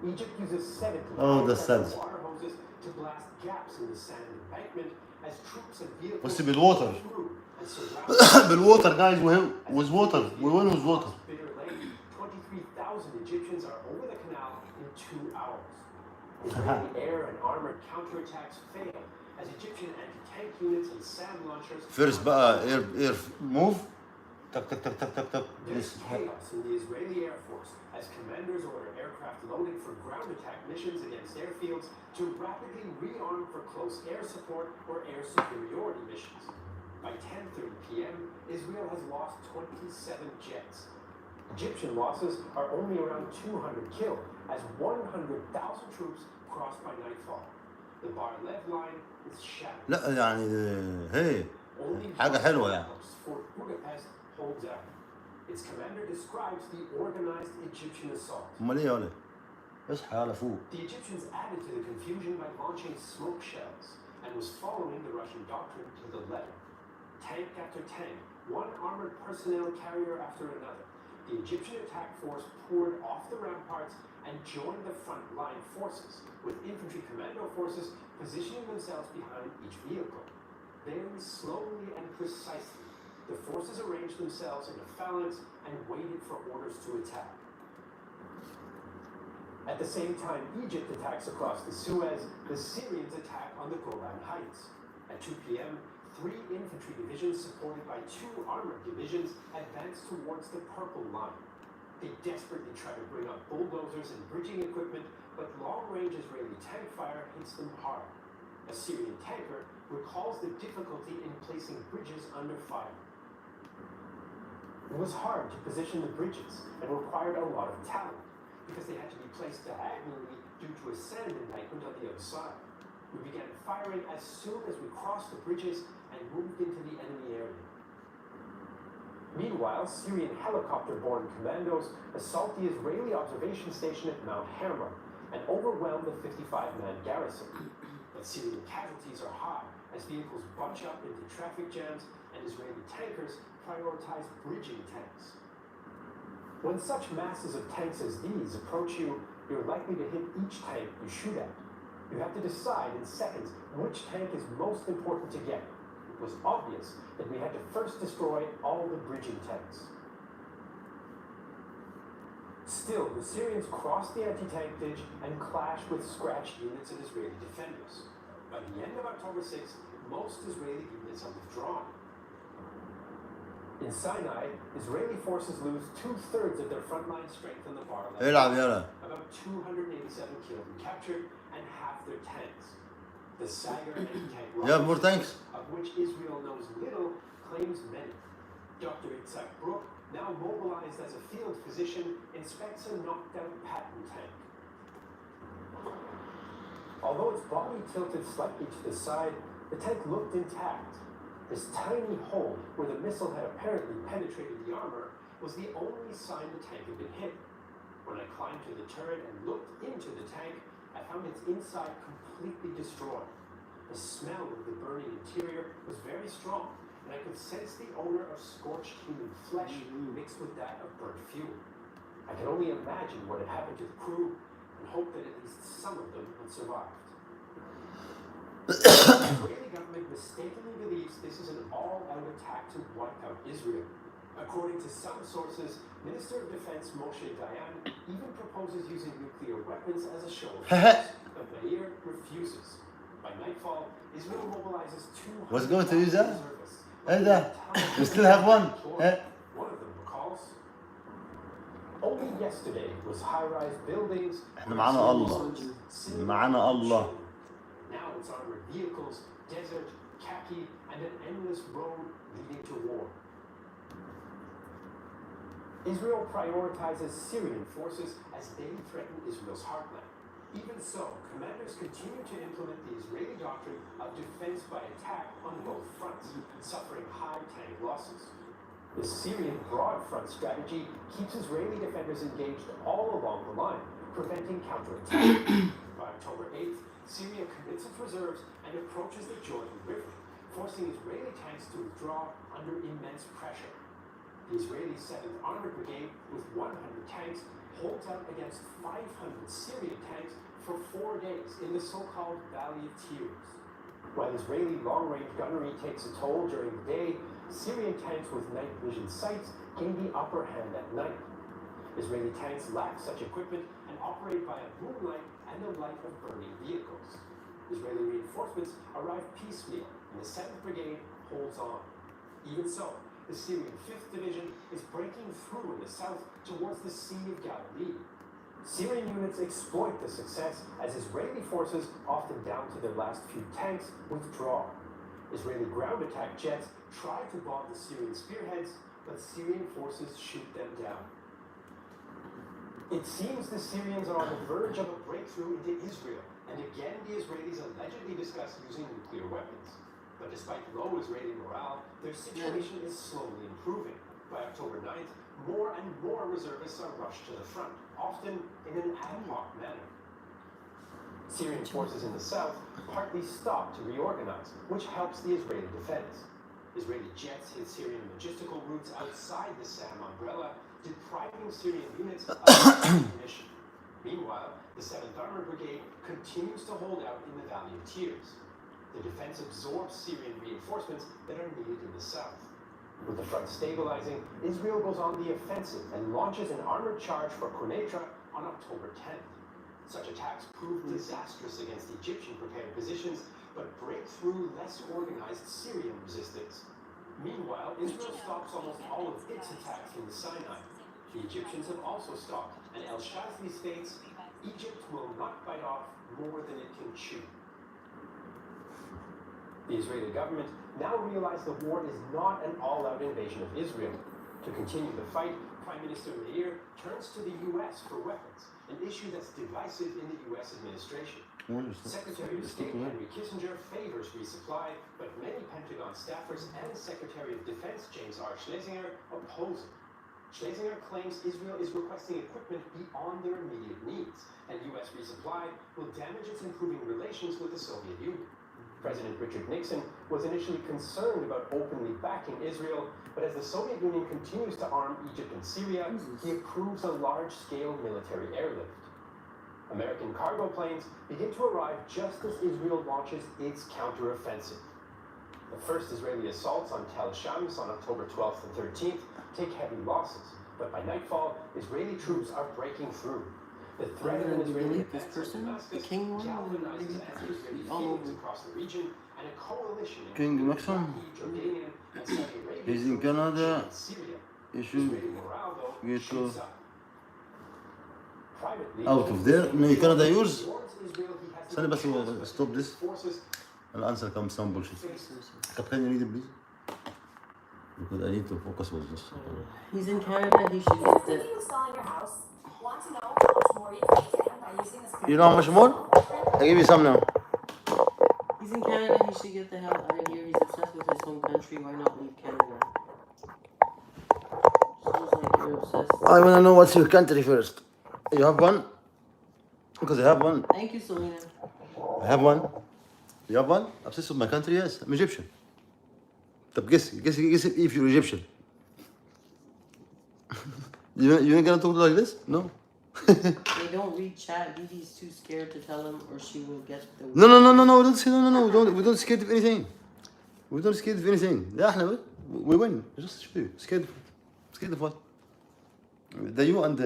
Egypt uses 70 water hoses to blast gaps in the sand embankment as troops and vehicles بس بالwater. بالwater guys, with water. We win with water. Bitter Lake, 23,000 Egyptians are over the canal in 2 hours. Israeli air and armored counterattacks fail as Egyptian anti-tank units and SAM launchers. First air move. Tuck. There's chaos in the Israeli Air Force as commanders order aircraft loaded for ground attack missions against airfields to rapidly rearm for close air support or air superiority missions. By 10:30 p.m., Israel has lost 27 jets. Egyptian losses are only around 200 killed as 100,000 troops crossed by nightfall. The Bar Lev line is shattered. لا يعني hey only حاجة حلوة يعني. Fort Budapest holds out. Its commander describes the organized Egyptian assault. أمال إيه يا ولد؟ اصحى يلا فوق. The Egyptians added to the confusion by launching smoke shells and was following the Russian doctrine to the letter. Tank after tank, one armored personnel carrier after another, the Egyptian attack force poured off the ramparts and joined the front line forces, with infantry commando forces positioning themselves behind each vehicle. Very slowly and precisely, the forces arranged themselves in a phalanx and waited for orders to attack. At the same time Egypt attacks across the Suez, the Syrians attack on the Golan Heights. At 2 p.m., 3 infantry divisions supported by 2 armored divisions advanced towards the Purple Line. They desperately try to bring up bulldozers and bridging equipment, but long-range Israeli tank fire hits them hard. A Syrian tanker recalls the difficulty in placing bridges under fire. It was hard to position the bridges and required a lot of talent, because they had to be placed diagonally due to a sand embankment on the other side. We began firing as soon as we crossed the bridges and moved into the enemy area. Meanwhile, Syrian helicopter-borne commandos assault the Israeli observation station at Mount Hermon and overwhelm the 55-man garrison. But Syrian casualties are high as vehicles bunch up into traffic jams and Israeli tankers prioritize bridging tanks. When such masses of tanks as these approach you, you're likely to hit each tank you shoot at. You have to decide in seconds which tank is most important to get. It was obvious that we had to first destroy all the bridging tanks. Still, the Syrians crossed the anti-tank ditch and clashed with scratched units of Israeli defenders. By the end of October 6th, most Israeli units are withdrawn. In Sinai, Israeli forces lose 2/3 of their frontline strength on the Bar Level. العب يلا. About 287 killed and captured, and half their tanks. The Sagar anti-tank You have more tanks? of which Israel knows little, claims many. Dr. Itzhak Brook, now mobilized as a field physician, inspects a knocked-out Patton tank. Although its body tilted slightly to the side, the tank looked intact. This tiny hole where the missile had apparently penetrated the armor was the only sign the tank had been hit. When I climbed to the turret and looked into the tank, I found its inside completely destroyed. The smell of the burning interior was very strong, and I could sense the odor of scorched human flesh mixed with that of burnt fuel. I can only imagine what had happened to the crew and hope that at least some of them had survived. The Israeli government mistakenly believes this is an all-out attack to wipe out Israel. According to some sources, Minister of Defense Moshe Dayan even proposes using nuclear weapons as a show of force, but Meir refuses. By nightfall, Israel mobilizes 200 What's going to use that? reservists. Hey there. You still have one? Hey. One of them recalls, only yesterday was high-rise buildings. احنا معانا الله. معانا الله. Now it's armored vehicles, desert, khaki, and an endless road leading to war. Israel prioritizes Syrian forces as they threaten Israel's heartland. Even so, commanders continue to implement the Israeli doctrine of defense by attack on both fronts, suffering high tank losses. The Syrian broad front strategy keeps Israeli defenders engaged all along the line, preventing counterattack. By October 8th, Syria commits its reserves and approaches the Jordan River, forcing Israeli tanks to withdraw under immense pressure. The Israeli 7th Armored Brigade, with 100 tanks, holds out against 500 Syrian tanks for 4 days in the so-called Valley of Tears. While Israeli long-range gunnery takes a toll during the day, Syrian tanks with night vision sights gain the upper hand at night. Israeli tanks lack such equipment and operate by moonlight and the light of burning vehicles. Israeli reinforcements arrive piecemeal, and the 7th Brigade holds on. Even so, the Syrian 5th Division is breaking through in the south towards the Sea of Galilee. Syrian units exploit the success as Israeli forces, often down to their last few tanks, withdraw. Israeli ground attack jets try to bomb the Syrian spearheads, but Syrian forces shoot them down. It seems the Syrians are on the verge of a breakthrough into Israel, and again the Israelis allegedly discuss using nuclear weapons. But despite low Israeli morale, their situation is slowly improving. By October 9th, more and more reservists are rushed to the front, often in an ad hoc manner. Syrian forces in the south partly stopped to reorganize, which helps the Israeli defense. Israeli jets hit Syrian logistical routes outside the SAM umbrella, depriving Syrian units of ammunition. Meanwhile, the 7th Armored Brigade continues to hold out in the Valley of Tears. The defense absorbs Syrian reinforcements that are needed in the south. With the front stabilizing, Israel goes on the offensive and launches an armored charge for Quneitra on October 10th. Such attacks proved disastrous against Egyptian prepared positions, but break through less organized Syrian resistance. Meanwhile, Israel stops almost all of its attacks in the Sinai. The Egyptians have also stopped, and El Shazli states, Egypt will not bite off more than it can chew. The Israeli government now realizes the war is not an all-out invasion of Israel. To continue the fight, Prime Minister Meir turns to the U.S. for weapons, an issue that's divisive in the U.S. administration. Secretary of State Henry Kissinger favors resupply, but many Pentagon staffers and Secretary of Defense James R. Schlesinger oppose it. Schlesinger claims Israel is requesting equipment beyond their immediate needs, and U.S. resupply will damage its improving relations with the Soviet Union. President Richard Nixon was initially concerned about openly backing Israel, but as the Soviet Union continues to arm Egypt and Syria, he approves a large-scale military airlift. American cargo planes begin to arrive just as Israel launches its counteroffensive. The first Israeli assaults on Tel Shams on October 12th and 13th take heavy losses, but by nightfall, Israeli troops are breaking through. The threat of an Israeli advance on Damascus galvanizes anti-Israeli feelings across the region, and a coalition King Maxim, Jordanian and Saudi Arabia he's in Canada. Syria. He should Israeli morale, though, get shoots up. Privately, out of there. No, Canada yours. towards Israel, he has استنى بس no stop this. forces I'll answer some bullshit. Can you read it please? Because I need to focus with this. He's in Canada, he should get the... You know how much more? I'll give you some now. He's in Canada, he should get the hell out of here. He's obsessed with his home country, why not leave Canada? Sounds like you're obsessed. I want to know what's your country first. You have one? Because I have one. Thank you, Selena. I have one. You have one? Obsessed with my country? Yes. I'm Egyptian. طب guess if you're Egyptian. You ain't gonna talk like this? No. They don't read chat. Didi's too scared to tell him, or she will get the... No. We don't say no. We don't scared of anything. We don't scared of anything. لا احنا we win. Just scared of what? You and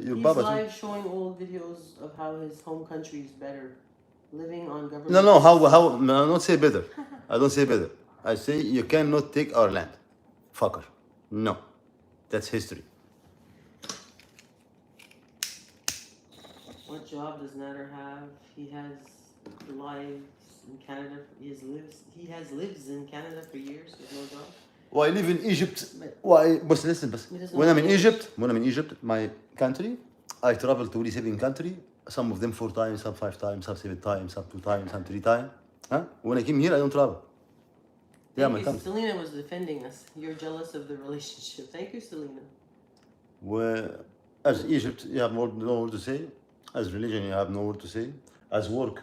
your He's Baba. live showing old videos of how his home country is better. Living on government... No, how? No, I don't say better. I don't say better. I say you cannot take our land. Fucker. No. That's history. What job does Nader have? He has lives in Canada. He has lives in Canada for years with no job. Why I live in Egypt? Why? But listen. When I'm in Egypt, my country, I travel to receiving country. Some of them 4 times, some 5 times, some 7 times, some 2 times, some 3 times. Huh? When I came here, I don't travel. Yeah, my country. Selena was defending us. You're jealous of the relationship. Thank you, Selena. Well, as Egypt, you have no word to say. As religion, you have no word to say. As work,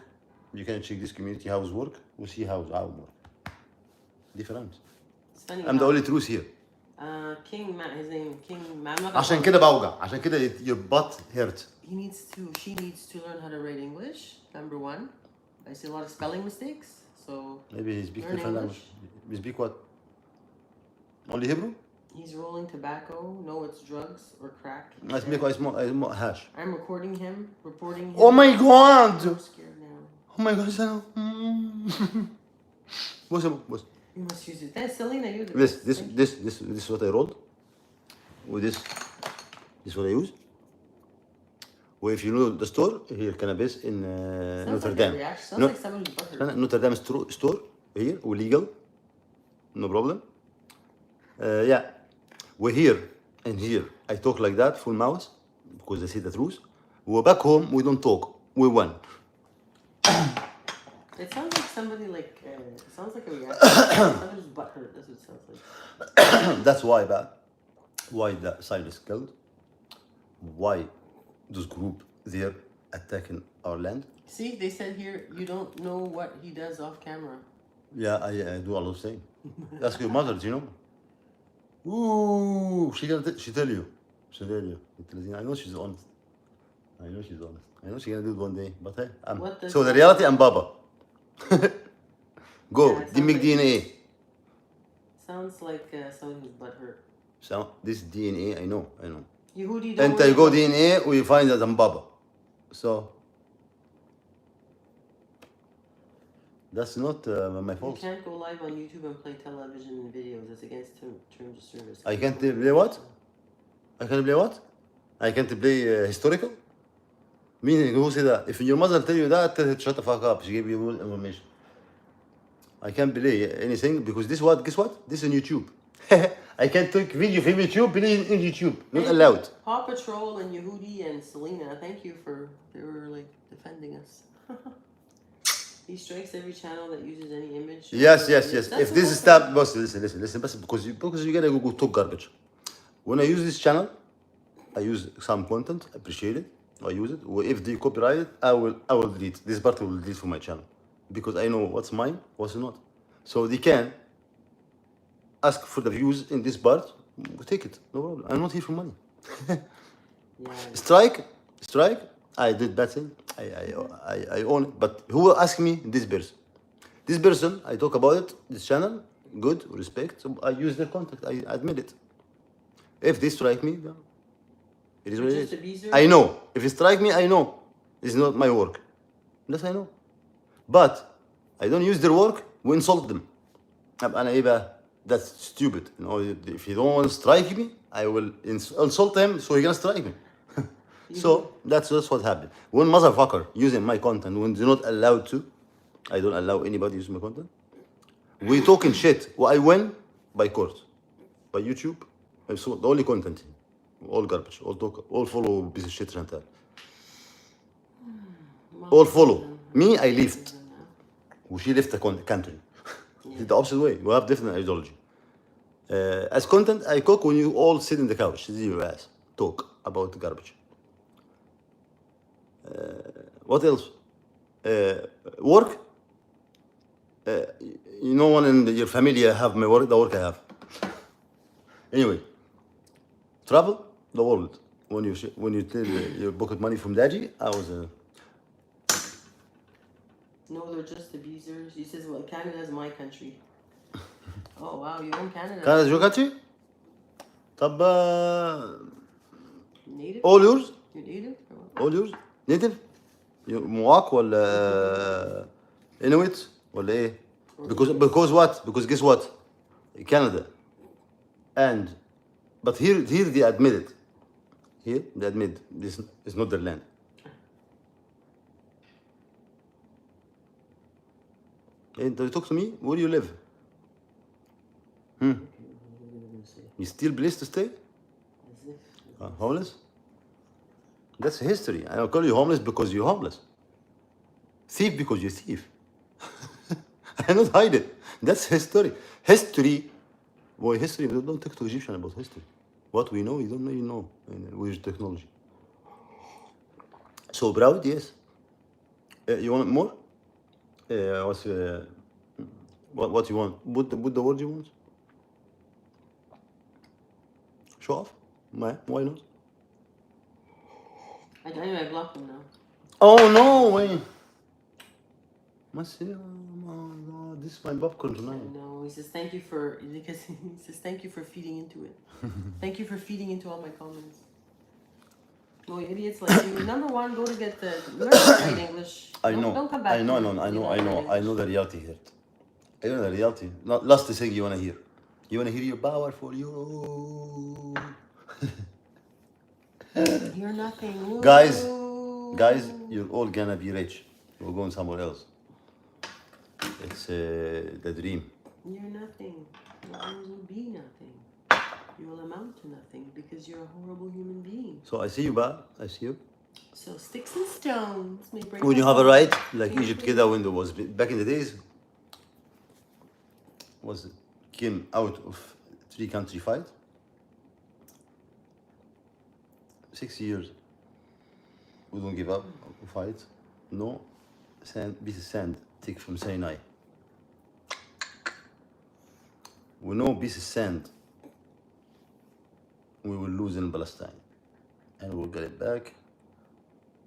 you can check this community house work. We see how our work. Different. It's funny. I'm the only truth here. His name King Mama. عشان كده بوجع. عشان كده your butt hurt. She needs to learn how to write English. Number 1. I see a lot of spelling mistakes. So maybe he speaks different language. You speak what? Only Hebrew? He's rolling tobacco. No, it's drugs or crack. I smoke hash. I'm reporting him. Oh my God! I'm scared now. Oh my God! Boss. You must use it. That's Selena. You're the This is what I rolled. With this is what I use. Well, if you know the store here, cannabis in Notre Dame. Sounds like someone's butter. Notre Dame store here, legal, no problem. Yeah, we're here and here. I talk like that, full mouth, because I say the truth. We're back home, we don't talk. We won. It sounds like somebody like, it sounds like a reaction. Somebody's butthurt, that's what it sounds like. That's why that side is killed. Why this group there attacking our land. See, they said here, you don't know what he does off camera. Yeah, I do a lot of things. Ask your mother, do you know? Ooh, she tell you. I know she's honest. I know she's she's gonna do it one day. But hey, so the reality, I'm Baba. Go, make DNA. Sounds like someone who's butthurt. So this DNA, I know. Yehudi, don't And I go DNA, we find that I'm Baba. So that's not my fault. You can't go live on YouTube and play television videos. It's against terms of service. I can't play what? I can't play what? I can't play historical? Who said that? If your mother tell you that, shut the fuck up. She gave you all information. I can't play anything because guess what? This is on YouTube. I can't take video from YouTube, play in YouTube. Not allowed. Paw Patrol and Yehudi and Selena, thank you they were like defending us. He strikes every channel that uses any image. Yes. If this is stop, boss, listen. Because you gotta go talk garbage. When I use this channel, I use some content, appreciate it. I use it. If they copyright it, I will delete. This part I will delete from my channel. Because I know what's mine, what's not. So they can ask for the views in this part, take it, no problem. I'm not here for money. Strike, I did bad thing, I own it, but who will ask me? This person, I talk about it, this channel, good, respect, so I use their content, I admit it. If they strike me, yeah, it is what it is. I know, if they strike me, I know, it's not my work. Yes, I know. But I don't use their work, we insult them. That's stupid. If he don't want to strike me, I will insult him, so he can strike me. So that's just what happened. When motherfucker using my content, when they're not allowed to, I don't allow anybody using my content. We talking shit. Well, I win by court, by YouTube. So the only content, all garbage, all talk, all follow piece of shit Chantal. All follow me. I left. She left the country. The opposite way. We have different ideology. As content, I cook when you all sit in the couch, see your ass, talk about the garbage. What else? Work. No one in your family have my work, the work I have. Anyway, travel the world. When you tell your pocket money from daddy, I was. No, they're just abusers. He says, well, Canada's my country. Oh, wow, you own Canada. Canada's your country? طب Native? All yours? You're native? All yours? Native? You Mohawk ولا Inuit ولا ايه? Because what? Because guess what? Canada. But here they admit it. Here they admit this is not their land. Hey, do you talk to me? Where do you live? You still place to stay? Homeless? That's history. I don't call you homeless because you're homeless. Thief because you're thief. I don't hide it. That's history. History. Boy, history, don't talk to Egyptian about history. What we know, you don't really know with technology. So proud, yes. You want more? What you want? Put the word you want. Show off? Why not? I blocked him now. Oh no, wait. Oh God, this is my popcorn tonight. No, he says thank you for feeding into it. Thank you for feeding into all my comments. No, idiots like you. Number one, go to get the learn to read English. Don't come back. I know the reality here. I know the reality. Last thing you wanna hear. You wanna hear your powerful you. You're nothing. Guys, you're all gonna be rich. We're going somewhere else. It's the dream. You're nothing. You always will be nothing. You will amount to nothing because you're a horrible human being. So I see you, Ba. I see you. So sticks and stones may break When you my have a heart. right, like Egypt كده when there was back in the days, was came out of 3-country fight. 6 years. We don't give up. We fight. No sand, piece of sand take from Sinai. We know piece of sand we will lose in Palestine, and we'll get it back.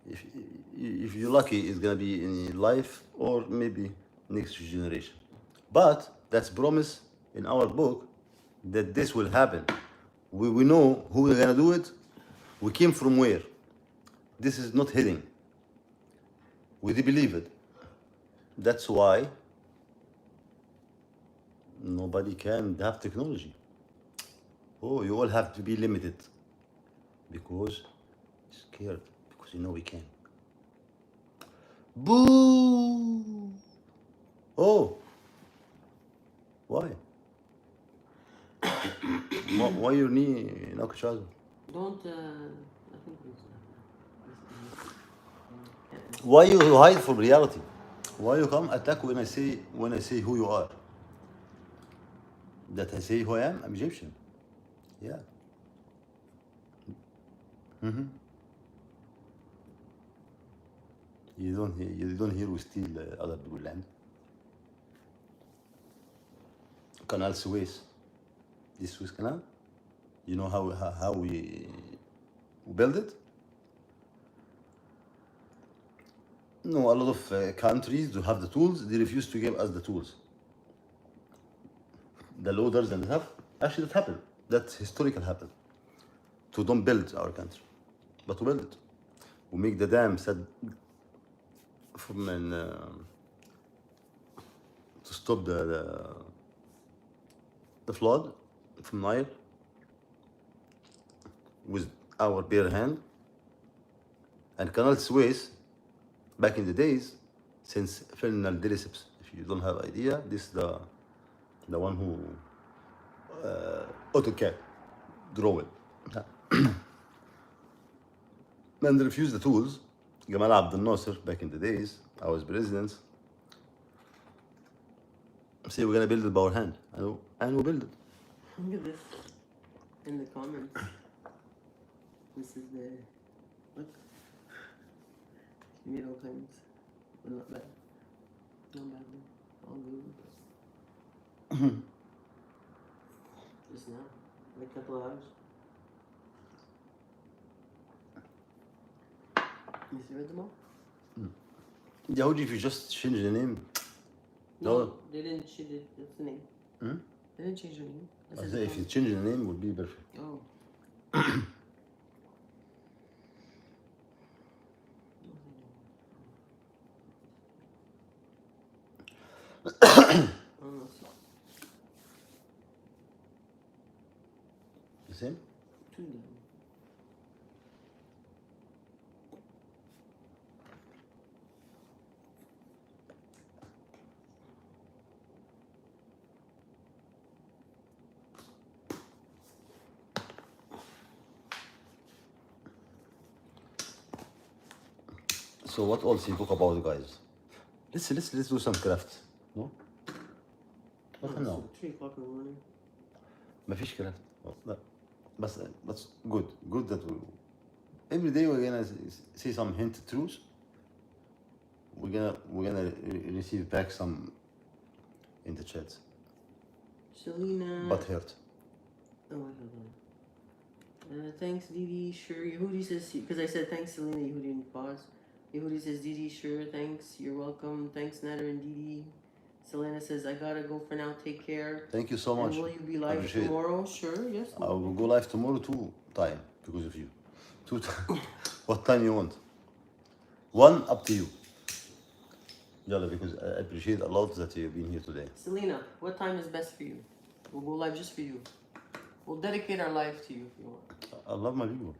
If you're lucky, it's gonna be in life or maybe next generation. But that's promise in our book that this will happen. We know who is gonna do it. We came from where. This is not hidden. We do believe it. That's why nobody can have technology. Oh, you all have to be limited because scared, because you know we can. Boo! Oh, why? Why your knee knock each other? Don't, I think it's Why you hide from reality? Why you come attack when I say who you are? That I say who I am? I'm Egyptian. Yeah. Mm-hmm. You don't hear we steal other people's land. Canal Suez. This Suez Canal. You know how we build it? No, a lot of countries do have the tools. They refuse to give us the tools. The loaders and stuff. Actually, that happened. That's historical happened. To don't build our country, but to build it. We make the dam set from to stop the flood from Nile with our bare hand. And Canal Suez, back in the days, since Fernal Deliceps, if you don't have idea, this is the one who AutoCAD draw it. And refused the tools. Gamal Abdel Nasser, back in the days, I was president. Say we're gonna build it by our hand. I know, and we build it. Look at this in the comments. This is the look. You made all kinds, but not bad. Not bad. All good. Just now, like a couple of hours. You see them all? Yahudi, if you just change the name. No, they didn't change it. That's the name. Hmm? They didn't change the name. I say if you change the name, would be perfect. Oh. The same? Two down. So what else you talk about, guys? Let's do some craft. No? What now? 3 o'clock in the morning. ما فيش craft. لا. بس that's good that we every day we're gonna see some hint truth. We're gonna receive back some in the chat. Selena. But hurt. Oh, I heard that. Thanks, Didi. Sure. Yehudi says, because I said thanks, Selena. Yehudi didn't pause. Yehudi says, Didi, sure. Thanks. You're welcome. Thanks, Nader and Didi. Selena says, I gotta go for now. Take care. Thank you so much. And will you be live tomorrow? Sure. Yes. I will go live tomorrow 2 time because of you. 2 time. What time you want? 1 up to you. Yalla, because I appreciate a lot that you've been here today. Selena, what time is best for you? We'll go live just for you. We'll dedicate our life to you if you want. I love my people.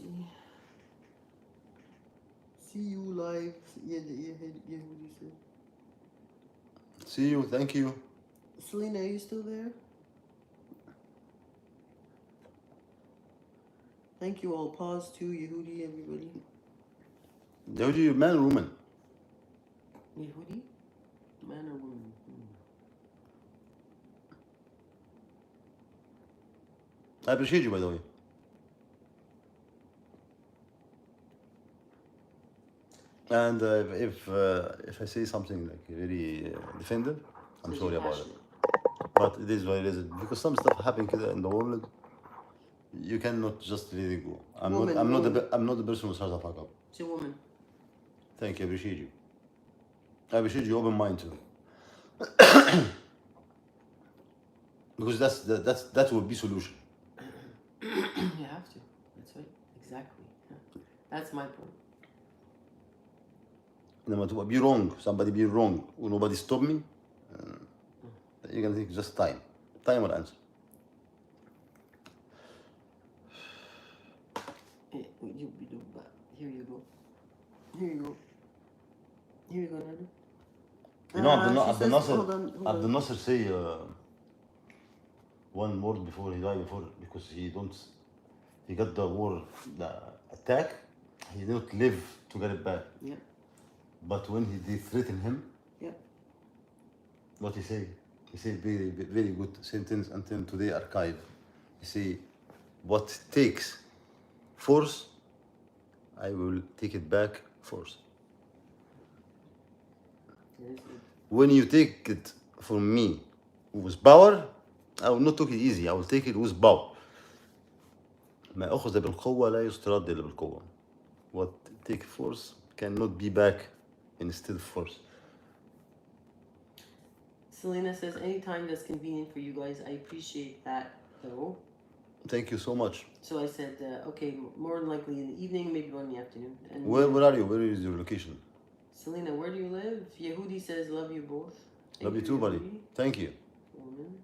see. See you live. Yehudi said. See you. Thank you. Selena, are you still there? Thank you all. Pause too, Yehudi, everybody. Yehudi, man or woman? Yehudi? Man or woman? I appreciate you, by the way. And if I say something like very defender, I'm Because sorry you're about it. passionate. But it is what it is. Because some stuff happen in the world, you cannot just let it go. I'm not the person who starts to fuck up. It's a woman. Thank you. I appreciate you. I appreciate your open mind too. Because that will be solution. You have to. That's right. Exactly. Yeah. That's my point. لما تبقى be wrong, somebody be wrong, nobody stop me, you're gonna take just time. Time will answer. Here you go. Here you go. Here you go, Nadu. You know, Abdel Nasser say one word before he died, because he got the attack, he didn't live to get it back. Yeah. But when they threatened him, yeah, what he say? He said very, very good sentence until today archive. He say, what takes force, I will take it back force. When you take it from me with power, I will not take it easy. I will take it with power. ما أخذ بالقوة لا يسترد إلا بالقوة. What take force cannot be back instead of force. Selena says, anytime that's convenient for you guys, I appreciate that though. Thank you so much. So I said, okay, more than likely in the evening, maybe one in the afternoon. And where are you? Where is your location? Selena, where do you live? Yehudi says, love you both. Love you too, buddy. Thank you. Woman.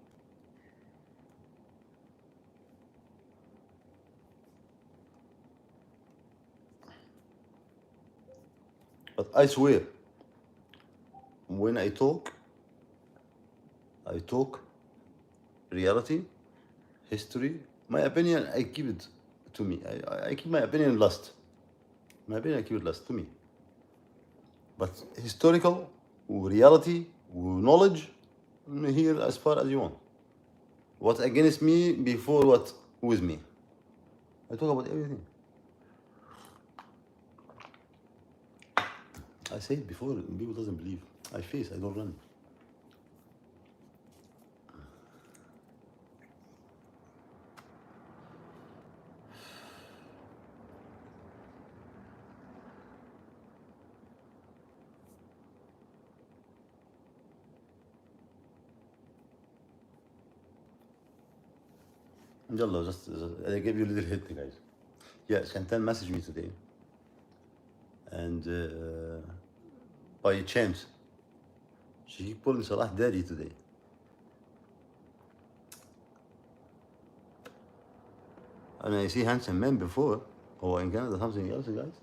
But I swear, when I talk reality, history, my opinion, I keep it to me. I keep my opinion last. My opinion, I keep it last to me. But historical, reality, knowledge, here as far as you want. What's against me before what with me. I talk about everything. I say it before, people doesn't believe. I face, I don't run. Yalla, just I gave you a little hint, guys. Yeah, Chantal messaged me today. And by chance, she called Salah daddy today. And I see handsome men before, or in Canada something else, guys.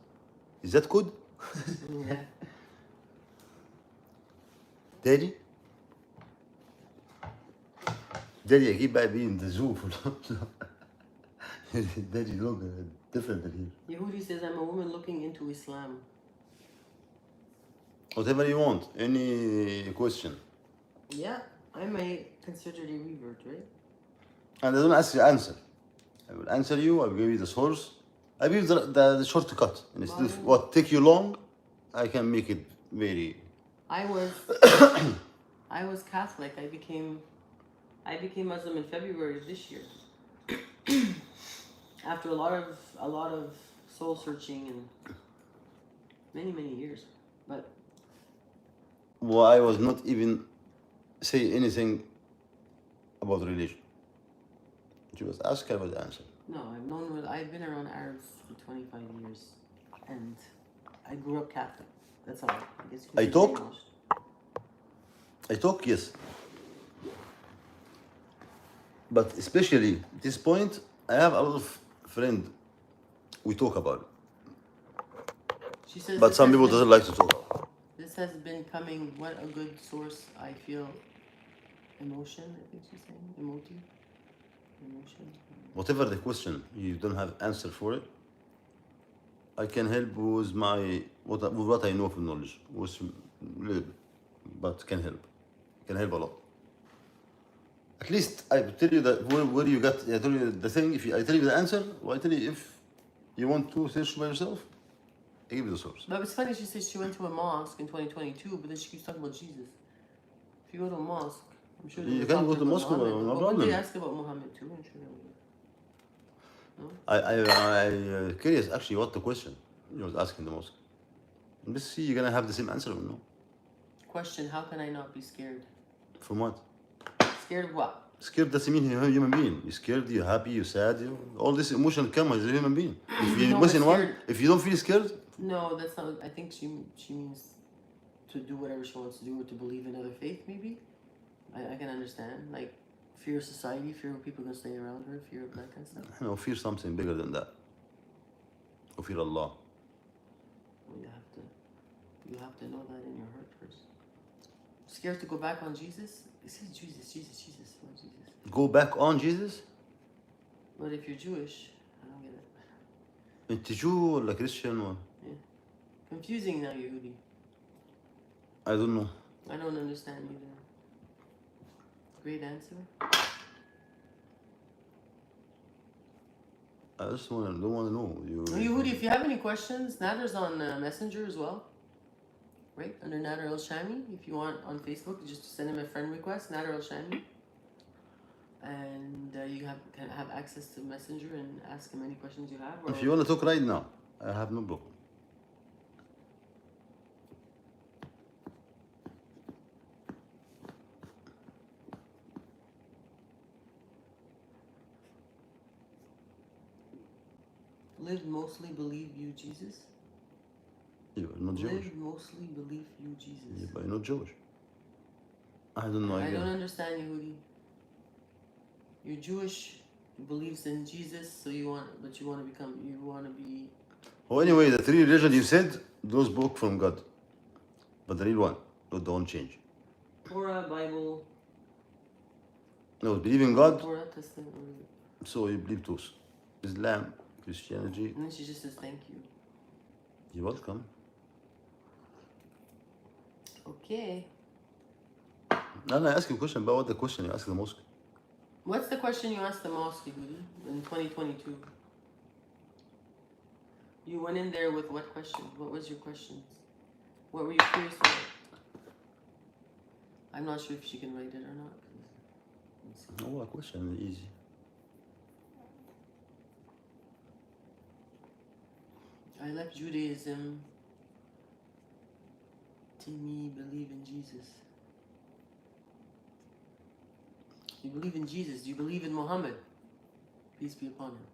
Is that good? Yeah. Daddy? Daddy, I keep by being in the zoo for Daddy look different than here. Yehudi says, I'm a woman looking into Islam. Whatever you want, any question. Yeah, I'm a considered a revert, right? And I don't ask you answer. I will answer you, I will give you the source. I give you the shortcut. And instead of what take you long, I can make it very... I was Catholic. I became Muslim in February of this year. After a lot of soul searching and many years. But well, I was not even say anything about religion. She was asked, I would answer. No, I've been around Arabs for 25 years, and I grew up Catholic. That's all. I guess I talk, yes. But especially at this point, I have a lot of friends we talk about it. She says. But this some has people been- doesn't like to talk. This has been coming. What a good source. I feel emotion. I think she's saying emotion. Whatever the question, you don't have answer for it. I can help with what I know from knowledge, but can help a lot. At least I tell you that where you got. I tell you the thing. I tell you the answer, or I tell you if you want to search by yourself, I give you the source. But it's funny. She says she went to a mosque in 2022, but then she keeps talking about Jesus. If you go to a mosque, I'm sure you can go to mosque, no problem. They ask about Muhammad too. I'm sure. I curious actually what the question you was asking the mosque. Let's see, you're gonna have the same answer or no? Question: how can I not be scared? From what? Scared of what? Scared doesn't mean you're a human being. You're scared, you're happy, you're sad. All this emotion come as a human being. If you're missing one, if you don't feel scared. No, that's not. I think she means to do whatever she wants to do or to believe in other faith. Maybe I can understand, like fear of society, fear of people gonna stay around her, fear of that kind of stuff. No, fear something bigger than that. Or fear Allah. Well, you have to know that in your heart first. Scared to go back on Jesus? It says Jesus. Not Jesus. Go back on Jesus? But if you're Jewish, I don't get it. أنت Jew ولا Christian or? Yeah. Confusing now, Yehudi. I don't know. I don't understand either. Great answer. I just don't want to know. Yehudi, if you have any questions, Nader's on Messenger as well. Right? Under Nader El Shami. If you want on Facebook, just send him a friend request, Nader El Shami. And you can have access to Messenger and ask him any questions you have. If you want to talk right now, I have no problem. Live mostly believe you, Jesus. You're not Jewish. Live mostly believe you, Jesus. Yeah, but you're not Jewish. I don't know. I don't understand, Yehudi. You're Jewish, believes in Jesus, so you want to be. Oh, anyway, the three religions you said, those book from God, but the real one, don't change. Torah, Bible. No, believe in God. Torah, Testament. So you believe those, Islam, Christianity. And then she just says thank you. You're welcome. Okay. No, I ask you a question about what the question you asked the mosque. What's the question you asked the mosque, Yehudi, in 2022? You went in there with what question? What was your questions? What were you curious about? I'm not sure if she can write it or not. Oh, a question easy. I left Judaism to me believe in Jesus. You believe in Jesus. You believe in Muhammad. Peace be upon him.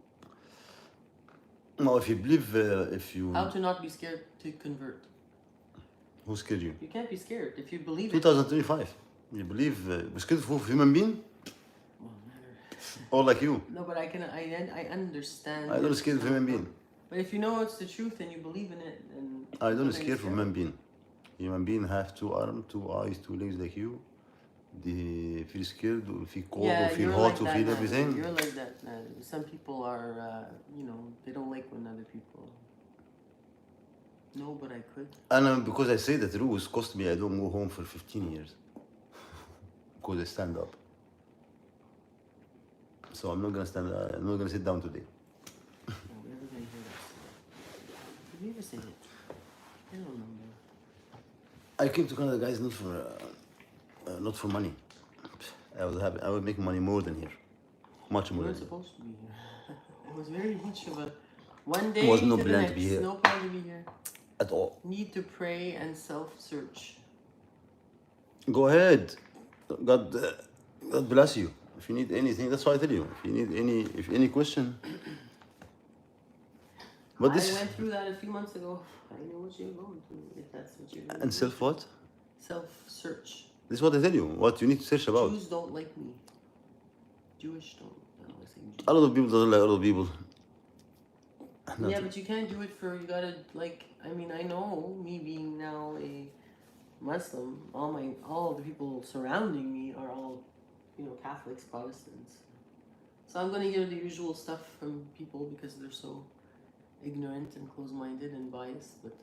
No, if you believe, How to not be scared to convert. Who scared you? You can't be scared if you believe 2025. You believe, scared of human being? Or like you? No, but I understand. I don't scared of human being. But if you know it's the truth and you believe in it, then I don't scare from human being. Human being have 2 arms, 2 eyes, 2 legs like you. They feel scared, or feel cold, or feel hot, or feel everything. You're like that. Some people are, they don't like when other people. No, but I could. And because I say that the rules cost me, I don't go home for 15 years. Because I stand up. So I'm not gonna stand. I'm not gonna sit down today. We're never gonna hear that. Did you ever say it? I don't remember. I came to Canada, guys, not for money. I would make money more than here, much more. You weren't than supposed to be here. It was very much of a one day It was no to the plan next. to be here. No plan to be here. At all. Need to pray and self-search. Go ahead. God bless you. If you need anything, that's why I tell you. If you need any question. But I this went through that a few months ago. I know what you're going through. If that's what you're going and self what? Self-search. This is what I tell you. What you need to search about. Jews don't like me. Jewish don't. I don't like saying Jews. A lot of people don't like other people. Yeah, but you can't do it for, you gotta, like, I mean, I know, me being now a Muslim, all the people surrounding me are all, Catholics, Protestants. So I'm gonna hear the usual stuff from people because they're so ignorant and close-minded and biased, but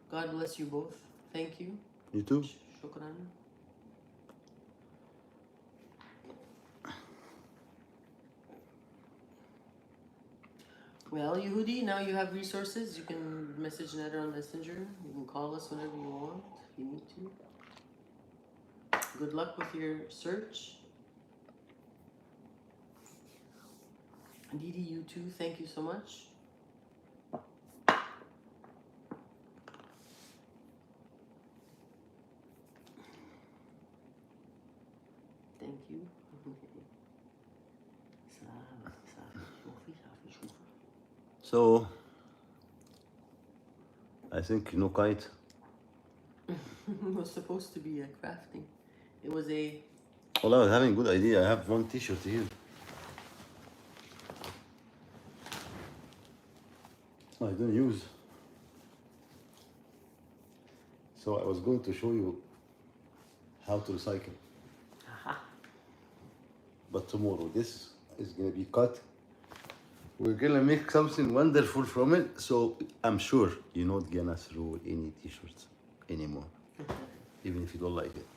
God bless you both. Thank you. You too. Shukran. Well, Yehudi, now you have resources. You can message Neder on Messenger. You can call us whenever you want, if you need to. Good luck with your search. Didi, you too. Thank you so much. Thank you. So, I think no kite. It was supposed to be a crafting. It was a... Well, I was having a good idea. I have one t-shirt here. I don't use. So I was going to show you how to recycle. But tomorrow this is gonna be cut. We're gonna make something wonderful from it. So I'm sure you're not gonna throw any t-shirts anymore. Even if you don't like it.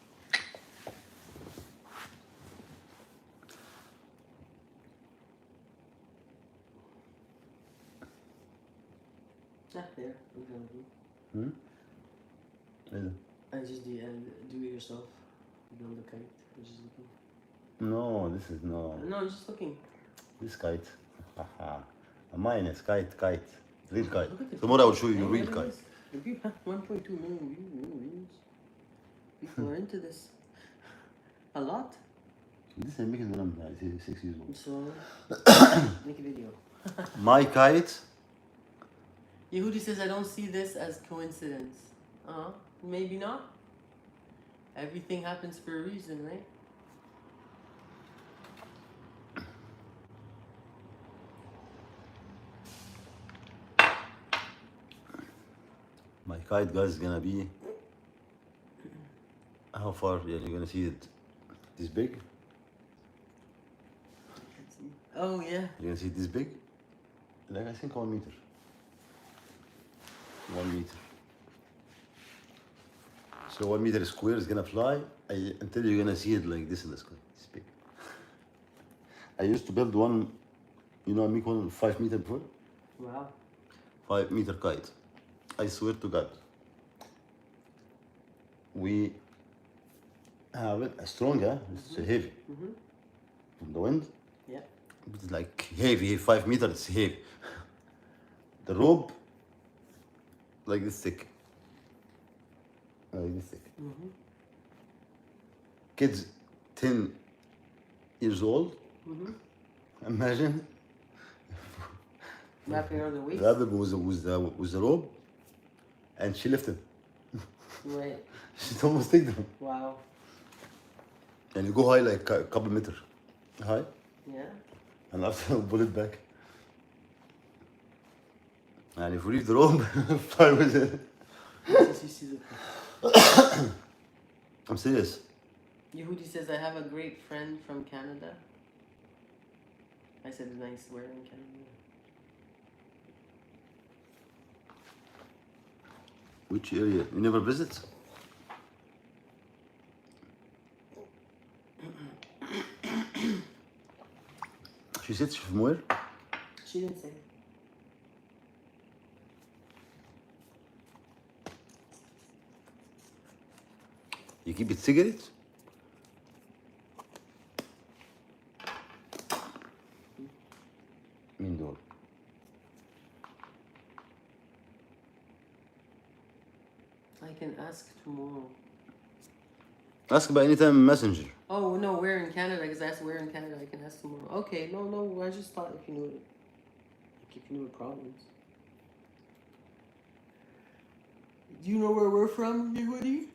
Not there. I'm gonna do. I just do it yourself. Build a kite. I'm just looking. No, this is no. No, I'm just looking. This kite. Mine is kite. Real kite. Tomorrow I will show you real kite. If you have 1.2 million views, people are into this. A lot. This I make it when I'm 6 years old. So, make a video. My kite. Yehudi says, I don't see this as coincidence. Maybe not. Everything happens for a reason, right? My kite, guys, is gonna be how far? Yeah, you're gonna see it this big. Oh yeah. You're gonna see it this big. Like I think 1 meter. 1 meter. So 1 meter square is gonna fly until you're gonna see it like this in the sky. This big. I used to build one, I make one 5 meter before. Wow. 5 meter kite. I swear to God. We have it strong, it's heavy. From the wind. Yeah. It's like heavy, 5 meters, it's heavy. The rope, like this thick. Like this thick. Kids 10 years old, imagine. Wrapping around the waist? Wrap it with the rope, and she lifted. Right. She's almost take them. Wow. And you go high like a couple meters high. Yeah. And after pull it back. And if we leave the rope, fly with it. I'm serious. Yehudi says, I have a great friend from Canada. I said a nice word in Canada. Which area? You never visit? She said she's from where? She didn't say. You keep it cigarettes? مين دول؟ I can ask tomorrow. Ask by anytime messenger. Oh no, where in Canada? Because I asked where in Canada. I can ask tomorrow. Okay, no. I just thought if you knew it, like if you knew the province. Do you know where we're from, Yehudi?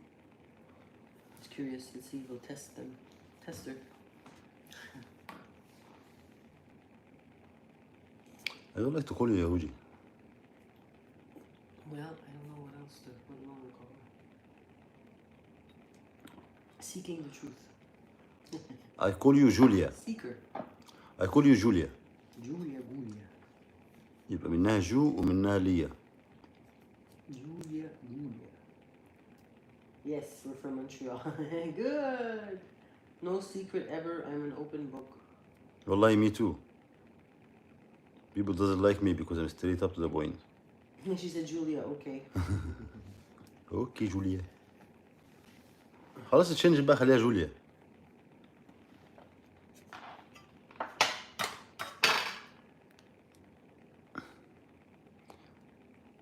Just curious. Let's see. We'll test them. Tester. I don't like to call you Yahudi. Well, I don't know what else to what you want to call her. Seeking the truth. I call you Julia. Seeker. I call you Julia. Julia. يبقى منها جو ومنها ليا. Julia. Yes, we're from Montreal. Good. No secret ever. I'm an open book. Wallahi, me too. People doesn't like me because I'm straight up to the point. And she said, Julia, okay. اوكي جوليا. خلاص تشنج بقى خليها جوليا.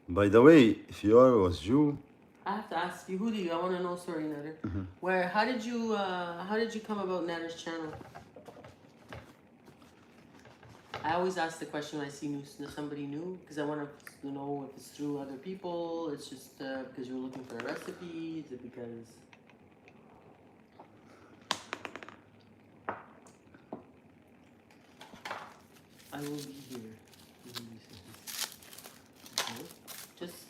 By the way, if you was Jew, I have to ask you, Yehudi, I want to know, sorry, Nader. How did you come about Nader's channel? I always ask the question when I see somebody new, because I want to know if it's through other people, it's just because you're looking for a recipe, is it because... I will be here. Okay. Just,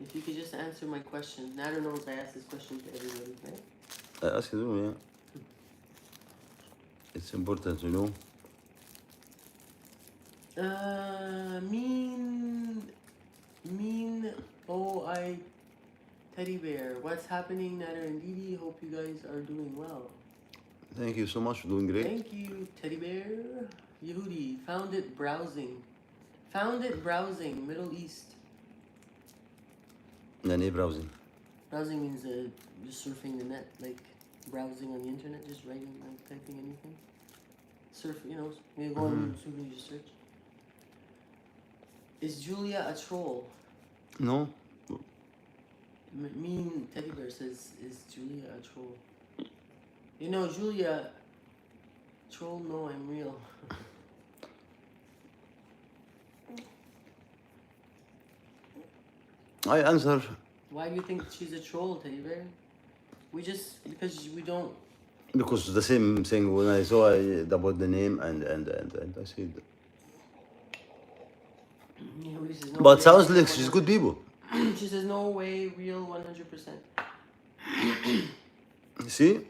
if you could just answer my question. Nader knows I ask this question to everybody, right? I ask you, yeah. It's important to know. Mean OI Teddy Bear. What's happening, Nader and Didi? Hope you guys are doing well. Thank you so much for doing great. Thank you, Teddy Bear. Yehudi, found it browsing. Middle East. يعني ايه browsing? Browsing means just surfing the net, like browsing on the internet, just writing, like typing anything. Surf, you know, you go on YouTube and you just search. Is Julia a troll? No. Mean Teddy Bear says, is Julia a troll? You know, Julia, troll, no, I'm real. I answer. Why do you think she's a troll, Teddy Bear? Because we don't... Because the same thing when I saw about the name and I said. Yeah, says, no But way, sounds like she's good people. She says, no way, real 100%. See?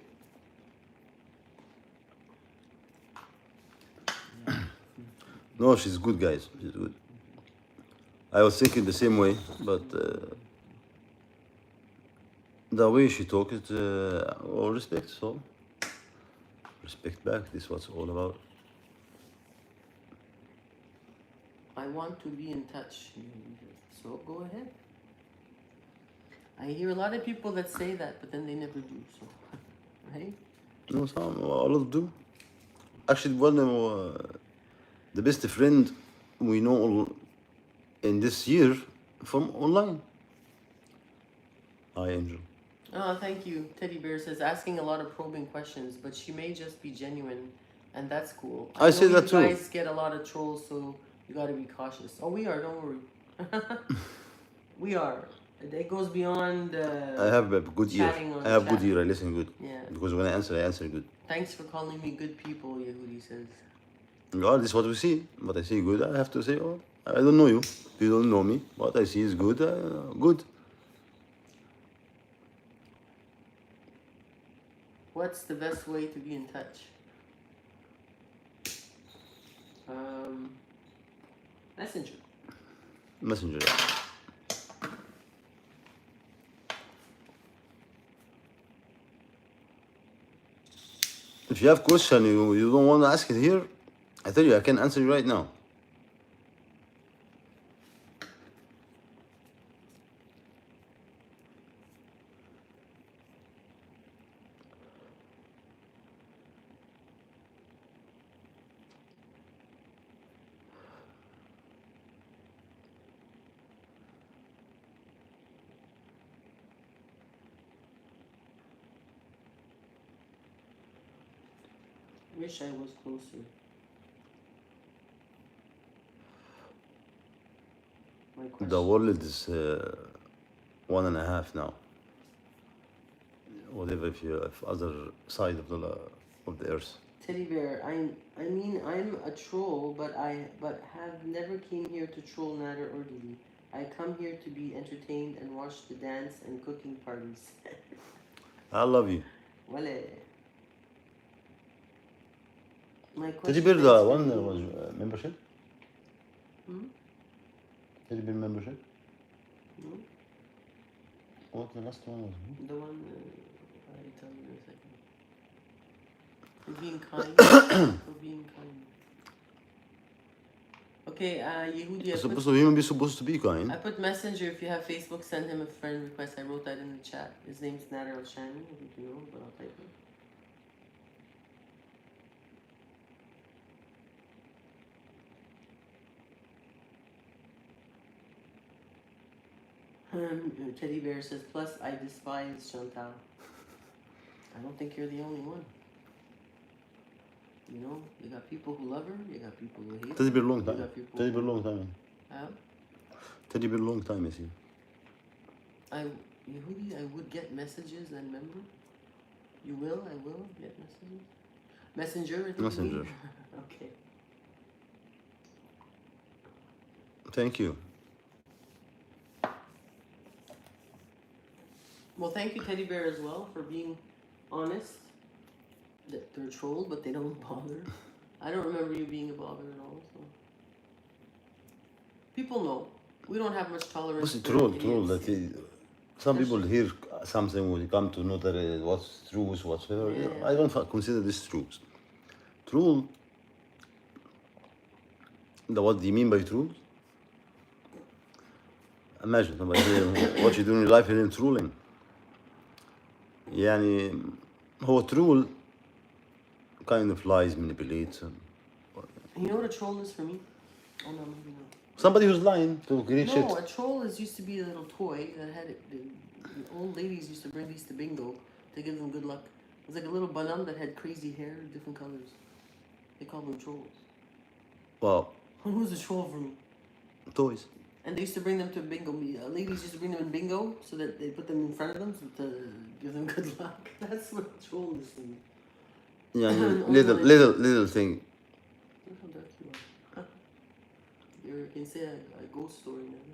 No, she's good, guys. She's good. I was thinking the same way, but the way she talks, all respect, so respect back. This is what it's all about. I want to be in touch. So go ahead. I hear a lot of people that say that, but then they never do. So, right? No, some a lot do. Actually, one of the best friend we know in this year from online. Hi, Angel. Oh, thank you. Teddy Bear says, asking a lot of probing questions, but she may just be genuine, and that's cool. I say that too. You guys get a lot of trolls, so you gotta be cautious. Oh, we are, don't worry. We are. It goes beyond I have a good ear. I have good ear. I listen good. Yeah. Because when I answer good. Thanks for calling me good people, Yehudi says. Well, this is what we see. But I see good. I have to say, oh, I don't know you. You don't know me. What I see is good. Good. What's the best way to be in touch? Messenger. Messenger. If you have question you don't want to ask it here, I tell you, I can answer you right now. Wish I was closer. The world is 1.5 now. Whatever if you have other side of the earth. Teddy bear, I mean I'm a troll, but have never came here to troll Nader or Didi. I come here to be entertained and watch the dance and cooking parties. I love you. Wale. My Teddy question bear, is the for one you. was membership. Hmm? Teddy bear membership. Hmm? What the last one was? The one I'll tell you in a second. For being kind. For being kind. Okay, Yehudi, Supposed to be kind. I put messenger. If you have Facebook, send him a friend request. I wrote that in the chat. His name's Nader Al-Shami. I think you know, but I'll type it. Teddy Bear says, plus I despise Chantal. I don't think you're the only one. You know, you got people who love her, you got people who hate her. Teddy bear long You time. got people Teddy bear who- long time. Huh? Teddy bear long time, I see. Yehudi, I would get messages and remember. You will, I will get messages. Messenger, I think you Messenger. mean? Okay. Thank you. Well, thank you, Teddy Bear, as well, for being honest. That they're trolled, but they don't bother. I don't remember you being a bother at all. So people know we don't have much tolerance. What's for troll? idiots. That is, some people hear something when you come to know that what's truth, whatsoever. Yeah. I don't consider this truth. Truth. What do you mean by truth? Imagine somebody saying what you do in your life and then trolling. يعني هو troll kind of lies, manipulates. You know what a troll is for me? Oh no, maybe not. Somebody who's lying to create shit. No, a troll used to be a little toy that had it. The old ladies used to bring these to bingo to give them good luck. It was like a little banana that had crazy hair, different colors. They called them trolls. Well, Who's a troll for me? toys. And they used to bring them to bingo. Ladies used to bring them in bingo so that they put them in front of them to give them good luck. That's what a troll is to me. Yeah, Only when I- little thing. Look how dark you are. You can say a ghost story now.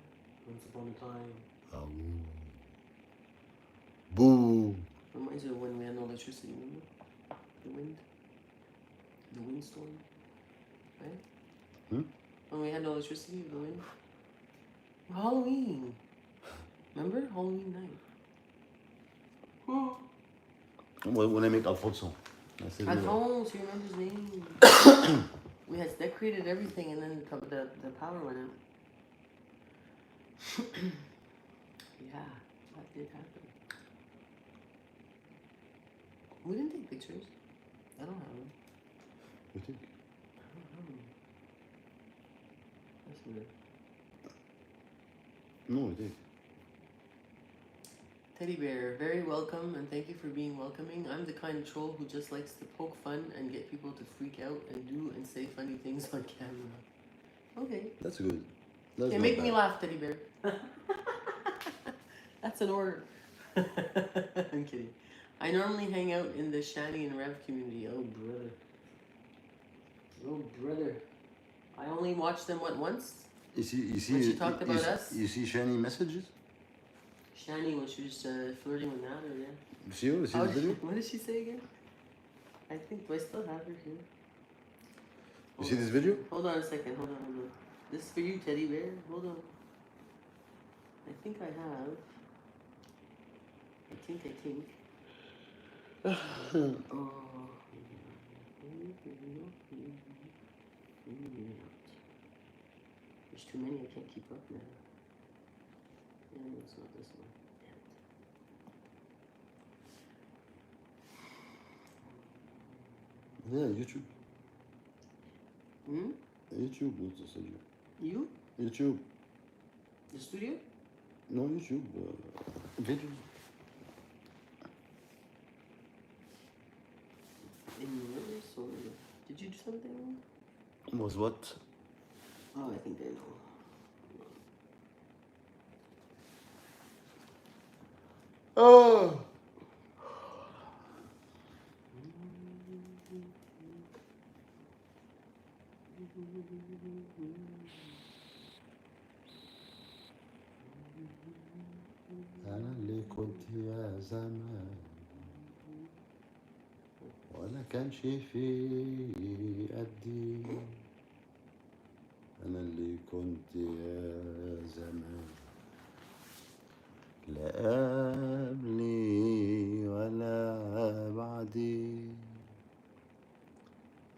Once upon a time. Boo. Reminds you of when we had no electricity, remember? The wind. The windstorm. Right? Hmm? When we had no electricity, the wind. Halloween. Remember? Halloween night. When I make Alfonso. I said, Alphonse, you remember his name? We had decorated everything and then the power went out. Yeah, that did happen. We didn't take pictures. I don't have them. You think? I don't have them. That's weird. No, we did. Teddy Bear, very welcome and thank you for being welcoming. I'm the kind of troll who just likes to poke fun and get people to freak out and do and say funny things on camera. Okay. That's good. That's Okay, not make me bad. laugh, Teddy Bear. That's an order. I'm kidding. I normally hang out in the Shani and Rev community. Oh, brother. Oh, brother. I only watched them, once? You see, When she talked about us? You see Shani messages? Shani, when she was flirting with Nader, yeah. You see her? You see Oh, the video? what did she say again? I think, do I still have her here? You see this video? Hold on a second, hold on. This is for you, Teddy Bear. Hold on. I think I have. I think. Oh. There's too many, I can't keep up now. Yeah, no, it's not this one. Yeah, YouTube. Hmm? YouTube, what's the studio? You? YouTube. The studio? No, YouTube. Videos. In yours or did you do something? Was what? Oh, I think I know. Oh! أنا اللي كنت يا زمان ولا كانش في قدي. أنا اللي كنت يا زمان لا قبلي ولا بعدي.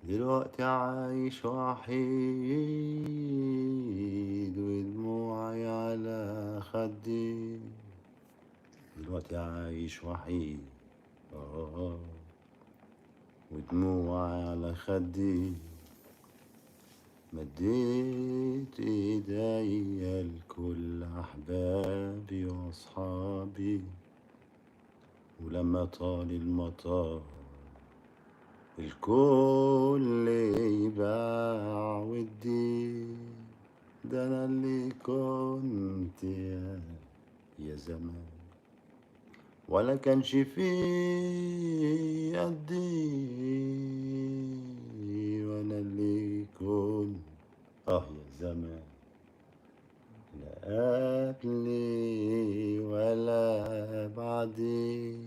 دلوقتي عايش وحيد ودموعي على خدي. دلوقتي عايش وحيد ودموعي على خدي. مديت ايديا لكل احبابي واصحابي ولما طال المطار الكل يباع ودي. ده انا اللي كنت يا زمان ولا كانش في قدي. وانا اللي كنت يا زمان لا قبلي ولا بعدي.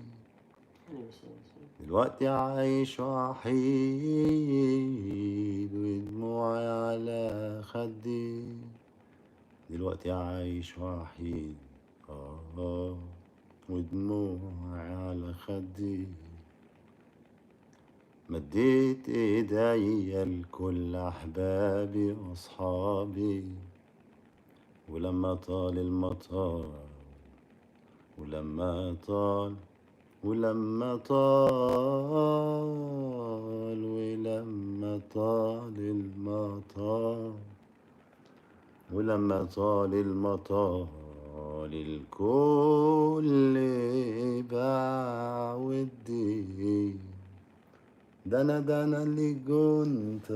دلوقتي عايش وحيد ودموعي على خدي. دلوقتي عايش وحيد ودموعي على خدي. مديت ايديا لكل احبابي واصحابي ولما طال المطار ولما طال المطار ولما طال المطار الكل باع ودي. ده انا اللي كنت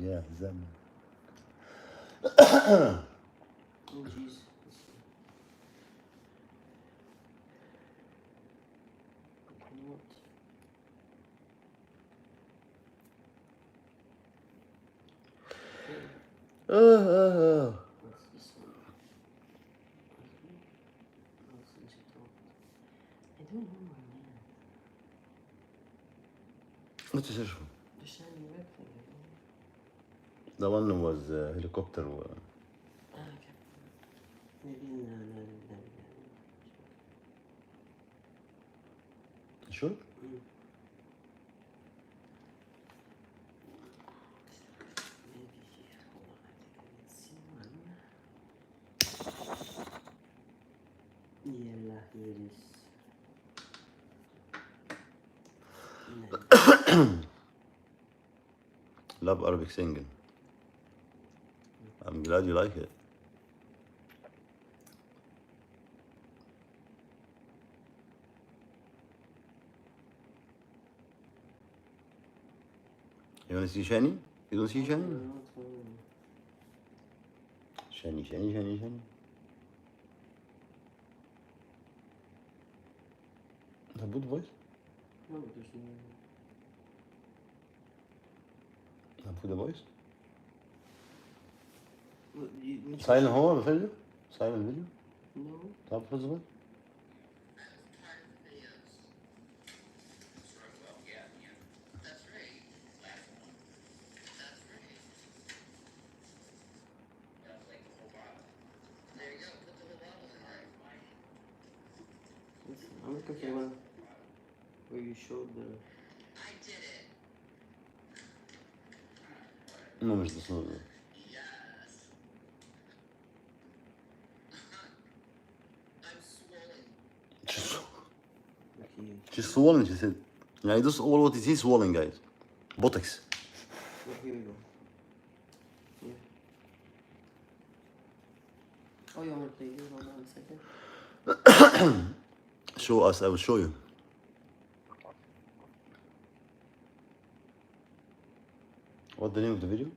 يا زمان. Oh, jeez. What's this one? I don't know my man. What's this one? The shiny red thing. The one was helicopter. Okay. Maybe no. Sure? Maybe here. Hold on, I think I can see one. Yeah, here it is. Love Arabic singing. I'm glad you like it. You want to see Shani? You don't see Shani? Shani. That's a good voice. No, but there's no. Put the voice. Look, Silent هو video? Silent video? No. طب put the voice. I'm looking for one where you showed the. No, مش ده. She's swollen, she said. Yeah, this is all what it is swollen, guys. Botox. Here we go. Yeah. Oh, you want to play this? Hold on a second. Show us, I will show you. What's the name of the video?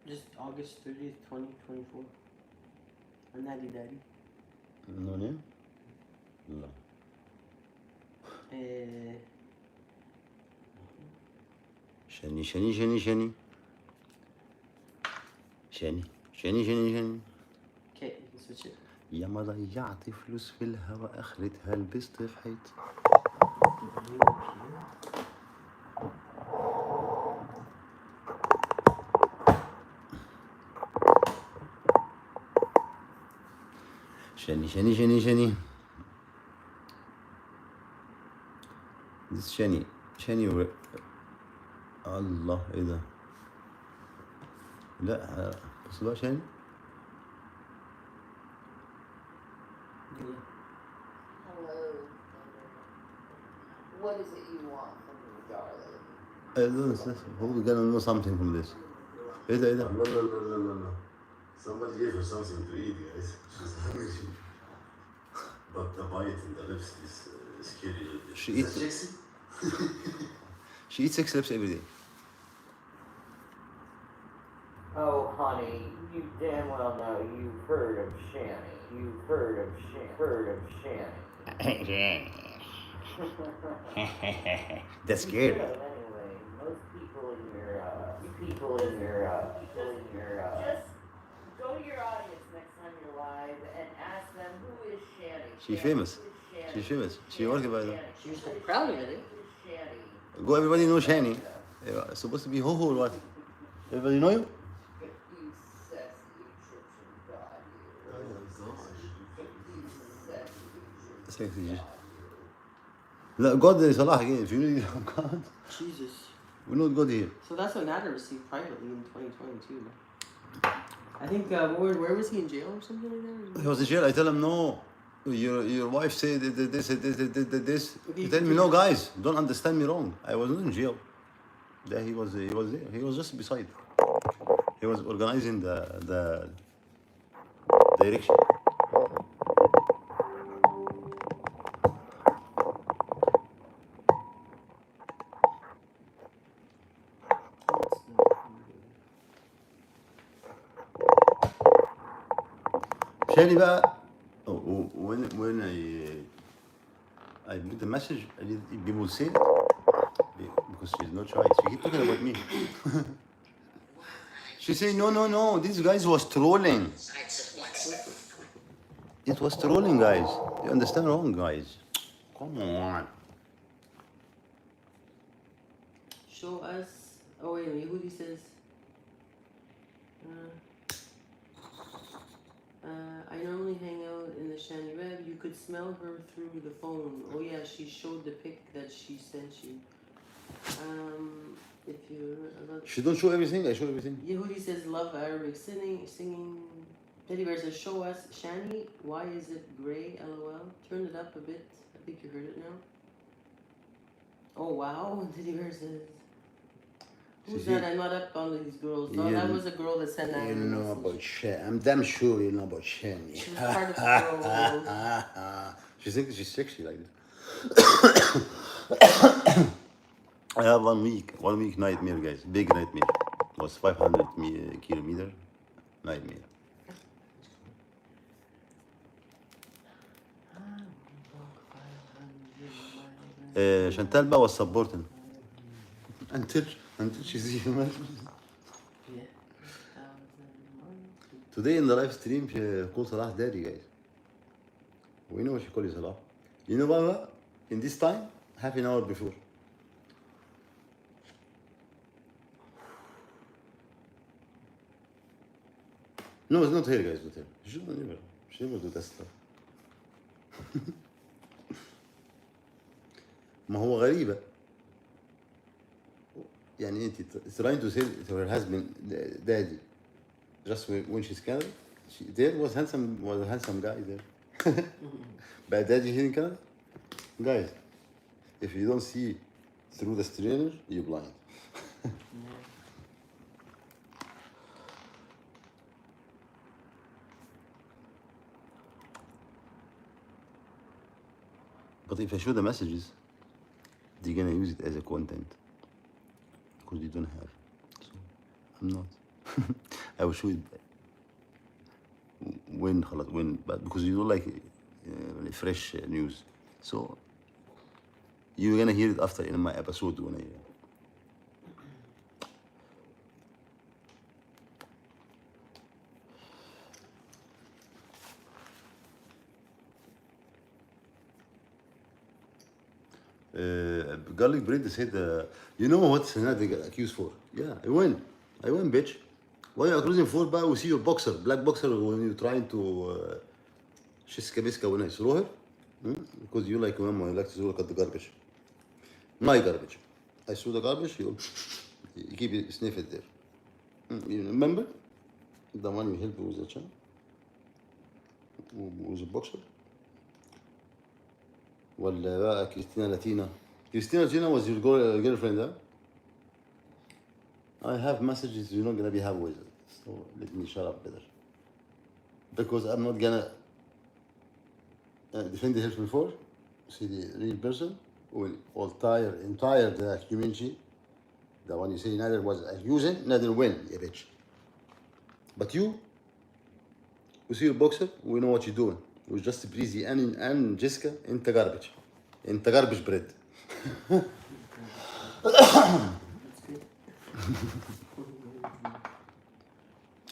Just August 30th, 2024. A Natty Daddy. No name? No. Shani. Okay, you can switch it. يا ما ضيعت فلوس في الهوا اخرتها لبست في حيط. شني This شني الله ايه ده؟ لا بس بقى شني Hello. What is it you want from me, darling? هو gonna know something from this. ايه ده No. Somebody gave her something to eat, guys. She's hungry. But the bite in the lips is scary. She eats 6 lips every day. Oh, honey, you damn well know you've heard of Shanny. You've heard of Shanny. That's scary. Anyway, most people in your just go to your audience next time you're live and ask them who is Shanny. She's famous. She worked by them. She's proud of it, eh? Go, everybody knows Shani. It's supposed to be ho-ho or what? Everybody know you? You sexy Egyptian god, you. Sexy. لا God is Allah again. If you know God, Jesus. we know God here. So that's what Nader received privately in 2022. I think, where was he, in jail or something like that? He was in jail. I tell him, no, your wife said this. He tell me, no, guys, don't understand me wrong. I was not in jail. He was there. He was just beside. He was organizing the direction. Shani بقى when I put the message, people say it because she's not shy. She keep talking about me. She say no. This guys was trolling. It was trolling, guys. You understand wrong, guys. Come on. Show us. Oh wait, Yehudi says. I normally hang out in the Shani Web. You could smell her through the phone. Oh yeah, she showed the pic that she sent you. If you She don't show everything. I show everything. Yehudi says love Arabic singing. Teddy Bear says show us Shani. Why is it gray? LOL. Turn it up a bit. I think you heard it now. Oh wow. Teddy Bear says. Who's that? I'm not up on these girls. No, that was a girl that said that. You know about Shani. I'm damn sure you know about Shani. She was part of the girl. She thinks she's sexy like this. I have 1 week nightmare, guys. Big nightmare. It was 500 kilometer nightmare. Chantal Ba was supporting until she sees him. Today in the live stream she called Salah daddy, guys. We know she called Salah. You know what? In this time, half an hour before. No, it's not here, guys. Not here. She never do that stuff. ما هو غريبة. يعني انت trying to say to her husband, daddy, just when she's Canada, there was a handsome guy there. But daddy here in Canada, guys, if you don't see through the strainer, you're blind. But if I show the messages, they're gonna use it as a content because they don't have. So I'm not. I will show it when, but because you don't like fresh news, so you're gonna hear it after in my episode when I. garlic bread. They said, you know what Senat they got accused for? Yeah, I win, bitch. Why are you accusing for? But we see your boxer, black boxer, when you're trying to shiska biska when I throw her, because you like mama, you like to look at the garbage. My garbage. I threw the garbage. You keep it, sniff it there. You remember the one you helped with the child, with the boxer? ولا بقى كريستينا لاتينا. كريستينا لاتينا was your girlfriend, huh? I have messages you're not gonna be happy with it. So let me shut up better. Because I'm not gonna defend the help before. See the real person will entire the community. The one you say Nader was accusing, Nader win, yeah bitch. But you see your boxer, we know what you're doing. We just breezy and Jessica, انت garbage. انت garbage bread.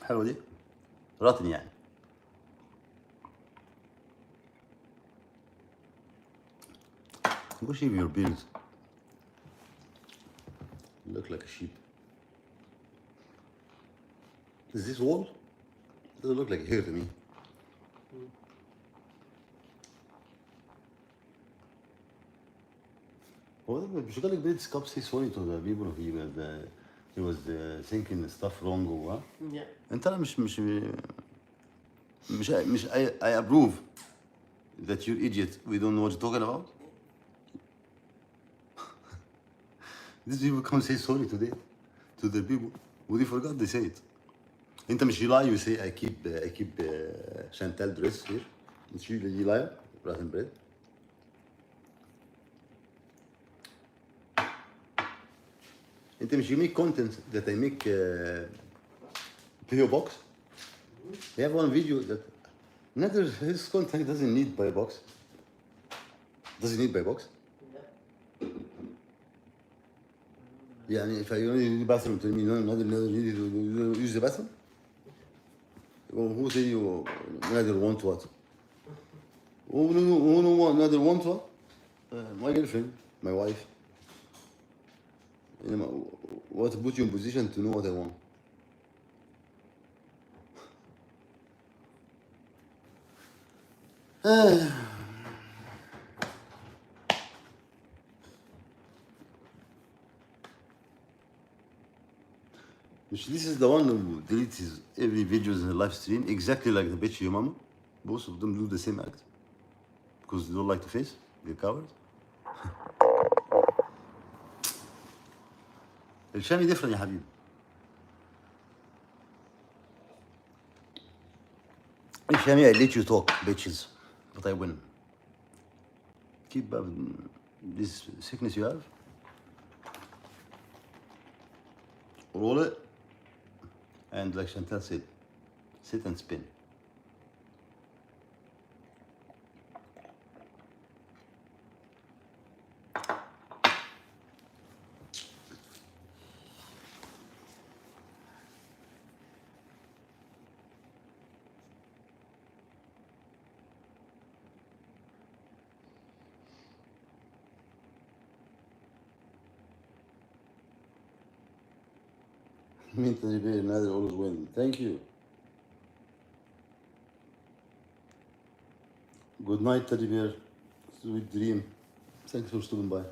حلوة دي؟ راتن يعني. Go shave your beard. You look like a sheep. Is this wool? Doesn't look like hair to me. هو ده مش قال لك بريد سكاب سي سوري تو ذا بيبل he was thinking stuff wrong جواه. انت لا مش I approve that you're idiot. We don't know what you're talking about. These people come say sorry today to the people. When they forgot they say it. انت مش lie, you say I keep Chantal dress here. It's you lie, rotten bread. انت مش you make content that I make PO box. We have one video that Nader, his content doesn't need by box. Does it need by box? يعني if I only use the bathroom, tell me Nader need to use the bathroom? Who tell you Nader want what? Who want Nader want what? My girlfriend, my wife. You know, what put you in position to know what I want? This is the one who deletes his every videos in the live stream exactly like the bitch your mama. Both of them do the same act because they don't like the face. They're cowards. الشامي different يا حبيبي. الشامي I let you talk bitches but I win. Keep up this sickness you have. Roll it and like Chantal said, sit and spin. Me Teddy Bear, Nader always win. Thank you. Good night, Teddy Bear. Sweet dream. Thanks for stopping by.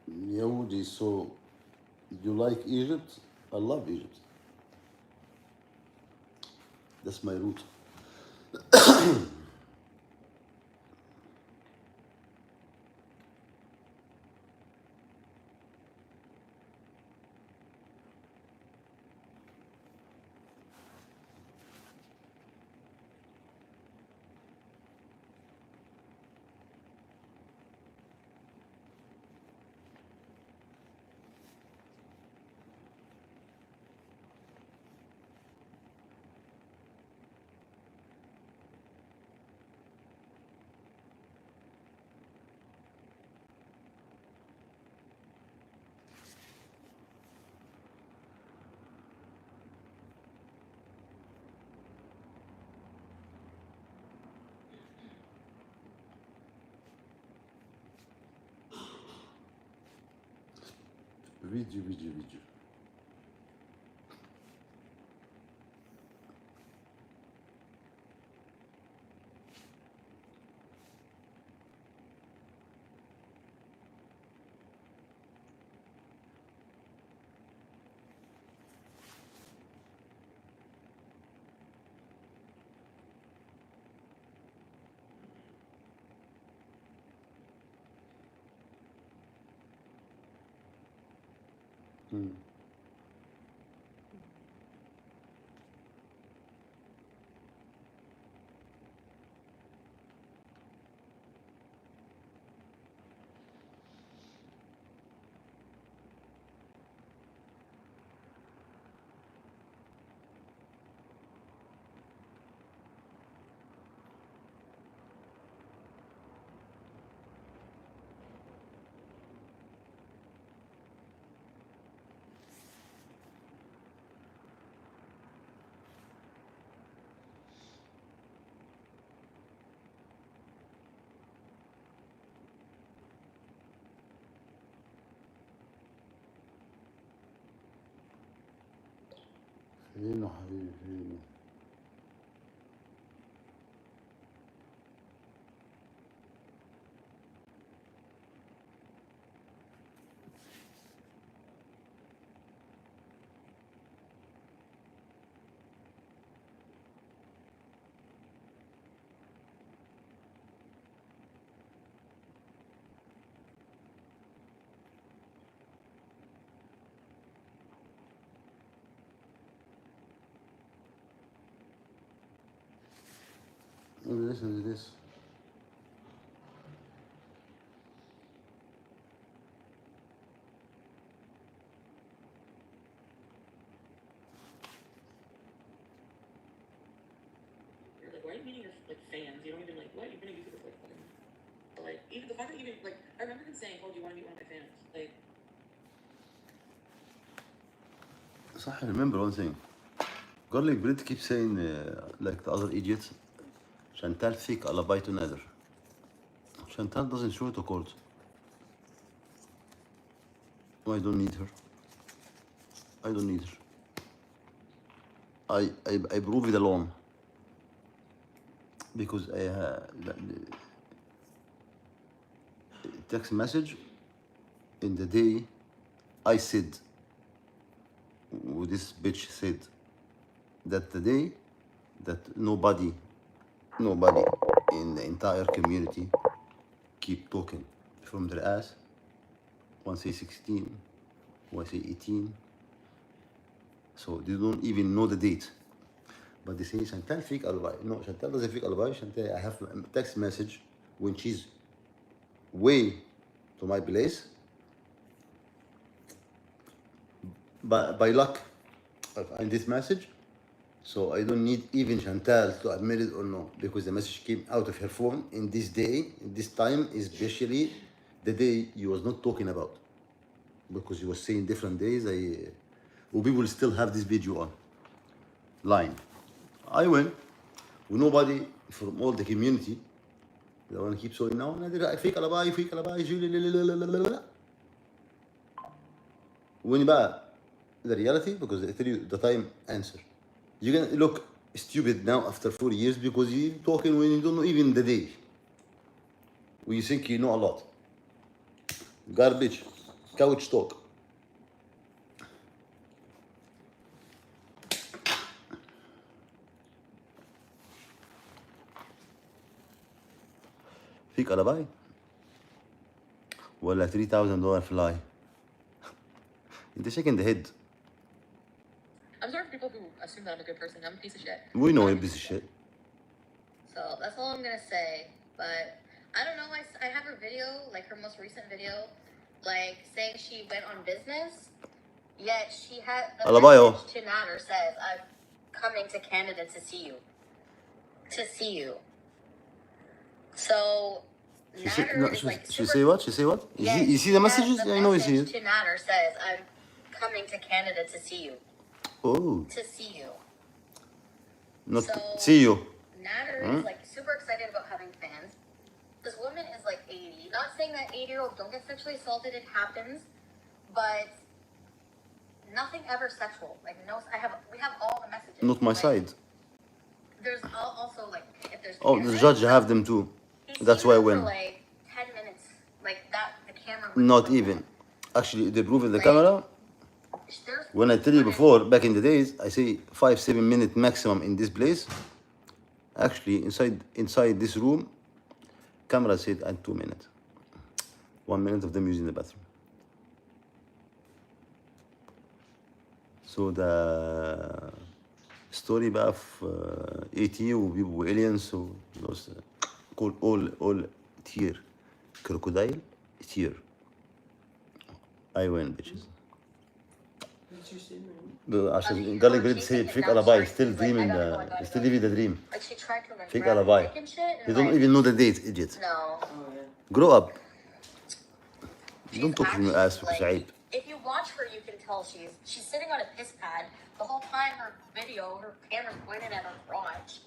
Yehudi, so you like Egypt? I love Egypt. That's my root. فيديو. فينه حبيبي فينه؟ Listen to this. You're like, why are you meeting your like fans? You don't even like what? You've been a YouTuber for like fucking. But like even the fact that even like I remember him saying, "Oh, do you want to meet one of my fans?" Like. صح, I remember one thing. Garlic bread keeps saying like the other idiots, Chantal fake alibi to Nether. Chantal doesn't show to court. I don't need her. I don't need her. I prove it alone. Because I text message in the day I said, this bitch said that the day that nobody in the entire community keep talking from their ass. One say 16, one say 18. So they don't even know the date. But they say Chantal fake alibi. No, Chantal doesn't fake alibi. Chantal, I have a text message when she's way to my place. By luck, I find this message. So I don't need even Chantal to admit it or no, because the message came out of her phone in this day, in this time, especially the day you was not talking about. Because you was saying different days. We will still have this video online. I went with nobody from all the community. They want to keep saying now, I fake alibi, when bad the reality, because I tell you the time answer. You're gonna look stupid now after 4 years because you're talking when you don't know even the day. When you think you know a lot. Garbage, couch talk. فيك alibi ولا $3,000 fly. You're shaking the head. I'm sorry for people who assume that I'm a good person. I'm a piece of shit. We know you're a piece of shit. So that's all I'm gonna say. But I don't know. I have her video, like her most recent video, like saying she went on business. Yet she had the message to Nader says, "I'm coming to Canada to see you." To see you. So Nader is like. She say what? She say what? You see the messages? Yeah, I know you see it. To Nader says, "I'm coming to Canada to see you." Oh. To see you. Not so, see you. Nader is like super excited about having fans. This woman is like 80. Not saying that 80-year-olds don't get sexually assaulted, it happens. But nothing ever sexual. Like no, we have all the messages. Not my like, side. There's also like if there's. Oh, the judge have them too. That's why I win. For like 10 minutes, like that, the camera. Not even. Actually, they prove in the camera. When I tell you before, back in the days, I say 5-7 minutes maximum in this place. Actually, inside this room, camera said at 2 minutes. 1 minute of them using the bathroom. So the story بقى في ET وبيبقوا aliens those called all tear crocodile tear. I win bitches. عشان قال لك بريد سيد fake alibi still dreaming still living the dream. Like she tried to fake alibi. You don't even know the date, idiot. No. Grow up. Don't talk from your ass because عيب. If you watch her, you can tell she's sitting on a piss pad the whole time. Her camera's pointed at her crotch.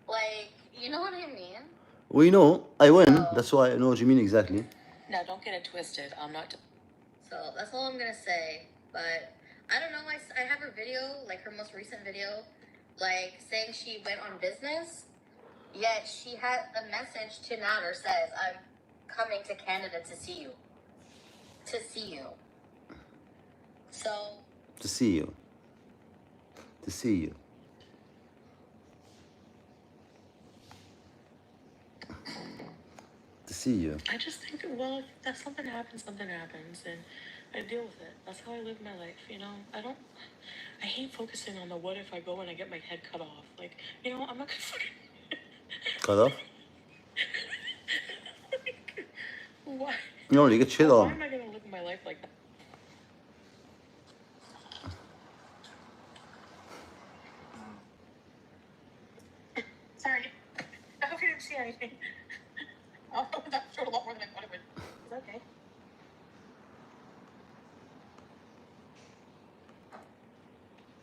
Like, you know what I mean? We know. I win. That's why I know what you mean exactly. No, don't get it twisted. I'm not. So that's all I'm gonna say. But I don't know. I have her video, like her most recent video, like saying she went on business. Yet she had a message to Nader says, "I'm coming to Canada to see you." To see you. So. To see you. To see you. To see you. I just think, well, if something happens, and I deal with it. That's how I live my life, you know? I hate focusing on the what if I go and I get my head cut off. Like, you know, I'm not gonna fucking... Cut off? Why? No, you get shit on. Why am I gonna live my life like that? Sorry. I hope you didn't see anything. Oh, that showed a lot more than I thought it would. It's okay.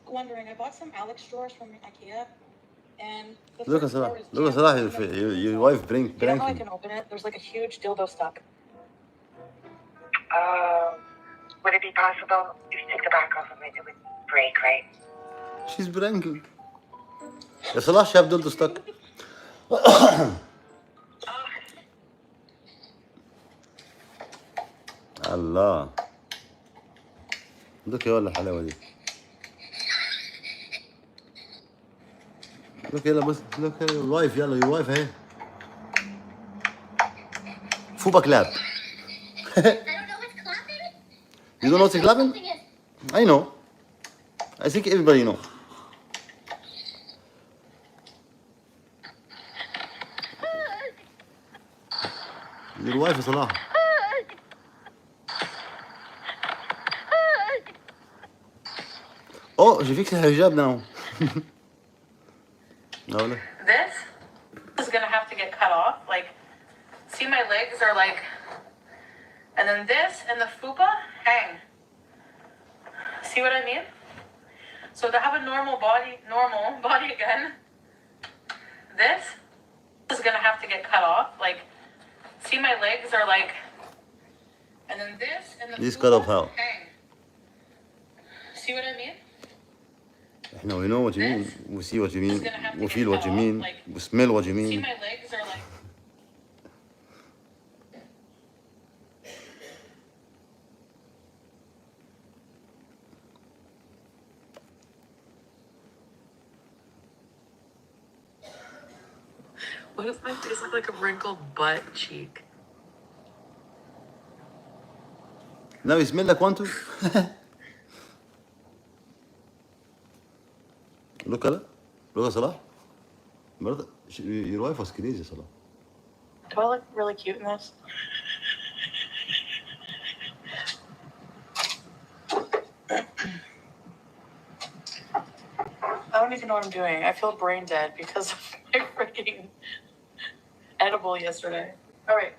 Wondering, I bought some Alex drawers from IKEA, and look at Salah. Look at Salah. Your wife You know how I pranking. can open it? There's like a huge dildo stuck. Would it be possible if you take the back off of it, it would break, right? She's pranking. يا صلاح شاف دولته stuck. الله. look يا ولا الحلاوة دي. look يلا بس look your wife يلا your wife اهي. فوبا clap. You don't know what's clapping? I know. I think everybody know. Your wife is Allah. Oh, j'ai fixé her hijab now. No. This is gonna have to get cut off. Like, see my legs are like, and then this and the fupa hang. See what I mean? So to have a normal body again, this is gonna have to get cut off. Like, see my legs are like, and then this and the This fupa cut off how? hang. See what I mean? We know what you mean. We see what you mean. We feel what you mean. We smell what you See mean. my legs are like. What does my face look like? A wrinkled butt cheek. Now you smell like one too. Look at it. Look at Salah. Your wife was crazy, Salah. Do I look really cute in this? I don't even know what I'm doing. I feel brain dead because of my freaking edible yesterday. All right.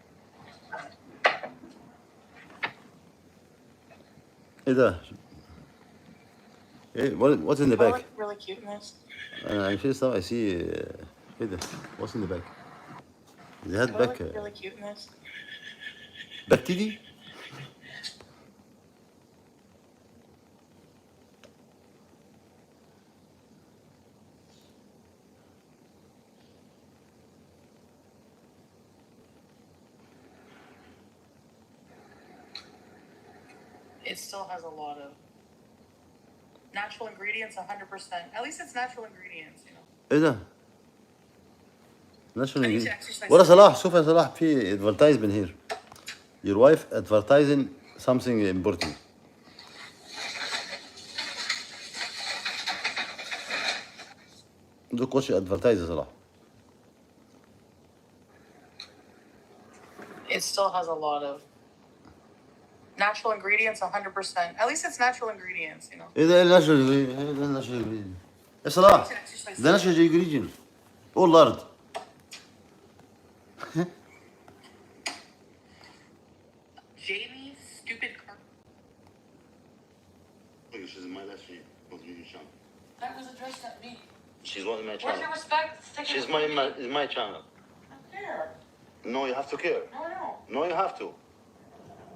Hey there. Hey, what's in the Do I back? look really cute in this? I see. Hey there. What's in the back? They had Do I back. look really cute in this? Back TD? It still has a lot of natural ingredients, 100%. At least it's natural ingredients, you know. ايه ده؟ Natural I need to ingredient. exercise. ولا صلاح شوف يا صلاح في advertisement here. Your wife advertising something important. Look what she advertises صلاح. It still has a lot of natural ingredients, 100%. At least it's natural ingredients, you know. ايه ده natural ingredient؟ ايه ده natural ingredient؟ يا صلاح ده natural ingredient. all الارض. Jamie's stupid car. She's in my last video. That was addressed at me. She's not in my Where's channel. your respect? She's in my channel. I don't care. No, you have to care. No, I don't. No, you have to.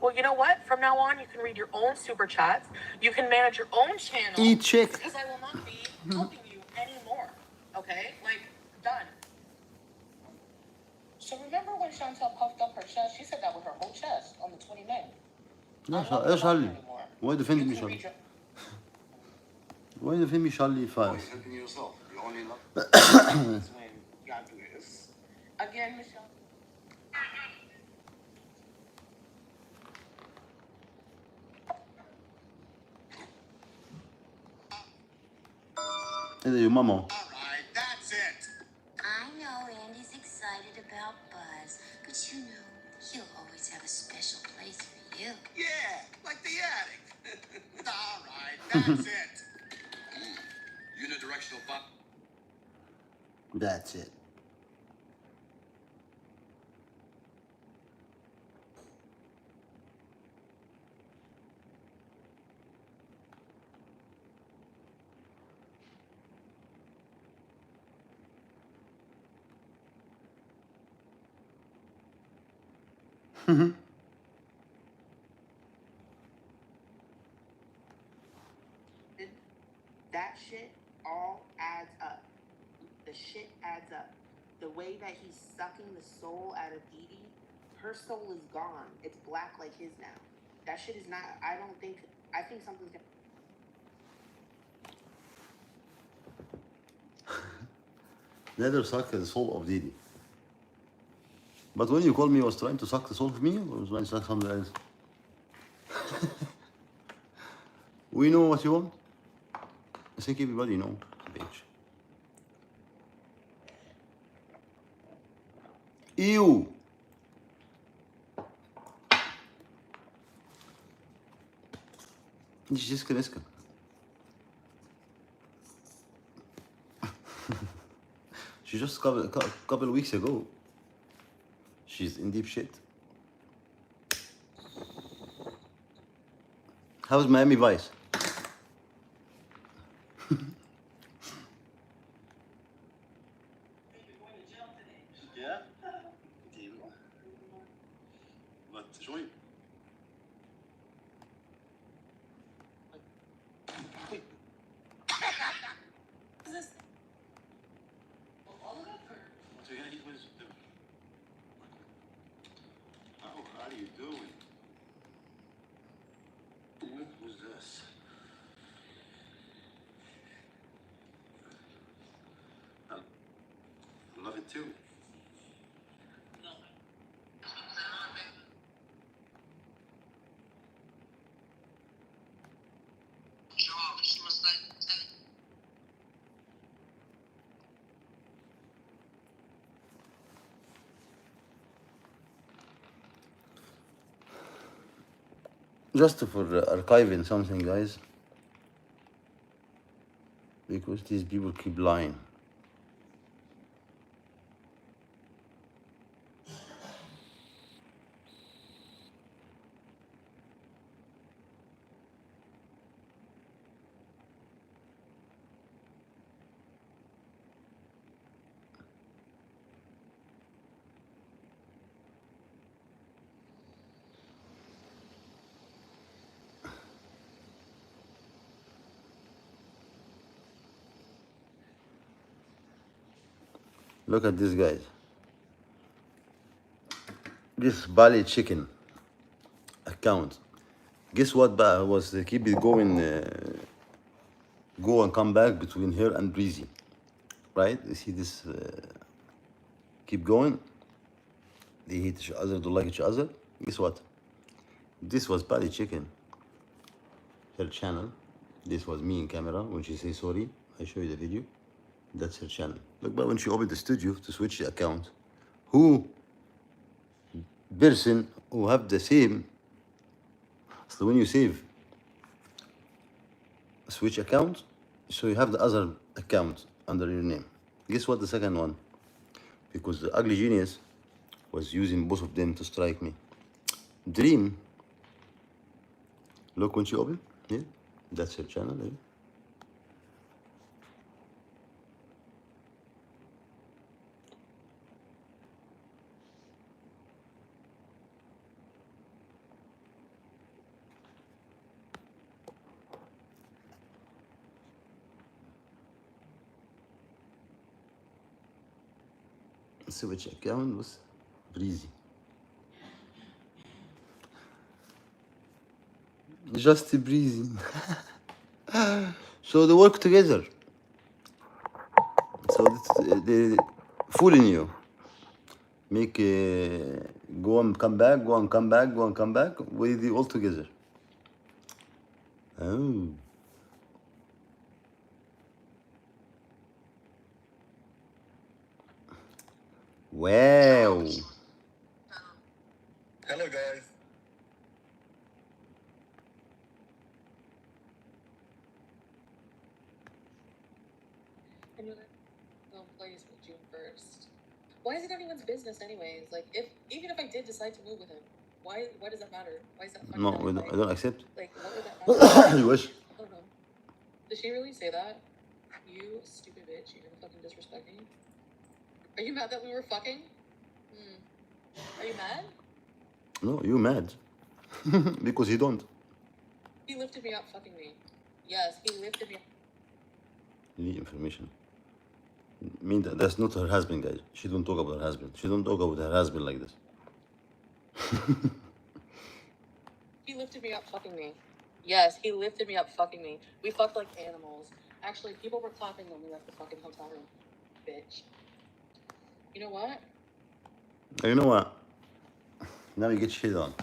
Well, you know what? From now on, you can read your own super chats. You can manage your own channel. Eat chick. Because I will not be helping you anymore. Okay? Like, done. So remember when Chantel puffed up her chest? She said that with her whole chest on the 29th. ايش هالي؟ وايد defend me شالي. وايد defend me شالي فاز. Again, Michelle. ايه ده يا ماما؟ I know Andy's excited about Buzz, but you know, he'll always have a special place for you. Yeah, like the attic. All right, that's it. Unidirectional button. That's it. That shit all adds up. The shit adds up. The way that he's sucking the soul out of Dee Dee, her soul is gone. It's black like his now. That shit is not, I think something's gonna. Let her suck the soul of Didi. But when you call me, was trying to suck the soul of me, or was trying to suck something else? We know what you want. I think everybody knows, bitch. Ew. Just كنسكة. She just couple weeks ago. She's in deep shit. How's Miami Vice? Yeah? But join. What are you gonna eat with? Oh, how are you doing? Who's this? I love it too. Just for archiving something, guys, because these people keep lying. Look at this, guys. This Bali chicken account Guess what بقى was keep it going go and come back between her and Breezy, right? You see this keep going, they hate each other, don't like each other. Guess what, this was Patty Chicken, her channel. This was me in camera when she say sorry. I show you the video. That's her channel. Look, but when she opened the studio to switch the account, who person who have the same, so when you save switch account, so you have the other account under your name. Guess what the second one, because the ugly genius was using both of them to strike me. Dream, look when she opened, yeah, that's her channel, yeah. Switch account was Breezy. Just Breezy. So they work together. So they fooling you. Make go and come back, go and come back, go and come back with you all together. Oh. Wow. Hello, guys. And you're like, no place with June 1st. Why is it anyone's business anyways? Like, even if I did decide to move with him, why does that matter? Why is that fucking No, matter? I don't accept. Like, what would that matter? You wish. I don't know. Did she really say that? You stupid bitch, you're gonna fucking disrespect me? Are you mad that we were fucking? Are you mad? No, you mad. Because you don't. He lifted me up fucking me. Yes, he lifted me up. You need information. I mean, that's not her husband, guys. She don't talk about her husband. She don't talk about her husband like this. He lifted me up fucking me. Yes, he lifted me up fucking me. We fucked like animals. Actually, people were clapping when we left the fucking hotel room. Bitch. You know what? You know what? Now you get shit on.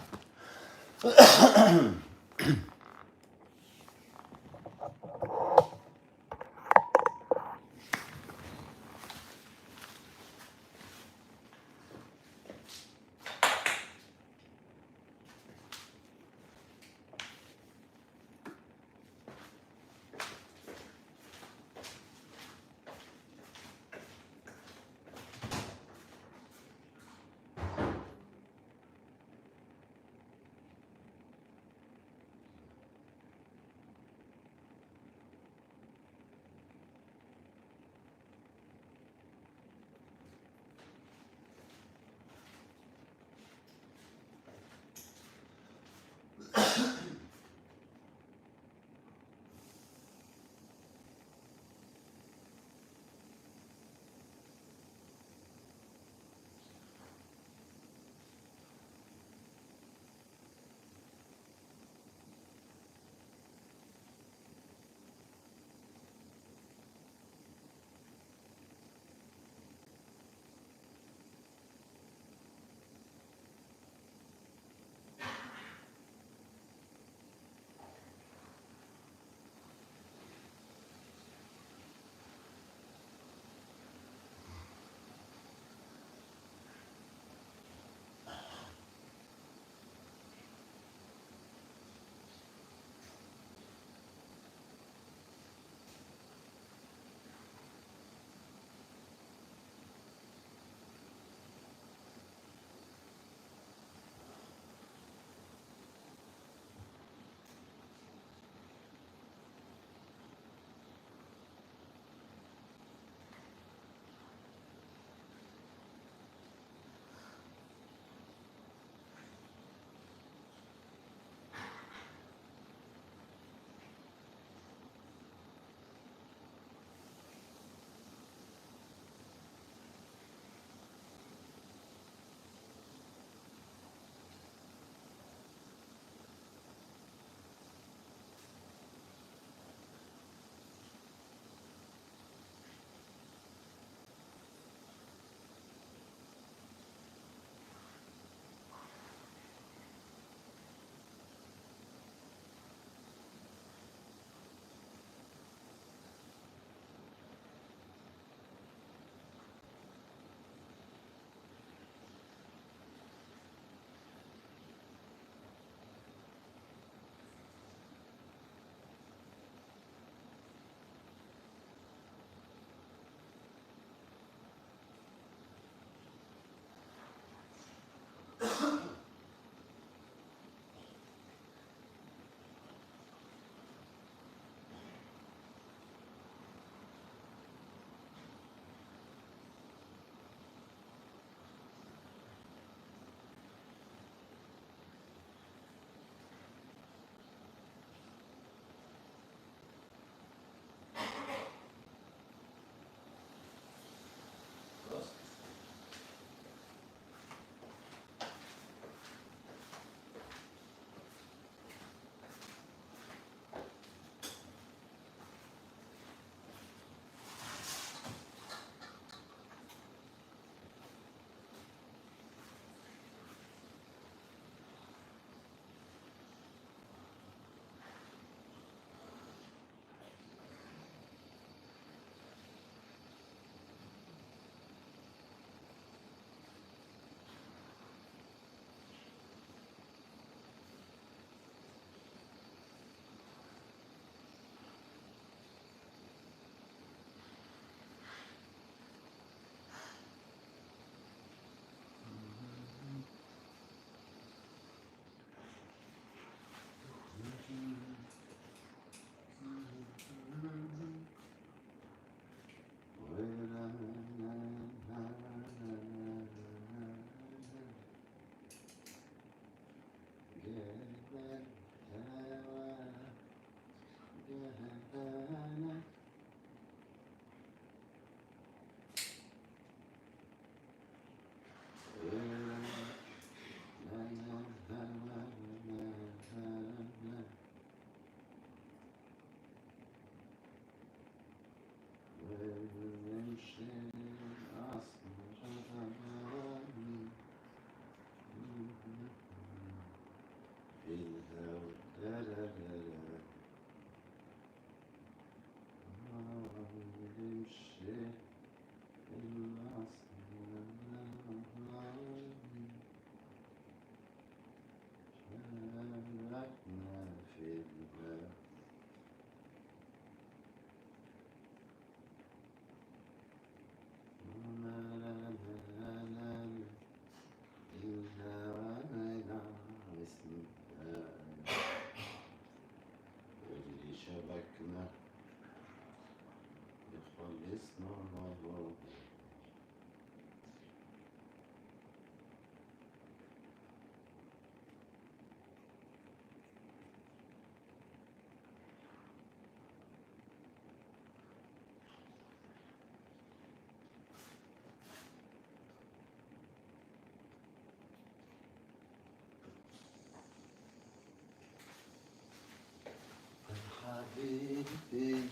حبيبي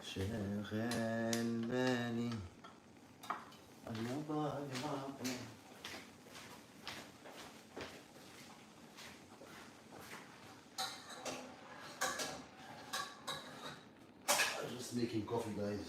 شغل بالي أنا ضايع I'm just making coffee, guys.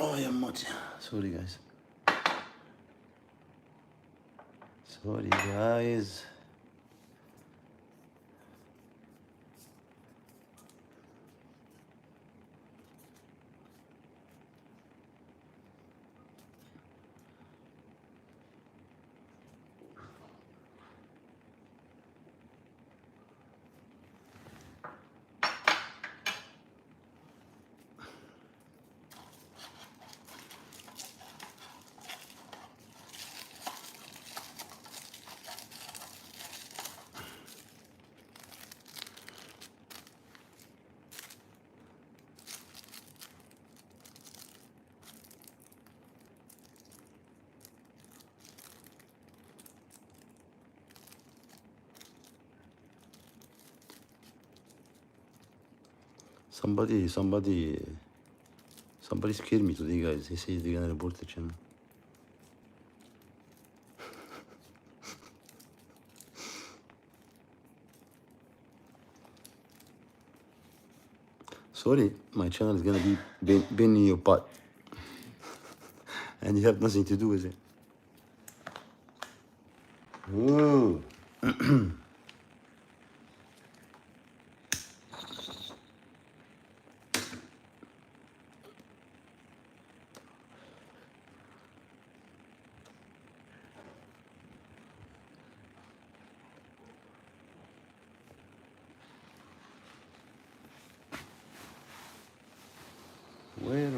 Oh, yeah, much. Sorry, guys. Sorry, guys. Somebody scared me today, guys. He said they're gonna report the channel. Sorry, my channel is gonna be been in your pot. And you have nothing to do with it. Whoa. Where?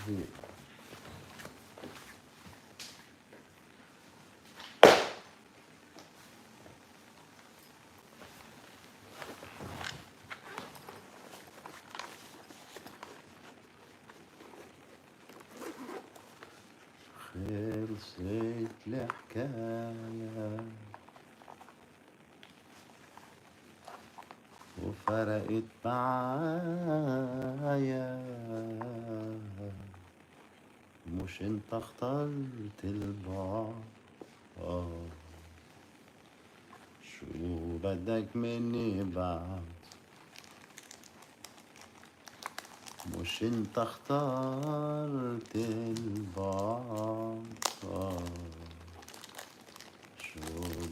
Here. خلصت الحكاية وفرقت معايا، مش انت اخترت البعد، شو بدك مني بعد، مش انت اخترت البعد، شو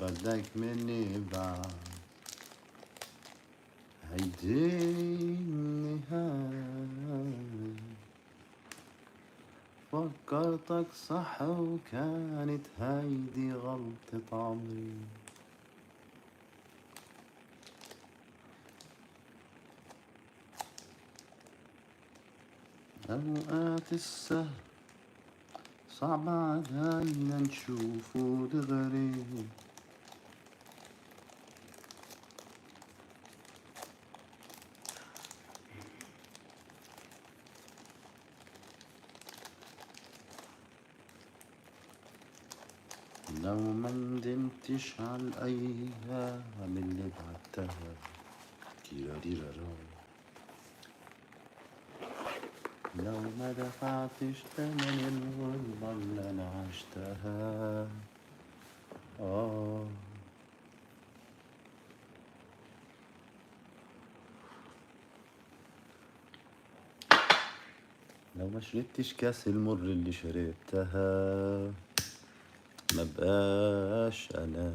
بدك مني بعد، هيدي النهاية، فكرتك صح وكانت هيدي غلطة عمري، أوقات السهل صعب علينا نشوفه دغري، لو ما ندمتش على الأيام اللي بعدتها، كيراريرارا، لو ما دفعتش تمن الغربة اللي أنا عشتها، لو ما شربتش كاس المر اللي شربتها، ما بقاش أنا،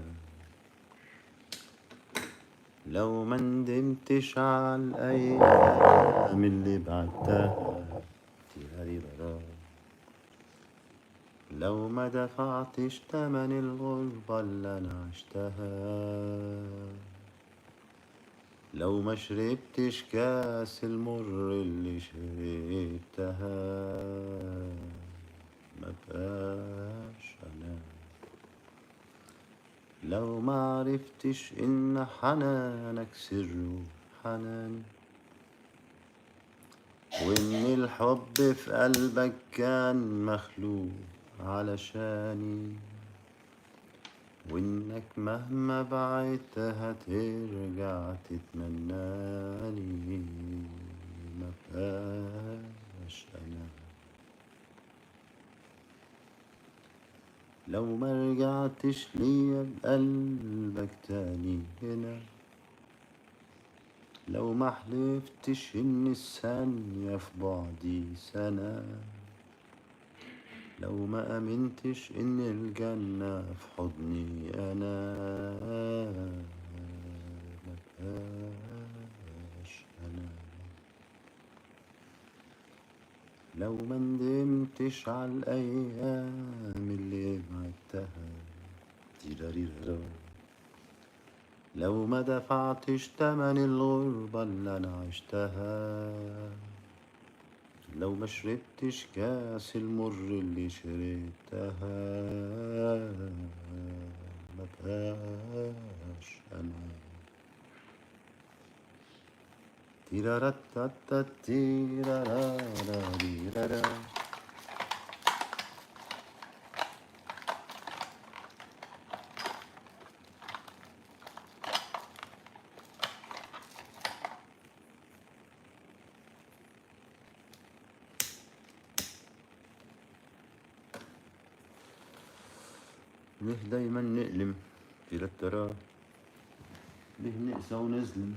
لو ما ندمتش على الأيام اللي بعدتها، تيراريرارا، لو ما دفعتش تمن الغربة اللي أنا عشتها، لو ما شربتش كاس المر اللي شربتها، ما بقاش أنا، لو ما عرفتش إن حنانك سر حناني، وإن الحب في قلبك كان مخلوق علشاني، وإنك مهما بعدت هترجع تتمناني، ما بقاش أنا، لو ما رجعتش ليا بقلبك تاني هنا، لو ما حلفتش إن الثانية في بعدي سنة، لو ما أمنتش إن الجنة في حضني أنا، ما بقاش أنا، لو ما ندمتش على الأيام اللي بعدتها، تيراريرارا، لو ما دفعتش تمن الغربة اللي أنا عشتها، لو ما شربتش كاس المر اللي شربتها، ما بقاش أنا، تيراراتاتا تيراراراريرارا، ليه دايما نقلم في التراب، ليه نقسى ونظلم؟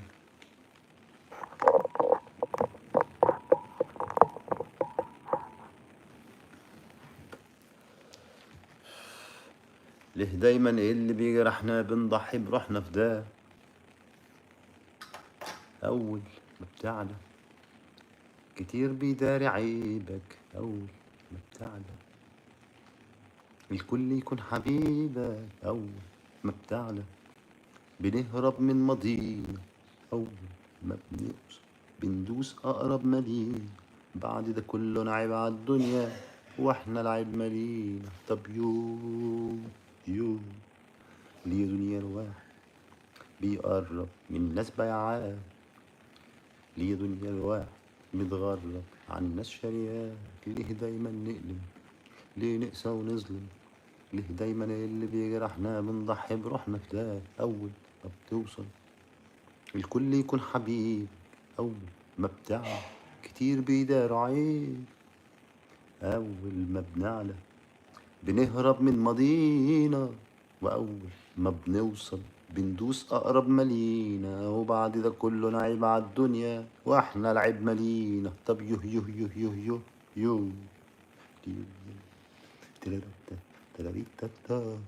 ليه دايما اللي بيجرحنا بنضحي بروحنا فداه؟ أول ما بتعلى كتير بيداري عيبك، أول ما بتعلى الكل يكون حبيبك، أول ما بتعلى بنهرب من ماضينا، أول ما بنوصل بندوس أقرب مالينا، بعد ده كله نعيب عالدنيا واحنا العيب مالينا. طب يو ليه دنيا الواحد بيقرب من ناس بيعاه، ليه دنيا الواحد متغرب عن ناس شرياه؟ ليه دايما نقلم، ليه نقسى ونظلم؟ ليه دايما اللي بيجرحنا بنضحي بروحنا فداه؟ أول ما بتوصل الكل يكون حبيب، أول ما بتعلى كتير بيداروا عيب، أول ما بنعلى بنهرب من ماضينا، وأول ما بنوصل بندوس أقرب مالينا، وبعد ده كله نعيب عالدنيا واحنا العيب مالينا. طب يو تلاريتا.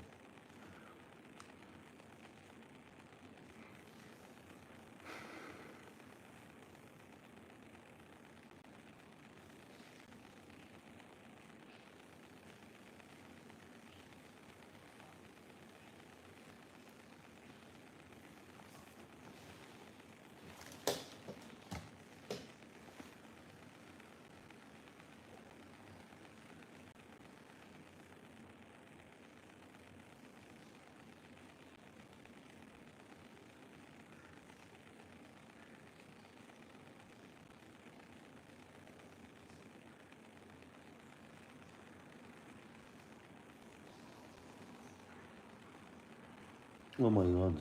Oh my god.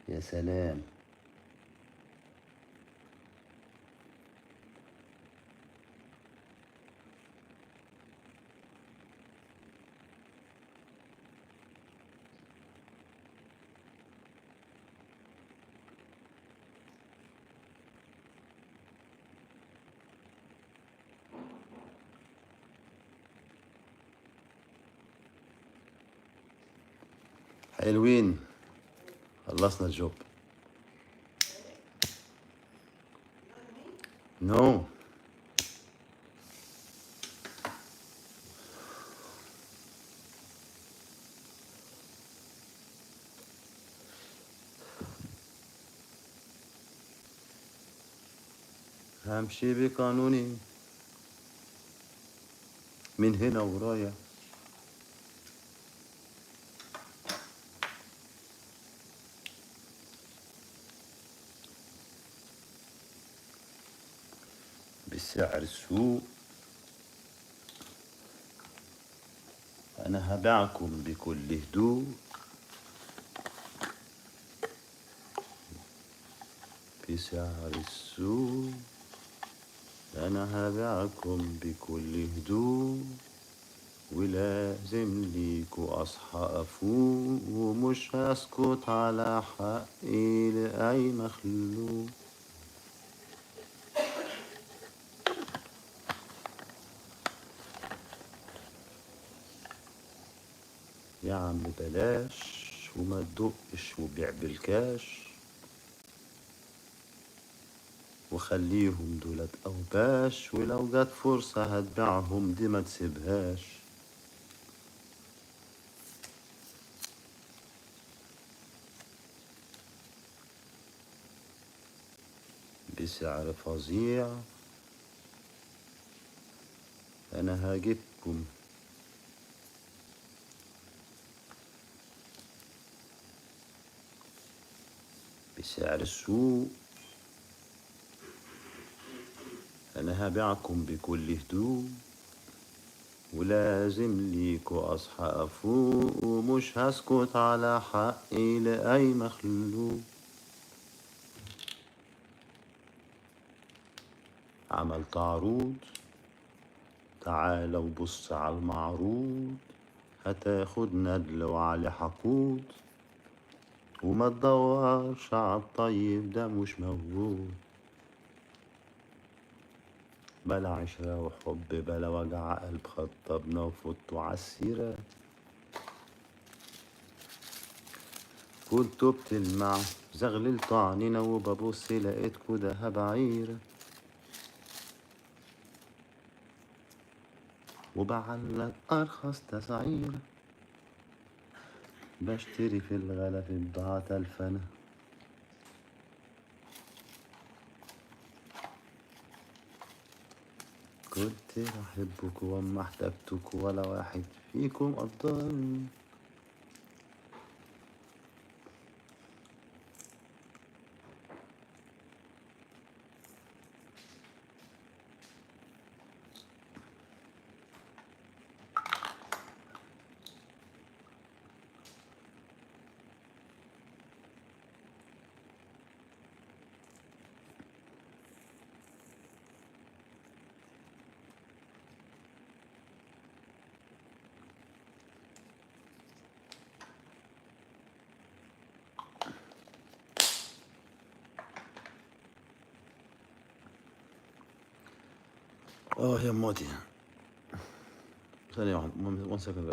يا سلام. حلوين، خلصنا الجوب. نو همشي بقانوني من هنا ورايح. بسعر السوق أنا هبيعكم بكل هدوء بسعر السوق، أنا هبيعكم بكل هدوء، ولازم ليكوا أصحى أفوق، ومش هسكت على حقي لأي مخلوق. يا عم بلاش وما تدقش وبيع بالكاش، وخليهم دولت أوباش، ولو جت فرصة هتبيعهم دي ما تسيبهاش. بسعر فظيع أنا هجيبكم، بسعر السوق أنا هبيعكم بكل هدوء، ولازم ليكوا أصحى أفوق، ومش هسكت على حقي لأي مخلوق. عملت عروض، تعال وبص على المعروض، هتاخد ندل وعلي حقود، وما تدورش عالطيب ده مش موجود. بلا عشرة وحب بلا وجع قلب، خطبنا وفوتوا عالسيرة، كنت بتلمع زغللت عنينا، وببص لقيتكوا دهب عيرة، وبعلق أرخص تسعيرة، بشتري في الغلا في بضاعة تلفنة، كنت بحبكوا وما احتجتكوا ولا واحد فيكم قدرني. يا مودي، ثانية واحدة، 1 second.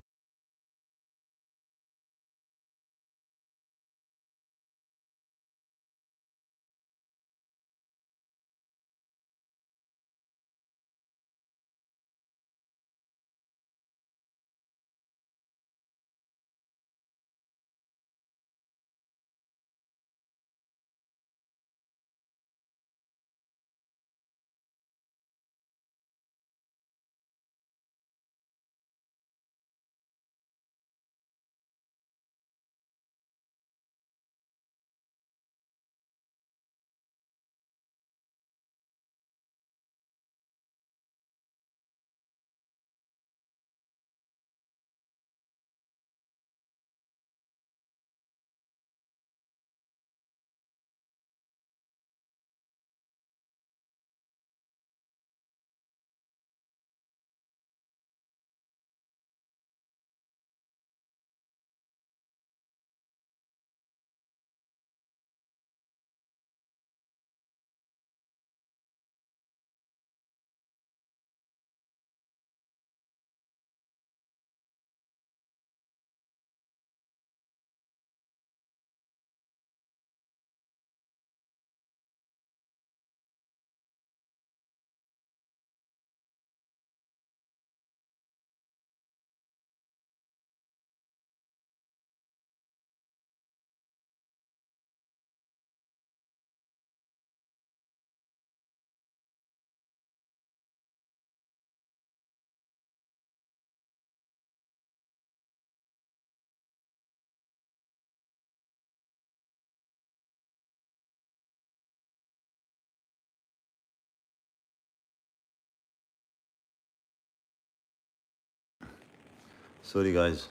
Sorry guys.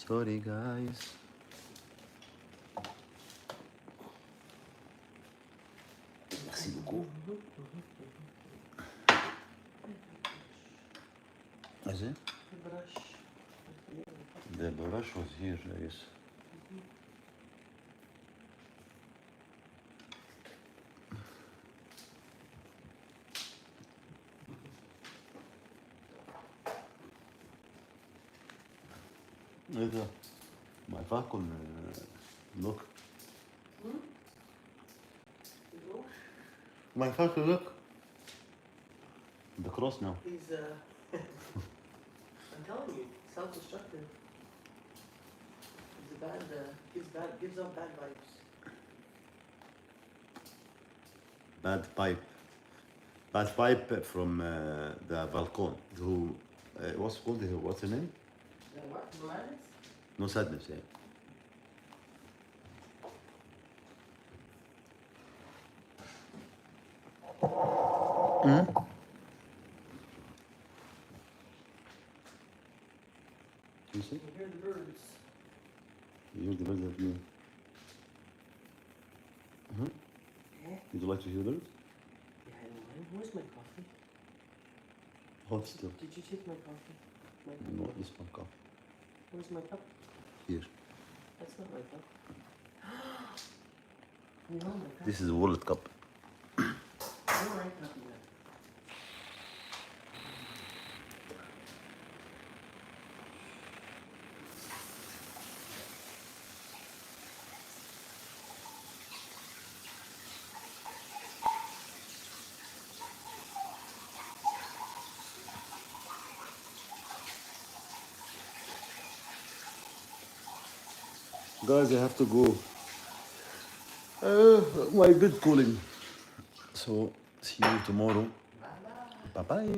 Sorry guys. brush. The brush was here, I guess. ايه ده؟ ما ينفعش كل look. ما ينفعش look. The cross now. He's I'm telling you, self-destructive. He's a bad, gives off bad vibes. Bad pipe from the balcony. Who, what's called? What's her name? What? Romantic? No sadness, yeah. You see? You hear the birds. You hear the birds that you. Yeah. Would you like to hear birds? Yeah, I don't mind. Where's my coffee? Hot still. Did you take my coffee? My cup? No, this one coffee. Where's my cup? Here. That's not my cup. No, my cup. This is a wallet cup. No, my cup either. Guys, I have to go. My bed calling. So, see you tomorrow. Bye bye.